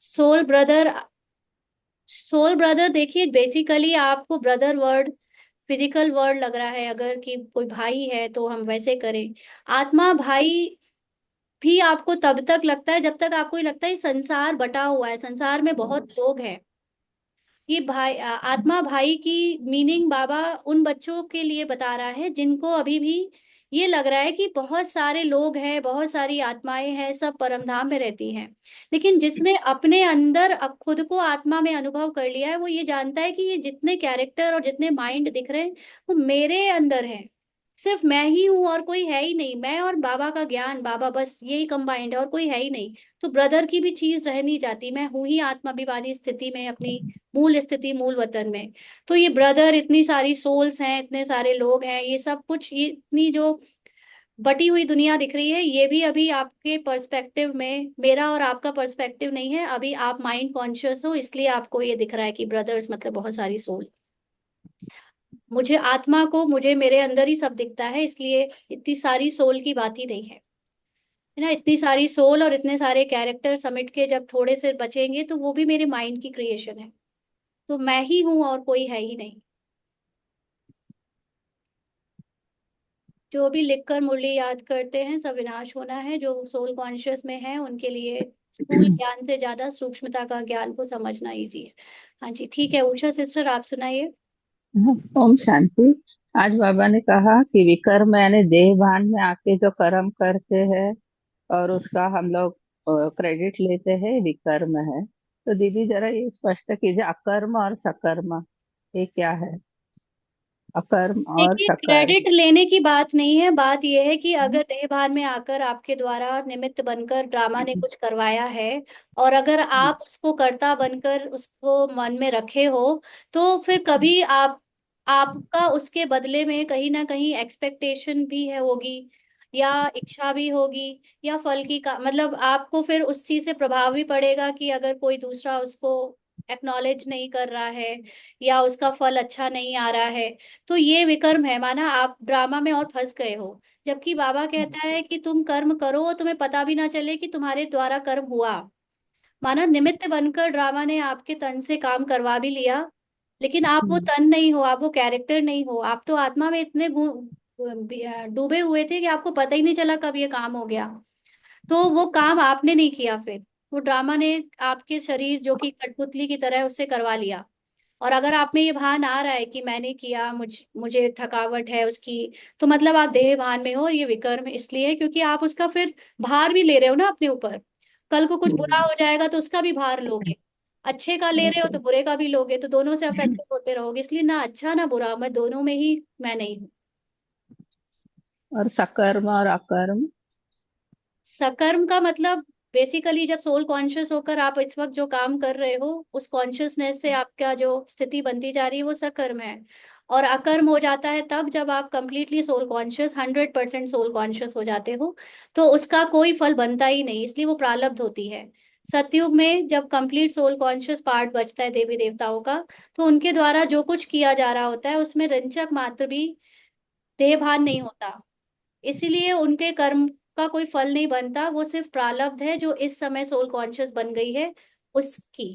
सोल ब्रदर, सोल ब्रदर देखिए, बेसिकली आपको ब्रदर वर्ड फिजिकल वर्ड लग रहा है, अगर कि कोई भाई है तो हम वैसे करें। आत्मा भाई भी आपको तब तक लगता है जब तक आपको ये लगता है संसार बटा हुआ है, संसार में बहुत लोग हैं। ये भाई आत्मा भाई की मीनिंग बाबा उन बच्चों के लिए बता रहा है जिनको अभी भी ये लग रहा है कि बहुत सारे लोग हैं, बहुत सारी आत्माएं हैं, सब परमधाम में रहती हैं। लेकिन जिसने अपने अंदर अब खुद को आत्मा में अनुभव कर लिया है, वो ये जानता है कि ये जितने कैरेक्टर और जितने माइंड दिख रहे हैं वो मेरे अंदर है। सिर्फ मैं ही हूँ और कोई है ही नहीं, मैं और बाबा का ज्ञान, बाबा बस यही कंबाइंड है और कोई है ही नहीं। तो ब्रदर की भी चीज रह नहीं जाती, मैं हूं ही आत्माभिमानी स्थिति में, अपनी मूल स्थिति, मूल वतन में। तो ये ब्रदर, इतनी सारी सोल्स हैं, इतने सारे लोग हैं, ये सब कुछ, ये इतनी जो बटी हुई दुनिया दिख रही है। ये भी अभी आपके पर्सपेक्टिव में, मेरा और आपका पर्सपेक्टिव नहीं है। अभी आप माइंड कॉन्शियस हो, इसलिए आपको ये दिख रहा है कि ब्रदर्स मतलब बहुत सारी सोल। मुझे आत्मा को, मुझे मेरे अंदर ही सब दिखता है, इसलिए इतनी सारी सोल की बात ही नहीं है। है ना, इतनी सारी सोल और इतने सारे कैरेक्टर समेट के जब थोड़े से बचेंगे तो वो भी मेरे माइंड की क्रिएशन है। तो मैं ही हूं और कोई है ही नहीं। जो भी लिखकर मुरली याद करते हैं सब विनाश होना है। जो सोल कॉन्शियस में है उनके लिए स्थूल ज्ञान से ज्यादा सूक्ष्मता का ज्ञान को समझना इजी है। हाँ जी, ठीक है। उषा सिस्टर, आप सुनाइए। ओम शांति। आज बाबा ने कहा कि विकर्म यानी देह भान में आके जो कर्म करते हैं और उसका हम लोग क्रेडिट लेते हैं, विकर्म है। तो दीदी जरा ये स्पष्ट कीजिए, अकर्म और सकर्म ये क्या है? अकर्म और देखिए, सकर्म। क्रेडिट लेने की बात नहीं है। बात यह है कि अगर देह भान में आकर आपके द्वारा निमित्त बनकर ड्रामा ने कुछ करवाया है, और अगर आप उसको कर्ता बनकर उसको मन में रखे हो, तो फिर कभी आपका उसके बदले में कहीं ना कहीं एक्सपेक्टेशन भी है, होगी, या इच्छा भी होगी, या फल की का मतलब आपको फिर उस चीज से प्रभाव भी पड़ेगा कि अगर कोई दूसरा उसको एक्नॉलेज नहीं कर रहा है या उसका फल अच्छा नहीं आ रहा है। तो ये विकर्म है, माना आप ड्रामा में और फंस गए हो। जबकि बाबा कहता है कि तुम कर्म करो, तुम्हें पता भी ना चले कि तुम्हारे द्वारा कर्म हुआ। माना निमित्त बनकर ड्रामा ने आपके तन से काम करवा भी लिया, लेकिन आप वो तन नहीं हो, आप वो कैरेक्टर नहीं हो। आप तो आत्मा में इतने डूबे हुए थे कि आपको पता ही नहीं चला कब ये काम हो गया। तो वो काम आपने नहीं किया, फिर वो ड्रामा ने आपके शरीर जो कि कठपुतली की तरह है, उससे करवा लिया। और अगर आप में ये भान आ रहा है कि मैंने किया, मुझे थकावट है उसकी, तो मतलब आप देह भान में हो। और ये विकर्म इसलिए है क्योंकि आप उसका फिर भार भी ले रहे हो ना अपने ऊपर। कल को कुछ बुरा हो जाएगा तो उसका भी भार लोगे। अच्छे का ले रहे हो तो बुरे का भी लोगे, तो दोनों से अफेक्टेड होते रहोगे। इसलिए ना अच्छा ना बुरा, मैं दोनों में ही मैं नहीं हूँ। और सकर्म और अकर्म। सकर्म का मतलब बेसिकली जब सोल कॉन्शियस होकर आप इस वक्त जो काम कर रहे हो, उस कॉन्शियसनेस से आपका जो स्थिति बनती जा रही है वो सकर्म है। और अकर्म हो जाता है तब जब आप completely soul conscious, 100% soul conscious हो जाते हो। तो उसका कोई फल बनता ही नहीं, इसलिए वो प्रारब्ध होती है। सतयुग में जब कंप्लीट सोल कॉन्शियस पार्ट बचता है देवी देवताओं का, तो उनके द्वारा जो कुछ किया जा रहा होता है उसमें रंचक मात्र भी देह भान नहीं होता। इसीलिए उनके कर्म का कोई फल नहीं बनता, वो सिर्फ प्रारब्ध है जो इस समय सोल कॉन्शियस बन गई है उसकी।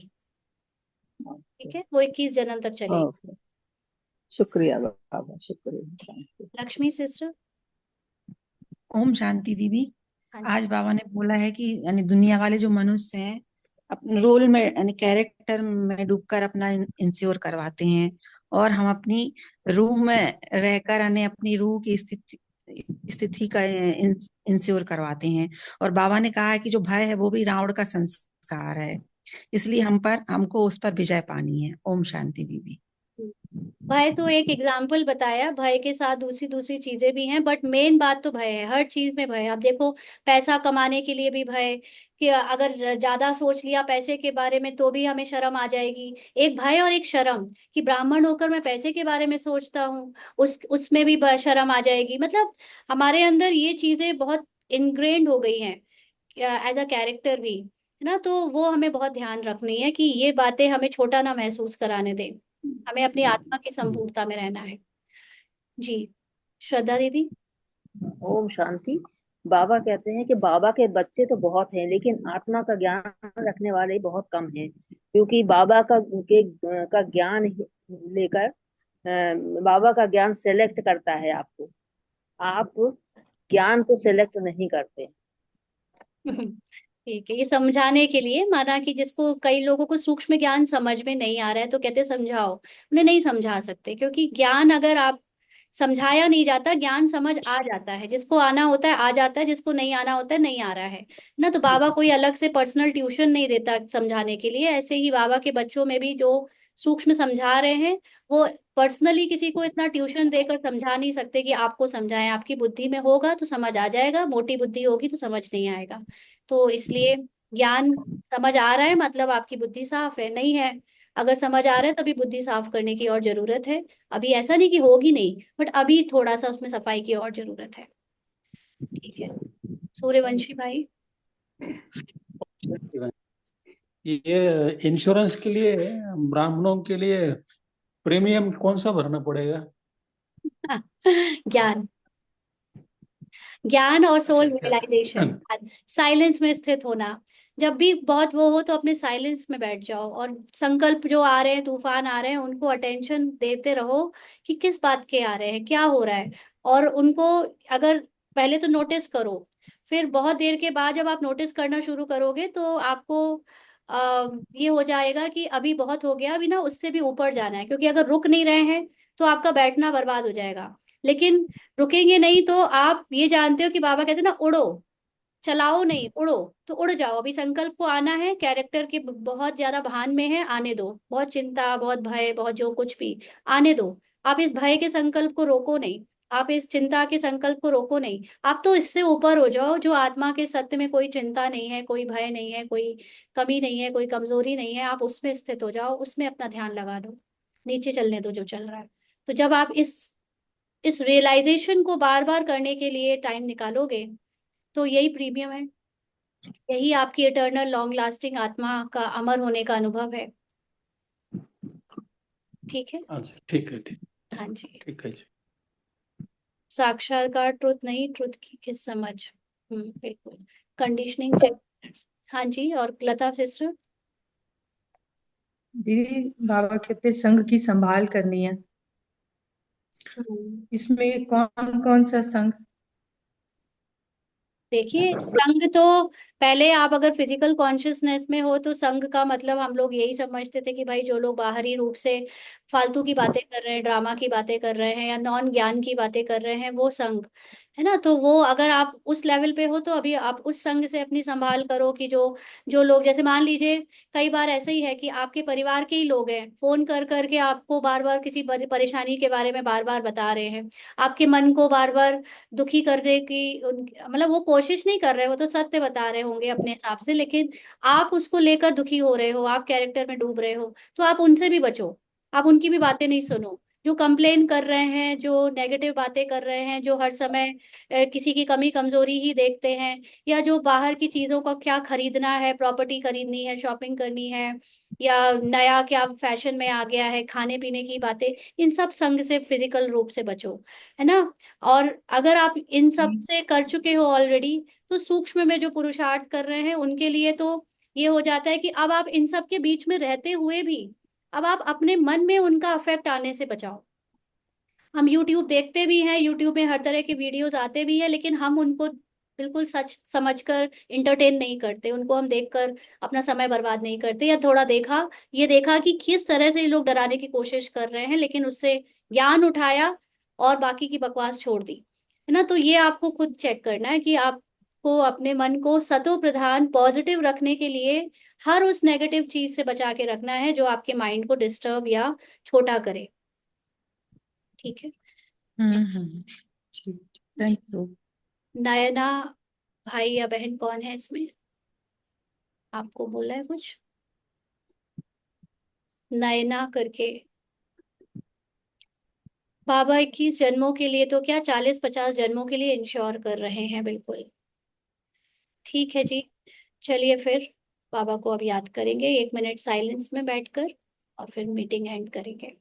ठीक है, वो 21 जन्म तक चलेगी। ओके, शुक्रिया बाबा, शुक्रिया, शांति। लक्ष्मी सिस्टर। ओम शांति दीदी। हाँ जी। आज बाबा ने बोला है कि यानी दुनिया वाले जो मनुष्य हैं अपने रोल में यानी कैरेक्टर में डूबकर अपना इंश्योर करवाते हैं, और हम अपनी रूह में रहकर यानी अपनी रूह की स्थिति स्थिति का इंश्योर करवाते हैं। और बाबा ने कहा है कि जो भय है वो भी रावण का संस्कार है, इसलिए हमको उस पर विजय पानी है। ओम शांति दीदी। भय तो एक एग्जाम्पल बताया, भय के साथ दूसरी दूसरी चीजें भी हैं, बट मेन बात तो भय है। हर चीज में भय है। आप देखो, पैसा कमाने के लिए भी भय, कि अगर ज्यादा सोच लिया पैसे के बारे में तो भी हमें शर्म आ जाएगी। एक भय और एक शर्म, कि ब्राह्मण होकर मैं पैसे के बारे में सोचता हूँ, उसमें भी शर्म आ जाएगी। मतलब हमारे अंदर ये चीजें बहुत इनग्रेन्ड हो गई हैं एज अ कैरेक्टर भी, है ना। तो वो हमें बहुत ध्यान रखनी है कि ये बातें हमें छोटा ना महसूस कराने दें। हमें अपनी आत्मा की संपूर्णता में रहना है। जी, श्रद्धा दीदी। ओम शांति। बाबा कहते हैं कि बाबा के बच्चे तो बहुत हैं लेकिन आत्मा का ज्ञान रखने वाले बहुत कम हैं, क्योंकि बाबा का ज्ञान लेकर बाबा का ज्ञान सेलेक्ट करता है आपको। आप ज्ञान को सेलेक्ट नहीं करते। ठीक है, ये समझाने के लिए, माना कि जिसको, कई लोगों को सूक्ष्म ज्ञान समझ में नहीं आ रहा है तो कहते समझाओ। उन्हें नहीं समझा सकते, क्योंकि ज्ञान अगर आप समझाया नहीं जाता, ज्ञान समझ आ जाता है। जिसको आना होता है आ जाता है, जिसको नहीं आना होता है नहीं आ रहा है ना। तो बाबा कोई अलग से पर्सनल ट्यूशन नहीं देता समझाने के लिए। ऐसे ही बाबा के बच्चों में भी जो सूक्ष्म समझा रहे हैं, वो पर्सनली किसी को इतना ट्यूशन देकर समझा नहीं सकते कि आपको समझाएं। आपकी बुद्धि में होगा तो समझ आ जाएगा, मोटी बुद्धि होगी तो समझ नहीं आएगा। तो इसलिए ज्ञान समझ आ रहा है मतलब आपकी बुद्धि साफ है, नहीं है अगर समझ आ रहा है तभी बुद्धि साफ करने की और जरूरत है। अभी ऐसा नहीं कि होगी नहीं, बट अभी थोड़ा सा उसमें सफाई की और जरूरत है। ठीक है, सूर्यवंशी भाई। ये इंश्योरेंस के लिए ब्राह्मणों के लिए प्रीमियम कौन सा भरना पड़ेगा? ज्ञान, ज्ञान और सोल अच्छा, क्या? रियलाइजेशन, साइलेंस में स्थित होना। जब भी बहुत वो हो तो अपने साइलेंस में बैठ जाओ और संकल्प जो आ रहे हैं, तूफान आ रहे हैं, उनको अटेंशन देते रहो कि किस बात के आ रहे हैं, क्या हो रहा है। और उनको अगर पहले तो नोटिस करो, फिर बहुत देर के बाद जब आप नोटिस करना शुरू करोगे तो आपको ये हो जाएगा कि अभी बहुत हो गया, अभी ना उससे भी ऊपर जाना है। क्योंकि अगर रुक नहीं रहे हैं तो आपका बैठना बर्बाद हो जाएगा। लेकिन रुकेंगे नहीं तो आप ये जानते हो कि बाबा कहते हैं ना, उड़ो, चलाओ नहीं, उड़ो। तो उड़ जाओ, अभी संकल्प को आना है, कैरेक्टर के बहुत ज्यादा भान में है, आने दो। बहुत चिंता, बहुत भय, बहुत जो कुछ भी, आने दो। आप इस भय के संकल्प को रोको नहीं, आप इस चिंता के संकल्प को रोको नहीं। आप तो इससे ऊपर हो जाओ, जो आत्मा के सत्य में कोई चिंता नहीं है, कोई भय नहीं है, कोई कमी नहीं है, कोई कमजोरी नहीं है। आप उसमें स्थित हो जाओ, उसमें अपना ध्यान लगा दो, नीचे चलने दो जो चल रहा है। तो जब आप इस रियलाइजेशन को बार बार करने के लिए टाइम निकालोगे तो यही प्रीमियम है, यही आपकी इटर्नल लॉन्ग लास्टिंग आत्मा का अमर होने का अनुभव है। ठीक है। अच्छा, ठीक है, ठीक हाँ जी, ठीक है जी। साक्षात्कार ट्रुथ नहीं, ट्रुथ की किस समझ। बिल्कुल, कंडीशनिंग चेक। हाँ जी, और लता सिस्टर। दीदी, बाबा कहते संघ की संभाल करनी है, इसमें कौन कौन सा संघ? देखिए, संघ तो पहले आप अगर फिजिकल कॉन्शियसनेस में हो तो संघ का मतलब हम लोग यही समझते थे कि भाई जो लोग बाहरी रूप से फालतू की बातें कर रहे हैं, ड्रामा की बातें कर रहे हैं या नॉन ज्ञान की बातें कर रहे हैं, वो संघ है ना। तो वो अगर आप उस लेवल पे हो तो अभी आप उस संघ से अपनी संभाल करो कि जो जो लोग, जैसे मान लीजिए कई बार ऐसे ही है कि आपके परिवार के ही लोग हैं, फोन कर करके आपको बार बार किसी परेशानी के बारे में बार बार बता रहे हैं, आपके मन को बार बार दुखी करने की मतलब वो कोशिश नहीं कर रहे, वो तो सत्य बता रहे होंगे अपने हिसाब से, लेकिन आप उसको लेकर दुखी हो रहे हो, आप कैरेक्टर में डूब रहे हो। तो आप उनसे भी बचो, आप उनकी भी बातें नहीं सुनो। जो कंप्लेन कर रहे हैं, जो नेगेटिव बातें कर रहे हैं, जो हर समय किसी की कमी कमजोरी ही देखते हैं, या जो बाहर की चीजों का क्या खरीदना है, प्रॉपर्टी खरीदनी है, शॉपिंग करनी है, या नया क्या फैशन में आ गया है, खाने पीने की बातें, इन सब संग से फिजिकल रूप से बचो, है ना। और अगर आप इन सब से कर चुके हो ऑलरेडी तो सूक्ष्म में जो पुरुषार्थ कर रहे हैं उनके लिए तो ये हो जाता है कि अब आप इन सब के बीच में रहते हुए भी अब आप अपने मन में उनका अफेक्ट आने से बचाओ। हम यूट्यूब देखते भी हैं, यूट्यूब में हर तरह के वीडियोस आते भी हैं, लेकिन हम उनको बिल्कुल सच समझकर इंटरटेन नहीं करते, उनको हम देखकर अपना समय बर्बाद नहीं करते। या थोड़ा देखा, ये देखा कि किस तरह से ये लोग डराने की कोशिश कर रहे हैं, लेकिन उससे ज्ञान उठाया और बाकी की बकवास छोड़ दी, है ना। तो ये आपको खुद चेक करना है कि आपको अपने मन को सतो प्रधान पॉजिटिव रखने के लिए हर उस नेगेटिव चीज से बचा के रखना है जो आपके माइंड को डिस्टर्ब या छोटा करे। ठीक है। ठीक, थैंक यू। नयना भाई या बहन कौन है इसमें, आपको बोला है कुछ? नयना करके। बाबा 21 जन्मों के लिए तो क्या 40-50 जन्मों के लिए इंश्योर कर रहे हैं, बिल्कुल। ठीक है जी, चलिए फिर बाबा को अब याद करेंगे 1 मिनट साइलेंस में बैठकर और फिर मीटिंग एंड करेंगे।